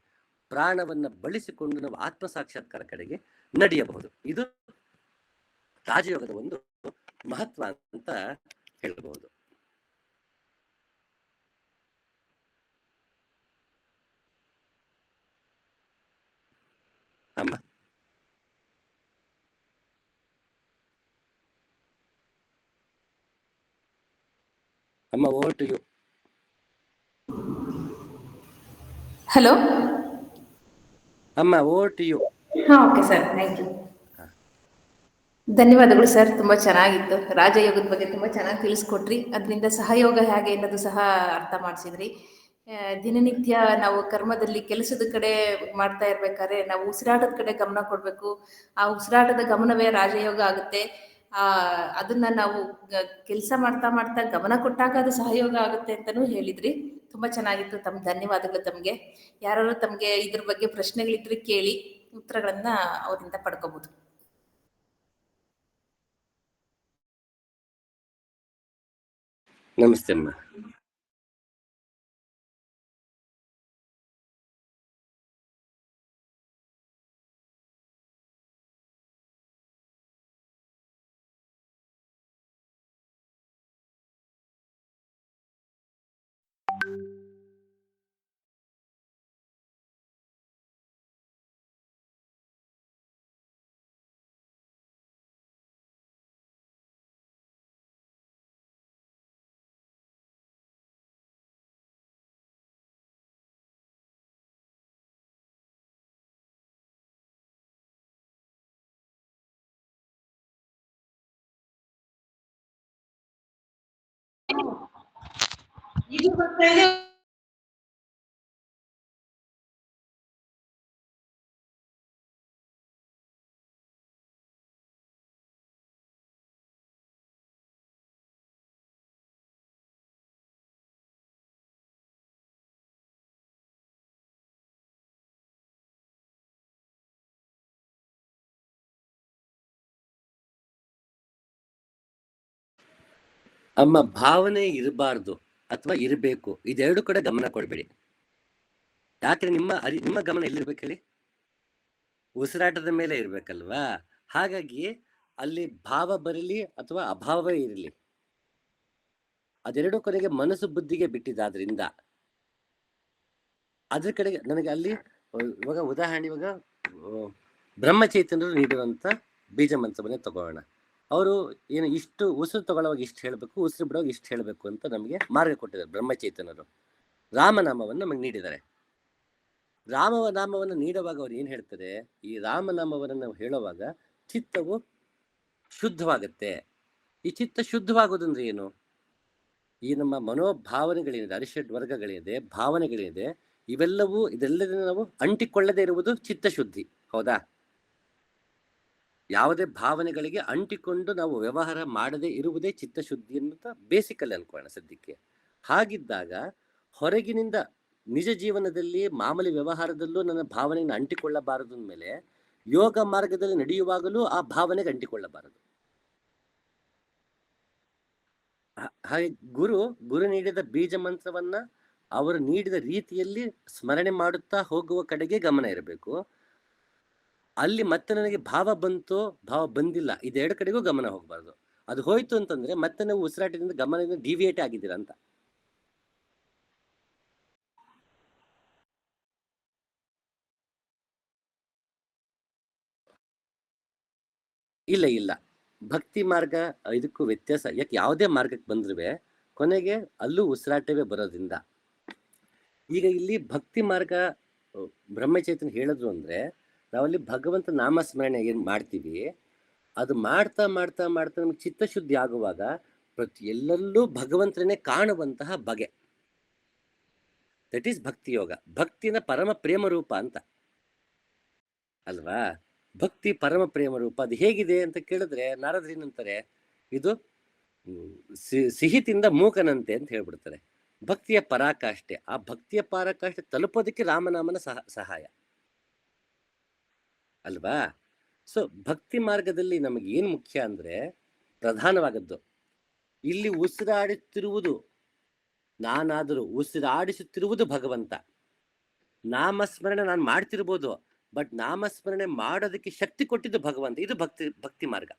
ಪ್ರಾಣವನ್ನ ಬಳಸಿಕೊಂಡು ನಾವು ಆತ್ಮ ಸಾಕ್ಷಾತ್ಕಾರ ಕಡೆಗೆ ನಡೆಯಬಹುದು. ಇದು ರಾಜಯೋಗದ ಒಂದು ಮಹತ್ವ ಅಂತ ಹೇಳಬಹುದು. ಅಮ್ಮ ಅಮ್ಮ ಓವರ್ ಟು ಯು. ಹಲೋ ಅಮ್ಮ ಓವರ್ ಟು ಯು. ಹಾ, ಓಕೆ ಸರ್, ಥ್ಯಾಂಕ್ ಯು. ಧನ್ಯವಾದಗಳು ಸರ್, ತುಂಬಾ ಚೆನ್ನಾಗಿತ್ತು. ರಾಜಯೋಗದ ಬಗ್ಗೆ ತುಂಬಾ ಚೆನ್ನಾಗಿ ತಿಳಿಸ್ಕೊಟ್ರಿ. ಅದರಿಂದ ಸಹಯೋಗ ಹೇಗೆ ಅನ್ನೋದು ಸಹ ಅರ್ಥ ಮಾಡಿಸಿದ್ರಿ. ದಿನನಿತ್ಯ ನಾವು ಕರ್ಮದಲ್ಲಿ ಕೆಲಸದ ಕಡೆ ಮಾಡ್ತಾ ಇರ್ಬೇಕಾದ್ರೆ ನಾವು ಉಸಿರಾಟದ ಕಡೆ ಗಮನ ಕೊಡಬೇಕು. ಆ ಉಸಿರಾಟದ ಗಮನವೇ ರಾಜಯೋಗ ಆಗುತ್ತೆ. ಅದನ್ನ ನಾವು ಕೆಲಸ ಮಾಡ್ತಾ ಮಾಡ್ತಾ ಗಮನ ಕೊಟ್ಟಾಗ ಅದು ಸಹಯೋಗ ಆಗುತ್ತೆ ಅಂತಲೂ ಹೇಳಿದ್ರಿ. ತುಂಬಾ ಚೆನ್ನಾಗಿತ್ತು. ಧನ್ಯವಾದಗಳು ತಮಗೆ. ಯಾರು ತಮಗೆ ಇದ್ರ ಬಗ್ಗೆ ಪ್ರಶ್ನೆಗಳಿದ್ರೆ ಕೇಳಿ, ಉತ್ತರಗಳನ್ನ ಅವರಿಂದ ಪಡ್ಕೋಬಹುದು. ನಮಸ್ತೆ ಅಮ್ಮ. ಅಮ್ಮ, ಭಾವನೆ ಇರಬಾರ್ದು ಅಥವಾ ಇರಬೇಕು, ಇದೆರಡು ಕಡೆ ಗಮನ ಕೊಡಬೇಡಿ. ಯಾಕೆ ನಿಮ್ಮ ಗಮನ ಎಲ್ಲಿರ್ಬೇಕು ಹೇಳಿ? ಉಸಿರಾಟದ ಮೇಲೆ ಇರ್ಬೇಕಲ್ವಾ? ಹಾಗಾಗಿ ಅಲ್ಲಿ ಭಾವ ಬರಲಿ ಅಥವಾ ಅಭಾವ ಇರಲಿ, ಅದೆರಡು ಕಡೆಗೆ ಮನಸ್ಸು ಬುದ್ಧಿಗೆ ಬಿಟ್ಟಿದ್ದಾದ್ರಿಂದ ಅದ್ರ ಕಡೆಗೆ ನನಗೆ ಅಲ್ಲಿ ಇವಾಗ ಉದಾಹರಣೆ, ಇವಾಗ ಬ್ರಹ್ಮಚೈತನ್ಯರು ನೀಡುವಂತ ಬೀಜ ಮಂತ್ರವನ್ನೇ ತಗೋಣ. ಅವರು ಏನು ಇಷ್ಟು ಉಸಿರು ತಗೊಳ್ಳುವಾಗ ಇಷ್ಟು ಹೇಳ್ಬೇಕು, ಉಸಿರು ಬಿಡುವಾಗ ಇಷ್ಟು ಹೇಳ್ಬೇಕು ಅಂತ ನಮಗೆ ಮಾರ್ಗ ಕೊಟ್ಟಿದ್ದಾರೆ ಬ್ರಹ್ಮಚೈತನ್ಯರು. ರಾಮನಾಮವನ್ನು ನಮಗೆ ನೀಡಿದ್ದಾರೆ. ರಾಮನಾಮವನ್ನು ನೀಡುವಾಗ ಅವ್ರು ಏನ್ ಹೇಳ್ತಾರೆ, ಈ ರಾಮನಾಮವನ್ನು ನಾವು ಹೇಳುವಾಗ ಚಿತ್ತವು ಶುದ್ಧವಾಗತ್ತೆ. ಈ ಚಿತ್ತ ಶುದ್ಧವಾಗೋದಂದ್ರೆ ಏನು? ಈ ನಮ್ಮ ಮನೋಭಾವನೆಗಳೇನಿದೆ, ಅರಿಷಡ್ ವರ್ಗಗಳಿದೆ, ಭಾವನೆಗಳಿದೆ, ಇದೆಲ್ಲದನ್ನ ನಾವು ಅಂಟಿಕೊಳ್ಳದೆ ಇರುವುದು ಚಿತ್ತಶುದ್ಧಿ. ಹೌದಾ? ಯಾವುದೇ ಭಾವನೆಗಳಿಗೆ ಅಂಟಿಕೊಂಡು ನಾವು ವ್ಯವಹಾರ ಮಾಡದೆ ಇರುವುದೇ ಚಿತ್ತಶುದ್ಧಿ ಅಂತ ಬೇಸಿಕಲ್ಲಿ ಅನ್ಕೋಣ ಸದ್ಯಕ್ಕೆ. ಹಾಗಿದ್ದಾಗ ಹೊರಗಿನಿಂದ ನಿಜ ಜೀವನದಲ್ಲಿ ಮಾಮೂಲಿ ವ್ಯವಹಾರದಲ್ಲೂ ನನ್ನ ಭಾವನೆಯನ್ನು ಅಂಟಿಕೊಳ್ಳಬಾರದು ಅಂದಮೇಲೆ ಯೋಗ ಮಾರ್ಗದಲ್ಲಿ ನಡೆಯುವಾಗಲೂ ಆ ಭಾವನೆಗೆ ಅಂಟಿಕೊಳ್ಳಬಾರದು. ಹಾಗೆ ಗುರು ನೀಡಿದ ಬೀಜ ಮಂತ್ರವನ್ನ ಅವರು ನೀಡಿದ ರೀತಿಯಲ್ಲಿ ಸ್ಮರಣೆ ಮಾಡುತ್ತಾ ಹೋಗುವ ಕಡೆಗೆ ಗಮನ ಇರಬೇಕು. ಅಲ್ಲಿ ಮತ್ತೆ ನನಗೆ ಭಾವ ಬಂತೋ ಭಾವ ಬಂದಿಲ್ಲ, ಇದೆರಡು ಕಡೆಗೂ ಗಮನ ಹೋಗಬಾರ್ದು. ಅದು ಹೋಯ್ತು ಅಂತಂದ್ರೆ ಮತ್ತೆ ನಾವು ಉಸಿರಾಟದಿಂದ ಗಮನದಿಂದ ಡಿವಿಯೇಟ್ ಆಗಿದ್ದೀರಾ ಅಂತ. ಇಲ್ಲ, ಭಕ್ತಿ ಮಾರ್ಗ ಇದಕ್ಕೂ ವ್ಯತ್ಯಾಸ. ಯಾಕೆ ಯಾವುದೇ ಮಾರ್ಗಕ್ಕೆ ಬಂದ್ರೂ ಕೊನೆಗೆ ಅಲ್ಲೂ ಉಸಿರಾಟವೇ ಬರೋದ್ರಿಂದ. ಈಗ ಇಲ್ಲಿ ಭಕ್ತಿ ಮಾರ್ಗ ಬ್ರಹ್ಮಚೈತನ್ಯ ಹೇಳಿದ್ರು ಅಂದ್ರೆ ನಾವಲ್ಲಿ ಭಗವಂತ ನಾಮಸ್ಮರಣೆ ಏನ್ ಮಾಡ್ತೀವಿ, ಅದು ಮಾಡ್ತಾ ಮಾಡ್ತಾ ಮಾಡ್ತಾ ನಮ್ಗೆ ಚಿತ್ತಶುದ್ಧಿ ಆಗುವಾಗ ಎಲ್ಲಲ್ಲೂ ಭಗವಂತನೇ ಕಾಣುವಂತಹ ಬಗೆ, ದಟ್ ಈಸ್ ಭಕ್ತಿ ಯೋಗ. ಭಕ್ತಿನ ಪರಮ ಪ್ರೇಮ ರೂಪ ಅಂತ ಅಲ್ವಾ? ಭಕ್ತಿ ಪರಮ ಪ್ರೇಮ ರೂಪ. ಅದು ಹೇಗಿದೆ ಅಂತ ಕೇಳಿದ್ರೆ ನಾರದ್ರೇನಂತಾರೆ, ಇದು ಸಿಹಿತಿಂದ ಮೂಕನಂತೆ ಅಂತ ಹೇಳ್ಬಿಡ್ತಾರೆ. ಭಕ್ತಿಯ ಪರಾಕಾಷ್ಠೆ. ಆ ಭಕ್ತಿಯ ಪರಾಕಾಷ್ಠೆ ತಲುಪೋದಕ್ಕೆ ರಾಮನಾಮನ ಸಹಾಯ ಅಲ್ವಾ? ಸೊ ಭಕ್ತಿ ಮಾರ್ಗದಲ್ಲಿ ನಮಗೆ ಏನ್ ಮುಖ್ಯ ಅಂದ್ರೆ ಪ್ರಧಾನವಾದದ್ದು ಇಲ್ಲಿ ಉಸಿರಾಡುತ್ತಿರುವುದು ನಾನಾದರೂ ಉಸಿರಾಡಿಸುತ್ತಿರುವುದು ಭಗವಂತ. ನಾಮಸ್ಮರಣೆ ನಾನು ಮಾಡ್ತಿರ್ಬೋದು, ಬಟ್ ನಾಮಸ್ಮರಣೆ ಮಾಡೋದಕ್ಕೆ ಶಕ್ತಿ ಕೊಟ್ಟಿದ್ದು ಭಗವಂತ. ಇದು ಭಕ್ತಿ ಮಾರ್ಗ.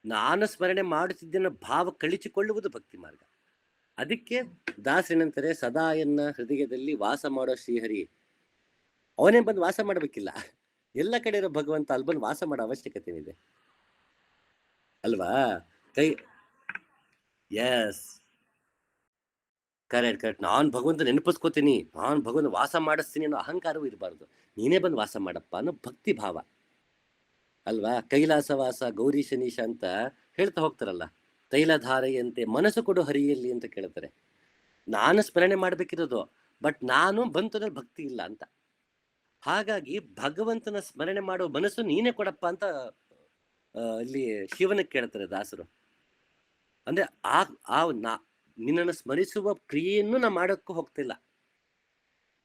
ನಾನು ಸ್ಮರಣೆ ಮಾಡುತ್ತಿದ್ದೇನೆ ಭಾವ ಕಳಿಸಿಕೊಳ್ಳುವುದು ಭಕ್ತಿ ಮಾರ್ಗ. ಅದಕ್ಕೆ ದಾಸರೇನಂತಾರೆ, ಸದಾ ಎನ್ನ ಹೃದಯದಲ್ಲಿ ವಾಸ ಮಾಡೋ ಶ್ರೀಹರಿ. ಅವನೇ ಬಂದು ವಾಸ ಮಾಡಬೇಕಿಲ್ಲ, ಎಲ್ಲ ಕಡೆ ಇರೋ ಭಗವಂತ ಅಲ್ಲಿ ಬಂದು ವಾಸ ಮಾಡೋ ಅವಶ್ಯಕತೆ ಏನಿದೆ ಅಲ್ವಾ? S, correct. ನಾನ್ ಭಗವಂತ ನೆನಪಿಸ್ಕೋತೀನಿ, ನಾನ್ ಭಗವಂತ ವಾಸ ಮಾಡಿಸ್ತೀನಿ ಅನ್ನೋ ಅಹಂಕಾರವೂ ಇರಬಾರ್ದು. ನೀನೇ ಬಂದು ವಾಸ ಮಾಡಪ್ಪ ಅನ್ನೋ ಭಕ್ತಿ ಭಾವ ಅಲ್ವಾ? ಕೈಲಾಸವಾಸ ಗೌರಿ ಶನೀಶ ಅಂತ ಹೇಳ್ತಾ ಹೋಗ್ತಾರಲ್ಲ, ತೈಲಧಾರೆಯಂತೆ ಮನಸ್ಸು ಕೊಡು ಹರಿಯಲ್ಲಿ ಅಂತ ಕೇಳ್ತಾರೆ. ನಾನು ಸ್ಮರಣೆ ಮಾಡ್ಬೇಕಿರೋದು, ಬಟ್ ನಾನು ಬಂತು ಭಕ್ತಿ ಇಲ್ಲ ಅಂತ. ಹಾಗಾಗಿ ಭಗವಂತನ ಸ್ಮರಣೆ ಮಾಡೋ ಮನಸ್ಸು ನೀನೇ ಕೊಡಪ್ಪ ಅಂತ ಇಲ್ಲಿ ಶಿವನ ಕೇಳ್ತಾರೆ ದಾಸರು. ಅಂದ್ರೆ ನಿನ್ನನ್ನು ಸ್ಮರಿಸುವ ಕ್ರಿಯೆಯನ್ನು ನಾ ಮಾಡೋಕ್ಕೂ ಹೋಗ್ತಿಲ್ಲ,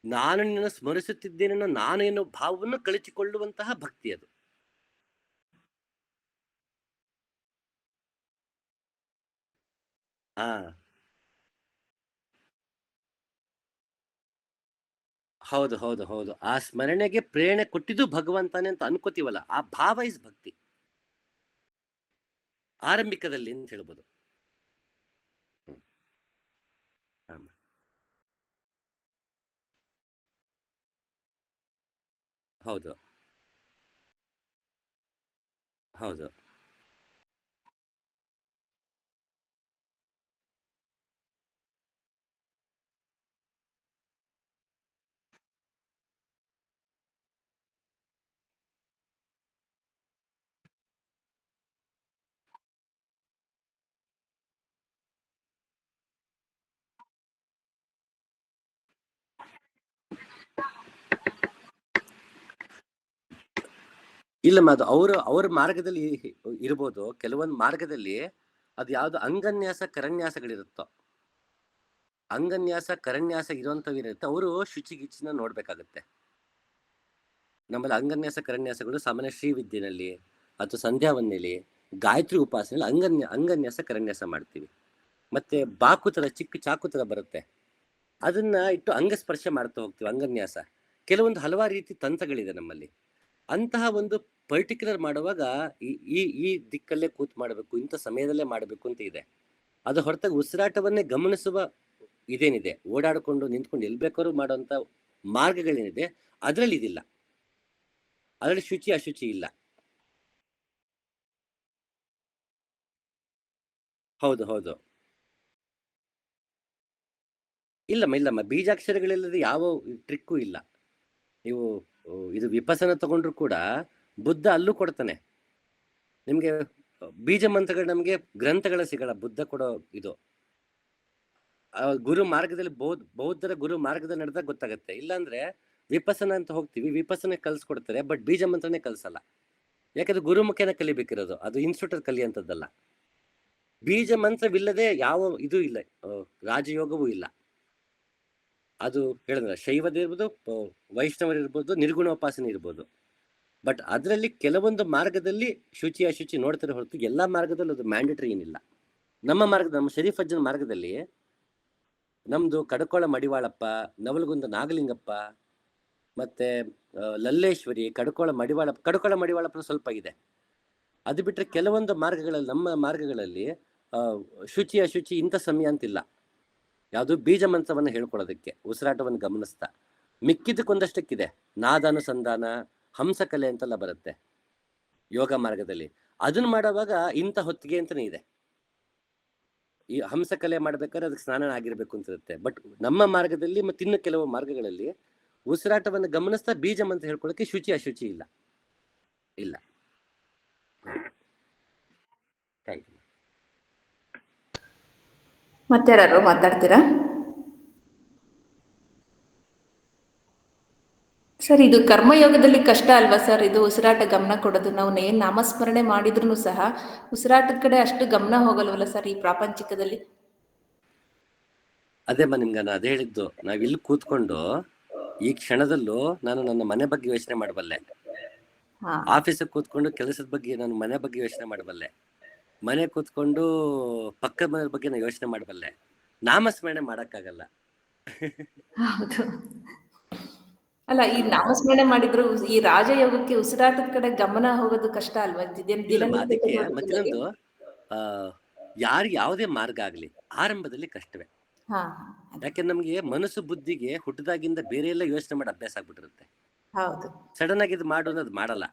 ನಾನು ನಿನ್ನನ್ನು ಸ್ಮರಿಸುತ್ತಿದ್ದೇನೆ ನಾನು ಏನೋ ಭಾವವನ್ನು ಕಳಿಸಿಕೊಳ್ಳುವಂತಹ ಭಕ್ತಿ ಅದು. ಆ ಹೌದು ಹೌದು ಹೌದು, ಆ ಸ್ಮರಣೆಗೆ ಪ್ರೇರಣೆ ಕೊಟ್ಟಿದ್ದು ಭಗವಂತನೇ ಅಂತ ಅನ್ಕೋತೀವಲ್ಲ, ಆ ಭಾವ ಇಸ್ ಭಕ್ತಿ ಆರಂಭಿಕದಲ್ಲಿ ಅಂತ ಹೇಳ್ಬೋದು. ಹ್ಮ್. ಆಮ. ಹೌದು ಹೌದು. ಇಲ್ಲಮ್ಮ, ಅದು ಅವ್ರ ಮಾರ್ಗದಲ್ಲಿ ಇರ್ಬೋದು. ಕೆಲವೊಂದು ಮಾರ್ಗದಲ್ಲಿ ಅದು ಯಾವ್ದು ಅಂಗನ್ಯಾಸ ಕರನ್ಯಾಸಗಳಿರುತ್ತೋ, ಅಂಗನ್ಯಾಸ ಕರನ್ಯಾಸ ಇರುವಂತವಿರುತ್ತೆ, ಅವರು ಶುಚಿಗಿಚ್ಚಿನ ನೋಡ್ಬೇಕಾಗತ್ತೆ. ನಮ್ಮಲ್ಲಿ ಅಂಗನ್ಯಾಸ ಕರನ್ಯಾಸಗಳು ಸಾಮಾನ್ಯ ಶ್ರೀವಿದ್ಯೆನಲ್ಲಿ ಅಥವಾ ಸಂಧ್ಯಾವನ್ನೇಲಿ ಗಾಯತ್ರಿ ಉಪಾಸನೆಯಲ್ಲಿ ಅಂಗನ್ಯಾಸ ಕರನ್ಯಾಸ ಮಾಡ್ತೀವಿ. ಮತ್ತೆ ಬಾಕುತರ ಚಿಕ್ಕ ಚಾಕುತರ ಬರುತ್ತೆ, ಅದನ್ನ ಇಟ್ಟು ಅಂಗಸ್ಪರ್ಶ ಮಾಡ್ತಾ ಹೋಗ್ತೀವಿ ಅಂಗನ್ಯಾಸ. ಕೆಲವೊಂದು ಹಲವಾರು ರೀತಿ ತಂತ್ರಗಳಿದೆ ನಮ್ಮಲ್ಲಿ. ಅಂತಹ ಒಂದು ಪರ್ಟಿಕ್ಯುಲರ್ ಮಾಡುವಾಗ ಈ ಈ ಈ ದಿಕ್ಕಲ್ಲೇ ಕೂತ್ ಮಾಡಬೇಕು, ಇಂಥ ಸಮಯದಲ್ಲೇ ಮಾಡಬೇಕು ಅಂತ ಇದೆ. ಅದು ಹೊರತಾಗಿ ಉಸಿರಾಟವನ್ನೇ ಗಮನಿಸುವ ಇದೇನಿದೆ, ಓಡಾಡಿಕೊಂಡು ನಿಂತ್ಕೊಂಡು ಎಲ್ಲಿ ಬೇಕಾದ್ರೂ ಮಾಡುವಂತ ಮಾರ್ಗಗಳೇನಿದೆ, ಅದ್ರಲ್ಲಿ ಇದಿಲ್ಲ. ಅದರಲ್ಲಿ ಶುಚಿ ಅಶುಚಿ ಇಲ್ಲ. ಹೌದು ಹೌದು. ಇಲ್ಲಮ್ಮ ಬೀಜಾಕ್ಷರಗಳಿಲ್ಲದೆ ಯಾವ ಟ್ರಿಕ್ಕೂ ಇಲ್ಲ. ನೀವು ಇದು ವಿಪಸನ ತಗೊಂಡ್ರು ಕೂಡ ಬುದ್ಧ ಅಲ್ಲೂ ಕೊಡ್ತಾನೆ ನಿಮ್ಗೆ. ಬೀಜ ಮಂತ್ರಗಳು ನಮ್ಗೆ ಗ್ರಂಥಗಳ ಸಿಗಲ್ಲ, ಬುದ್ಧ ಕೊಡೋ ಇದು ಗುರು ಮಾರ್ಗದಲ್ಲಿ ಬೌದ್ಧರ ಗುರು ಮಾರ್ಗದಲ್ಲಿ ನಡೆದಾಗ ಗೊತ್ತಾಗತ್ತೆ. ಇಲ್ಲಾಂದ್ರೆ ವಿಪಸನ ಅಂತ ಹೋಗ್ತೀವಿ, ವಿಪಸನ ಕಲ್ಸ್ಕೊಡ್ತಾರೆ, ಬಟ್ ಬೀಜ ಮಂತ್ರನೇ ಕಲ್ಸಲ್ಲ. ಯಾಕಂದ್ರೆ ಗುರುಮುಖೇನ ಕಲಿಬೇಕಿರೋದು, ಅದು ಇನ್ಸ್ಟಿಟ್ಯೂಟರ್ ಕಲಿಯಂತದ್ದಲ್ಲ. ಬೀಜ ಮಂತ್ರವಿಲ್ಲದೆ ಯಾವ ಇದು ಇಲ್ಲ, ರಾಜಯೋಗವೂ ಇಲ್ಲ. ಅದು ಹೇಳಿದ್ರೆ ಶೈವದಿರ್ಬೋದು, ವೈಷ್ಣವರಿರ್ಬೋದು, ನಿರ್ಗುಣೋಪಾಸನೆ ಇರ್ಬೋದು. ಬಟ್ ಅದರಲ್ಲಿ ಕೆಲವೊಂದು ಮಾರ್ಗದಲ್ಲಿ ಶುಚಿ ಅಶುಚಿ ನೋಡ್ತಾರೆ ಹೊರತು ಎಲ್ಲಾ ಮಾರ್ಗದಲ್ಲೂ ಅದು ಮ್ಯಾಂಡೇಟರಿ ಏನಿಲ್ಲ. ನಮ್ಮ ಶರೀಫ್ ಅಜ್ಜನ ಮಾರ್ಗದಲ್ಲಿ ನಮ್ದು ಕಡಕೋಳ ಮಡಿವಾಳಪ್ಪ, ನವಲಗುಂದ ನಾಗಲಿಂಗಪ್ಪ, ಮತ್ತೆ ಲಲ್ಲೇಶ್ವರಿ, ಕಡಕೋಳ ಮಡಿವಾಳಪ್ಪ ಸ್ವಲ್ಪ ಇದೆ. ಅದು ಬಿಟ್ರೆ ಕೆಲವೊಂದು ಮಾರ್ಗಗಳಲ್ಲಿ, ನಮ್ಮ ಮಾರ್ಗಗಳಲ್ಲಿ ಶುಚಿ ಅಶುಚಿ ಇಂಥ ಸಮಯ ಅಂತಿಲ್ಲ. ಯಾವುದು ಬೀಜ ಮಂತ್ರವನ್ನ ಹೇಳ್ಕೊಳ್ಳೋದಕ್ಕೆ, ಉಸಿರಾಟವನ್ನು ಗಮನಿಸ್ತಾ. ಮಿಕ್ಕಿದ್ದಕ್ಕೊಂದಷ್ಟಕ್ಕಿದೆ, ನಾದಾನುಸಂಧಾನ, ಹಂಸಕಲೆ ಅಂತೆಲ್ಲ ಬರುತ್ತೆ ಯೋಗ ಮಾರ್ಗದಲ್ಲಿ. ಅದನ್ನ ಮಾಡುವಾಗ ಇಂಥ ಹೊತ್ತಿಗೆ ಅಂತಾನೆ ಇದೆ. ಈ ಹಂಸಕಲೆ ಮಾಡ್ಬೇಕಾದ್ರೆ ಅದಕ್ಕೆ ಸ್ನಾನ ಆಗಿರ್ಬೇಕು ಅಂತ ಇರುತ್ತೆ. ಬಟ್ ನಮ್ಮ ಮಾರ್ಗದಲ್ಲಿ ಮತ್ತೆ ಇನ್ನು ಕೆಲವು ಮಾರ್ಗಗಳಲ್ಲಿ ಉಸಿರಾಟವನ್ನು ಗಮನಿಸ್ತಾ ಬೀಜ ಮಂತ್ರ ಹೇಳ್ಕೊಳ್ಳೋಕೆ ಶುಚಿ ಅಶುಚಿ ಇಲ್ಲ. ಇಲ್ಲ. ಮತ್ತಾರು ಮಾತಾಡ್ತೀರಾ ಸರ್? ಇದು ಕರ್ಮಯೋಗದಲ್ಲಿ ಕಷ್ಟ ಅಲ್ವಾ ಸರ್, ಇದು ಉಸಿರಾಟ ಗಮನ ಕೊಡೋದು? ನಾವು ಏನ್ ನಾಮಸ್ಮರಣೆ ಮಾಡಿದ್ರು ಸಹ ಉಸಿರಾಟದ ಕಡೆ ಅಷ್ಟು ಗಮನ ಹೋಗಲ್ವಲ್ಲ ಸರ್ ಈ ಪ್ರಾಪಂಚಿಕದಲ್ಲಿ? ಅದೇಮ್ಮ ನಿಮ್ಗೆ ನಾನು ಅದೇ ಹೇಳಿದ್ದು, ನಾವ್ ಇಲ್ಲಿ ಕೂತ್ಕೊಂಡು ಈ ಕ್ಷಣದಲ್ಲೂ ನಾನು ನನ್ನ ಮನೆ ಬಗ್ಗೆ ಯೋಚನೆ ಮಾಡಬಲ್ಲೆ, ಆಫೀಸಿಗೆ ಕೂತ್ಕೊಂಡು ಕೆಲಸದ ಬಗ್ಗೆ ನಾನು ಮನೆ ಬಗ್ಗೆ ಯೋಚನೆ ಮಾಡಬಲ್ಲೆ, ಮನೆ ಕೂತ್ಕೊಂಡು ಪಕ್ಕದ ಮನೆ ಬಗ್ಗೆ ನಾನು ಯೋಚನೆ ಮಾಡಬಲ್ಲೆ. ನಾಮಸ್ಮರಣೆ ಮಾಡಕ್ಕಾಗಲ್ಲ. ಹೌದು. ಅಲ್ಲ, ಈ ನಾಮಸ್ಮರಣೆ ಮಾಡಿದ್ರು ಈ ರಾಜಯೋಗಕ್ಕೆ ಉಸಿರಾಟದ ಕಡೆ ಗಮನ ಹೋಗೋದು ಕಷ್ಟ ಅಲ್ವಾ? ಅದಕ್ಕೆ ಮತ್ತಿನ್ನೊಂದು, ಯಾರಿಗೆ ಯಾವುದೇ ಮಾರ್ಗ ಆಗ್ಲಿ ಆರಂಭದಲ್ಲಿ ಕಷ್ಟವೇ. ಯಾಕೆ ನಮ್ಗೆ ಮನಸ್ಸು ಬುದ್ಧಿಗೆ ಹುಟ್ಟದಾಗಿಂದ ಬೇರೆ ಎಲ್ಲ ಯೋಚನೆ ಮಾಡಿ ಅಭ್ಯಾಸ ಆಗ್ಬಿಟ್ಟಿರುತ್ತೆ. ಹೌದು. ಸಡನ್ ಆಗಿ ಇದು ಮಾಡು ಅನ್ನೋದು ಮಾಡಲ್ಲ,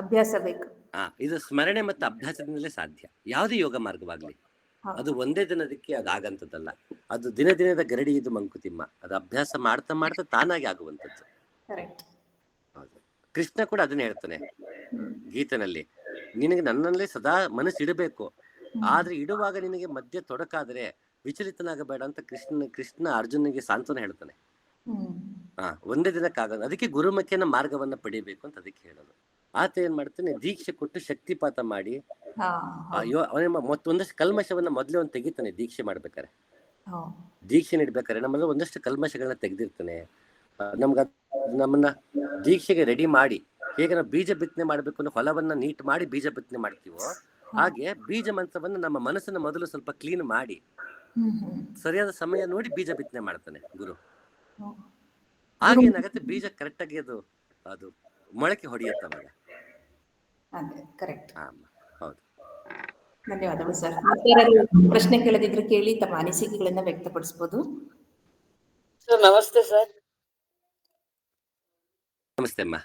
ಅಭ್ಯಾಸ ಬೇಕು. ಇದು ಸ್ಮರಣೆ ಮತ್ತು ಅಭ್ಯಾಸದಿಂದಲೇ ಸಾಧ್ಯ. ಯಾವುದೇ ಯೋಗ ಮಾರ್ಗವಾಗ್ಲಿ ಅದು ಒಂದೇ ದಿನದಕ್ಕೆ ಅದಾಗಂತದ್ದಲ್ಲ, ಅದು ದಿನ ದಿನದ ಗರಡಿ ಇದು ಮಂಕುತಿಮ್ಮ. ಅದು ಅಭ್ಯಾಸ ಮಾಡ್ತಾ ಮಾಡ್ತಾ ತಾನಾಗಿ ಆಗುವಂಥದ್ದು. ಕೃಷ್ಣ ಕೂಡ ಅದನ್ನೇ ಹೇಳ್ತಾನೆ ಗೀತನಲ್ಲಿ, ನಿನಗೆ ನನ್ನಲ್ಲಿ ಸದಾ ಮನಸ್ಸು ಇಡಬೇಕು, ಆದ್ರೆ ಇಡುವಾಗ ನಿನಗೆ ಮಧ್ಯೆ ತೊಡಕಾದ್ರೆ ವಿಚಲಿತನಾಗಬೇಡ ಅಂತ ಕೃಷ್ಣ ಅರ್ಜುನಿಗೆ ಸಾಂತ್ವನ ಹೇಳ್ತಾನೆ. ಒಂದೇ ದಿನಕ್ಕಾಗಲ್ಲ, ಅದಕ್ಕೆ ಗುರುಮುಖೇನ ಮಾರ್ಗವನ್ನ ಪಡಿಬೇಕು ಅಂತ ಅದಕ್ಕೆ ಹೇಳೋದು. ಆತ ಏನ್ ಮಾಡ್ತಾನೆ, ದೀಕ್ಷೆ ಕೊಟ್ಟು ಶಕ್ತಿಪಾತ ಮಾಡಿ ಒಂದಷ್ಟು ಕಲ್ಮಶವನ್ನ ಮೊದಲೇ ಒಂದು ತೆಗಿತಾನೆ. ದೀಕ್ಷೆ ಮಾಡ್ಬೇಕಾರೆ, ದೀಕ್ಷೆ ನೀಡ್ಬೇಕಾರೆ ನಮ್ಮಲ್ಲಿ ಒಂದಷ್ಟು ಕಲ್ಮಶಗಳನ್ನ ತೆಗೆದಿರ್ತಾನೆ. ನಮ್ಮನ್ನ ದೀಕ್ಷೆಗೆ ರೆಡಿ ಮಾಡಿ, ಹೇಗೆ ನಾವು ಬೀಜ ಬಿತ್ತನೆ ಮಾಡ್ಬೇಕು ಅನ್ನೋ ಹೊಲವನ್ನ ನೀಟ್ ಮಾಡಿ ಬೀಜ ಬಿತ್ತನೆ ಮಾಡ್ತೀವೋ ಹಾಗೆ ಬೀಜ ಮಂತ್ರವನ್ನು ನಮ್ಮ ಮನಸ್ಸನ್ನು ಮೊದಲು ಸ್ವಲ್ಪ ಕ್ಲೀನ್ ಮಾಡಿ ಸರಿಯಾದ ಸಮಯ ನೋಡಿ ಬೀಜ ಬಿತ್ತನೆ ಮಾಡ್ತಾನೆ ಗುರು. ಆಗೇನಾಗತ್ತೆ, ಬೀಜ ಕರೆಕ್ಟ್ ಆಗಿ ಅದು ಅದು ಮೊಳಕೆ ಹೊಡೆಯುತ್ತೆ ಅವಾಗ. ಅದೇ ಕರೆಕ್ಟ್. ಹೌದು. ಧನ್ಯವಾದಗಳು ಸರ್. ಮತ್ತೆ ಪ್ರಶ್ನೆ ಕೇಳದಿದ್ರೆ ಕೇಳಿ, ತಮ್ಮ ಅನಿಸಿಕೆಗಳನ್ನ ವ್ಯಕ್ತಪಡಿಸಬಹುದು. ಸರ್ ನಮಸ್ತೆ ಸರ್. ನಮಸ್ತೆ ಅಮ್ಮ.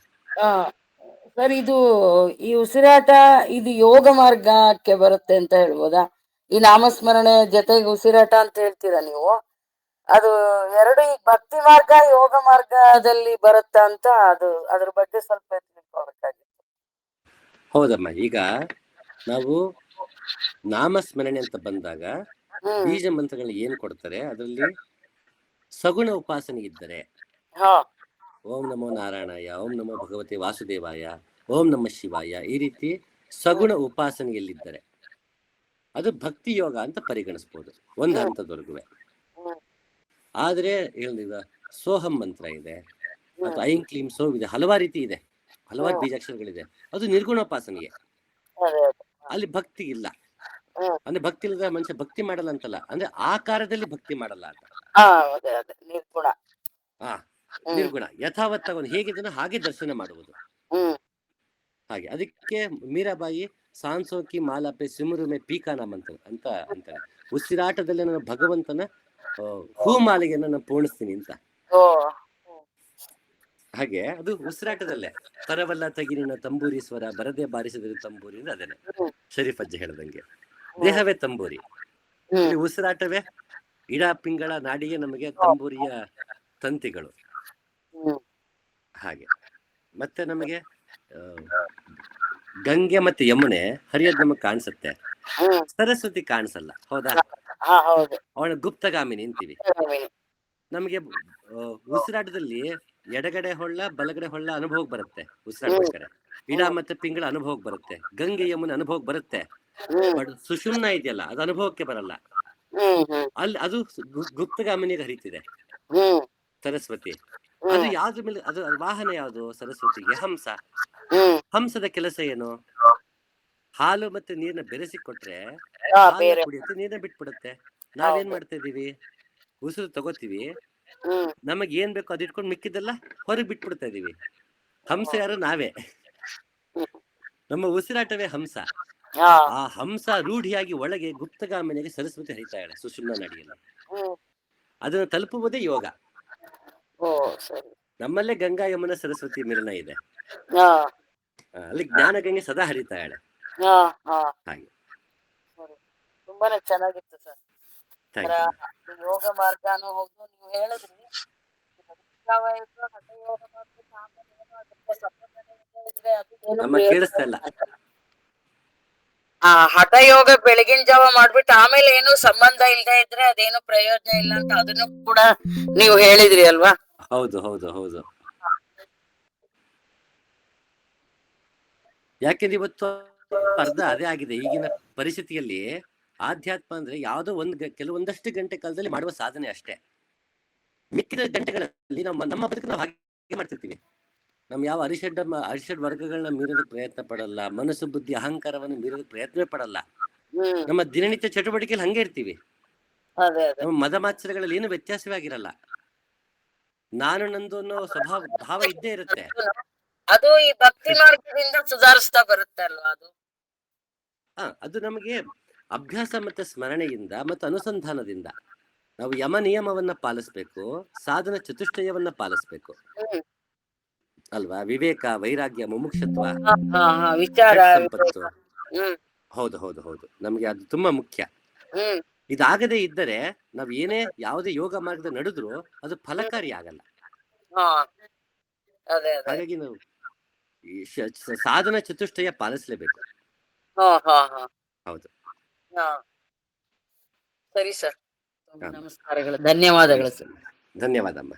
ಸರ್, ಇದು ಈ ಉಸಿರಾಟ ಇದು ಯೋಗ ಮಾರ್ಗಕ್ಕೆ ಬರುತ್ತೆ ಅಂತ ಹೇಳ್ಬೋದಾ? ಈ ನಾಮಸ್ಮರಣೆ ಜೊತೆಗೆ ಉಸಿರಾಟ ಅಂತ ಹೇಳ್ತೀರಾ ನೀವು, ಅದು ಎರಡು ಈ ಭಕ್ತಿ ಮಾರ್ಗ ಯೋಗ ಮಾರ್ಗದಲ್ಲಿ ಬರುತ್ತಾ ಅಂತ ಅದ್ರ ಬಗ್ಗೆ ಸ್ವಲ್ಪ ತಿಳ್ಕೊಬೇಕಾಗಿತ್ತು. ಹೌದಮ್ಮ, ಈಗ ನಾವು ನಾಮಸ್ಮರಣೆ ಅಂತ ಬಂದಾಗ ಬೀಜ ಮಂತ್ರಗಳನ್ನ ಏನ್ ಕೊಡ್ತಾರೆ, ಅದರಲ್ಲಿ ಸಗುಣ ಉಪಾಸನೆ ಇದ್ದರೆ ಓಂ ನಮೋ ನಾರಾಯಣಾಯ, ಓಂ ನಮೋ ಭಗವತೆ ವಾಸುದೇವಾಯ, ಓಂ ನಮಃ ಶಿವಾಯ, ಈ ರೀತಿ ಸಗುಣ ಉಪಾಸನೆಯಲ್ಲಿದ್ದರೆ ಅದು ಭಕ್ತಿ ಯೋಗ ಅಂತ ಪರಿಗಣಿಸ್ಬೋದು ಒಂದು ಹಂತದವರೆಗೂ. ಆದ್ರೆ ಈಗ ಸೋಹಂ ಮಂತ್ರ ಇದೆ, ಅಥವಾ ಐಂ ಕ್ಲೀಂ ಸೋಮ್ ಇದೆ, ಹಲವಾರು ರೀತಿ ಇದೆ, ಹಲವಾರು ಬೀಜಾಕ್ಷರಗಳಿದೆ, ಅದು ನಿರ್ಗುಣೋಪಾಸನೆಗೆ. ಅಲ್ಲಿ ಭಕ್ತಿ ಇಲ್ಲ. ಅಂದ್ರೆ ಭಕ್ತಿ ಇಲ್ಲದ ಮನುಷ್ಯ ಭಕ್ತಿ ಮಾಡಲ್ಲ ಅಂತಲ್ಲ, ಅಂದ್ರೆ ಆಕಾರದಲ್ಲಿ ಭಕ್ತಿ ಮಾಡಲ್ಲ ಅಂತ. ನಿರ್ಗುಣ ಯಥಾವತ್ ಅವನು ಹೇಗಿದ್ದನೋ ಹಾಗೆ ದರ್ಶನ ಮಾಡುವುದು. ಹಾಗೆ ಅದಕ್ಕೆ ಮೀರಾಬಾಯಿ ಸಾನ್ಸೋಕಿ ಮಾಲಾಪೆ ಸಿಮುರುಮೆ ಪೀಕಾನಾಮ್ ಅಂತ ಅಂತಾರೆ. ಉಸಿರಾಟದಲ್ಲಿ ನಾನು ಭಗವಂತನ ಹೂಮಾಲಿಗೆಯನ್ನು ನಾನು ಪೂರ್ಣಿಸ್ತೀನಿ ಅಂತ. ಹಾಗೆ ಅದು ಉಸಿರಾಟದಲ್ಲೇ ತರವಲ್ಲ ತಗಿರಿನ ತಂಬೂರಿ ಸ್ವರ ಬರದೆ ಬಾರಿಸಿದರೆ ತಂಬೂರಿ ಅಂದ್ರೆ ಅದೇನೆ ಶರೀಫಜ್ಜೆ ಹೇಳ್ದಂಗೆ. ದೇಹವೇ ತಂಬೂರಿ, ಉಸಿರಾಟವೇ ಇಡ ಪಿಂಗಳ ನಾಡಿಗೆ ನಮಗೆ ತಂಬೂರಿಯ ತಂತಿಗಳು. ಹಾಗೆ ಮತ್ತೆ ನಮಗೆ ಗಂಗೆ ಮತ್ತೆ ಯಮುನೆ ಹರಿಯೋದ್ ನಮಗ್ ಕಾಣಿಸುತ್ತೆ, ಸರಸ್ವತಿ ಕಾಣಿಸಲ್ಲ. ಹೌದಾ? ಅವಳ ಗುಪ್ತಗಾಮಿನಿ ಅಂತೀವಿ. ನಮಗೆ ಉಸಿರಾಟದಲ್ಲಿ ಎಡಗಡೆ ಹೊಳ್ಳ ಬಲಗಡೆ ಹೊಳ್ಳ ಅನುಭವಕ್ಕೆ ಬರುತ್ತೆ ಉಸಿರಾಡ್ಬೇಕಾರೆ, ಇಡ ಮತ್ತೆ ಪಿಂಗಳ ಅನುಭವಕ್ಕೆ ಬರುತ್ತೆ, ಗಂಗೆ ಯಮುನೆ ಅನುಭವಕ್ಕೆ ಬರುತ್ತೆ. ಬಟ್ ಸುಷುಮ್ನ ಇದೆಯಲ್ಲ, ಅದು ಅನುಭವಕ್ಕೆ ಬರಲ್ಲ. ಅಲ್ಲಿ ಅದು ಗುಪ್ತಗಾಮಿನಿಗೆ ಹರಿತಿದೆ ಸರಸ್ವತಿ. ಅದು ಯಾವ್ದ್ರ ಮೇಲೆ, ಅದು ವಾಹನ ಯಾವುದು ಸರಸ್ವತಿಗೆ? ಹಂಸ. ಹಂಸದ ಕೆಲಸ ಏನು? ಹಾಲು ಮತ್ತೆ ನೀರ್ನ ಬೆರೆಸಿ ಕೊಟ್ರೆ ಹಾಲು ಕುಡಿಯುತ್ತೆ, ನೀರ್ನ ಬಿಟ್ಬಿಡುತ್ತೆ. ನಾವೇನ್ ಮಾಡ್ತಾ ಇದೀವಿ, ಉಸಿರು ತಗೋತೀವಿ, ನಮಗ್ ಏನ್ ಬೇಕೋ ಅದು ಇಟ್ಕೊಂಡು ಮಿಕ್ಕಿದ್ದೆಲ್ಲ ಹೊರಗೆ ಬಿಟ್ಬಿಡ್ತಾ ಇದೀವಿ. ಹಂಸ ಯಾರು? ನಾವೇ. ನಮ್ಮ ಉಸಿರಾಟವೇ ಹಂಸ. ಆ ಹಂಸ ರೂಢಿಯಾಗಿ ಒಳಗೆ ಗುಪ್ತಗಾಮಿನಿಗೆ ಸರಸ್ವತಿ ಹರಿತಾ ಇದ್ದಾಳೆ ಸುಷುಮ್ನ ನಡಿಯಲ್ಲಿ. ಅದನ್ನು ತಲುಪುವುದೇ ಯೋಗ. ನಮ್ಮಲ್ಲೇ ಗಂಗಾ ಯಮುನಾ ಸರಸ್ವತಿ ಮಿಲನ ಇದೆ, ಅಲ್ಲಿ ಜ್ಞಾನ ಗಂಗೆ ಸದಾ ಹರಿತಾ ಇದ್ದಾಳೆ. ಹಾಗೆ ತುಂಬಾನೇ ಚೆನ್ನಾಗಿತ್ತು ಸರ್. ಯೋಗ ಮಾರ್ಗನೂ ಹೌದು, ನೀವು ಹೇಳಿದ್ರಿ ಕೇಳಿಸ್ತಾ ಇಲ್ಲ. ಹಠ ಯೋಗ ಬೆಳಗಿನ ಜಾವ ಮಾಡ್ಬಿಟ್ಟು ಆಮೇಲೆ ಏನು ಸಂಬಂಧ ಇಲ್ಲದೆ ಇದ್ರೆ ಅದೇನು ಪ್ರಯೋಜನ ಇಲ್ಲ ಅಂತ ಅದನ್ನು ಕೂಡ ನೀವು ಹೇಳಿದ್ರಿ ಅಲ್ವಾ? ಹೌದು ಹೌದು ಹೌದು. ಯಾಕೆಂದ್ರೆ ಇವತ್ತು ಅರ್ಧ ಅದೇ ಆಗಿದೆ ಈಗಿನ ಪರಿಸ್ಥಿತಿಯಲ್ಲಿ. ಆಧ್ಯಾತ್ಮ ಅಂದ್ರೆ ಯಾವುದೋ ಕೆಲವೊಂದಷ್ಟು ಗಂಟೆ ಕಾಲದಲ್ಲಿ ಮಾಡುವ ಸಾಧನೆ ಅಷ್ಟೇ. ಮಿಕ್ಕಿದ ಗಂಟೆಗಳಲ್ಲಿ ನಮ್ಮ ಬದುಕು ನಾವು ಹಾಗೆ ಮಾಡ್ತಿರ್ತೀವಿ. ಯಾವ ಅರಿಷಡ್ ವರ್ಗಗಳನ್ನ ಮೀರೋದಕ್ಕೆ ಪ್ರಯತ್ನ ಪಡಲ್ಲ, ಮನಸ್ಸು ಬುದ್ಧಿ ಅಹಂಕಾರವನ್ನು ಮೀರೋದಕ್ಕೆ ಪ್ರಯತ್ನ ಪಡಲ್ಲ. ನಮ್ಮ ದಿನನಿತ್ಯ ಚಟುವಟಿಕೆಯಲ್ಲಿ ಹಂಗೆ ಇರ್ತೀವಿ. ನಮ್ಮ ಮದ ಮಾತ್ಸರಗಳಲ್ಲಿ ಏನು ವ್ಯತ್ಯಾಸವೇ ಆಗಿರಲ್ಲ. ನಾನು ನಂದು ಅನ್ನೋ ಸ್ವಭಾವ ಭಾವ ಇದ್ದೇ ಇರುತ್ತೆ. ಅದು ಈ ಭಕ್ತಿ ಮಾರ್ಗದಿಂದ ಸುಧಾರಿಸ್ತಾ ಬರುತ್ತೆ ಅಲ್ವಾ ಅದು? ಅದು ನಮಗೆ ಅಭ್ಯಾಸ ಮತ್ತೆ ಸ್ಮರಣೆಯಿಂದ ಮತ್ತು ಅನುಸಂಧಾನದಿಂದ ನಾವು ಯಮ ನಿಯಮವನ್ನ ಪಾಲಿಸ್ಬೇಕು, ಸಾಧನ ಚತುಷ್ಟಯವನ್ನ ಪಾಲಿಸ್ಬೇಕು ಅಲ್ವಾ? ವಿವೇಕ, ವೈರಾಗ್ಯ, ಮುಮುಕ್ಷತ್ವ, ವಿಚಾರ, ಸಂಪತ್ತು. ಹೌದು ಹೌದು ಹೌದು, ನಮ್ಗೆ ಅದು ತುಂಬಾ ಮುಖ್ಯ. ಇದಾಗದೇ ಇದ್ದರೆ ನಾವ್ ಯಾವುದೇ ಯೋಗ ಮಾರ್ಗದ ನಡೆದ್ರು ಅದು ಫಲಕಾರಿ ಆಗಲ್ಲ. ಹಾಗಾಗಿ ನಾವು ಸಾಧನ ಚತುಷ್ಟಯ ಪಾಲಿಸ್ಲೇಬೇಕು. ಹೌದು. ಸರಿ ಸರ್, ನಮಸ್ಕಾರಗಳು, ಧನ್ಯವಾದಗಳು ಸರ್. ಧನ್ಯವಾದಮ್ಮ.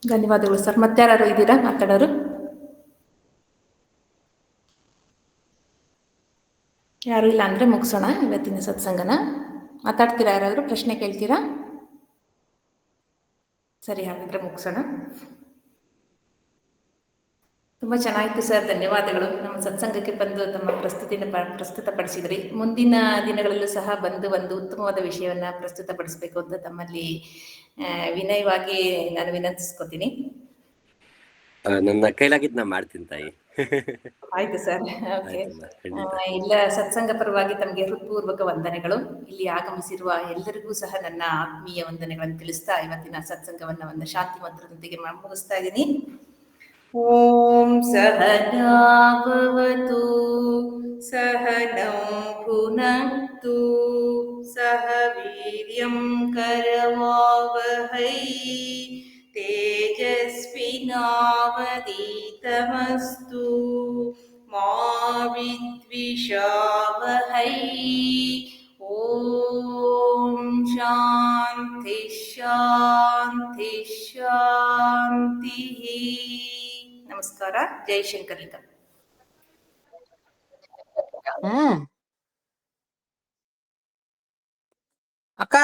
ಧನ್ಯವಾದಗಳು ಸರ್. ಮತ್ತೆ ಯಾರು ಇದ್ದೀರಾ ಮಾತಾಡೋರು? ಯಾರು ಇಲ್ಲ ಅಂದ್ರೆ ಮುಗಿಸೋಣ ಇವತ್ತಿನ ಸತ್ಸಂಗನ. ಮಾತಾಡ್ತೀರಾ? ಯಾರಾದರೂ ಪ್ರಶ್ನೆ ಕೇಳ್ತೀರಾ? ಸರಿ, ಹಾಗಾದ್ರೆ ಮುಗಿಸೋಣ. ತುಂಬ ಚೆನ್ನಾಗಿತ್ತು ಸರ್, ಧನ್ಯವಾದಗಳು. ನಮ್ಮ ಸತ್ಸಂಗಕ್ಕೆ ಬಂದು ತಮ್ಮ ಪ್ರಸ್ತುತಿನ ಪ್ರಸ್ತುತಪಡಿಸಿದ್ರಿ. ಮುಂದಿನ ದಿನಗಳಲ್ಲೂ ಸಹ ಬಂದು ಒಂದು ಉತ್ತಮವಾದ ವಿಷಯವನ್ನ ಪ್ರಸ್ತುತಪಡಿಸಬೇಕು ಅಂತ ತಮ್ಮಲ್ಲಿ ವಿನಯವಾಗಿ ನಾನು ವಿನಂತಿಸ್ಕೊತೀನಿ. ನನ್ನ ಕೈಲಾಗಿದ್ದು ನಾ ಮಾಡ್ತೀನಿ ತಾಯಿ. ಆಯ್ತು ಸರ್, ಓಕೆ. ಆಯ್ತಮ್ಮ, ಖಂಡಿತ. ಇಲ್ಲ, ಸತ್ಸಂಗ ಪರವಾಗಿ ತಮಗೆ ಹೃತ್ಪೂರ್ವಕ ವಂದನೆಗಳು. ಇಲ್ಲಿ ಆಗಮಿಸಿರುವ ಎಲ್ಲರಿಗೂ ಸಹ ನನ್ನ ಆತ್ಮೀಯ ವಂದನೆಗಳನ್ನು ತಿಳಿಸ್ತಾ ಇವತ್ತಿನ ಸತ್ಸಂಗವನ್ನ ಒಂದು ಶಾಂತಿ ಮಂತ್ರದೊಂದಿಗೆ ಮುಗಿಸ್ತಾ ಇದ್ದೀನಿ. ಓಂ ಸಹನಾ ಭವತು ಸಹನೌ ಭುನಕ್ತು ಸಹ ವೀರ್ಯಂ ಕರವಾವಹೈ ತೇಜಸ್ವಿನಾವಧೀತಮಸ್ತು ಮಾ ವಿದ್ವಿಷಾವಹೈ. ಓಂ ಶಾಂತಿ ಶಾಂತಿ ಶಾಂತಿ. ನಮಸ್ಕಾರ. ಜೈ ಶಂಕರಲಿಂಗ. ಅಕ್ಕ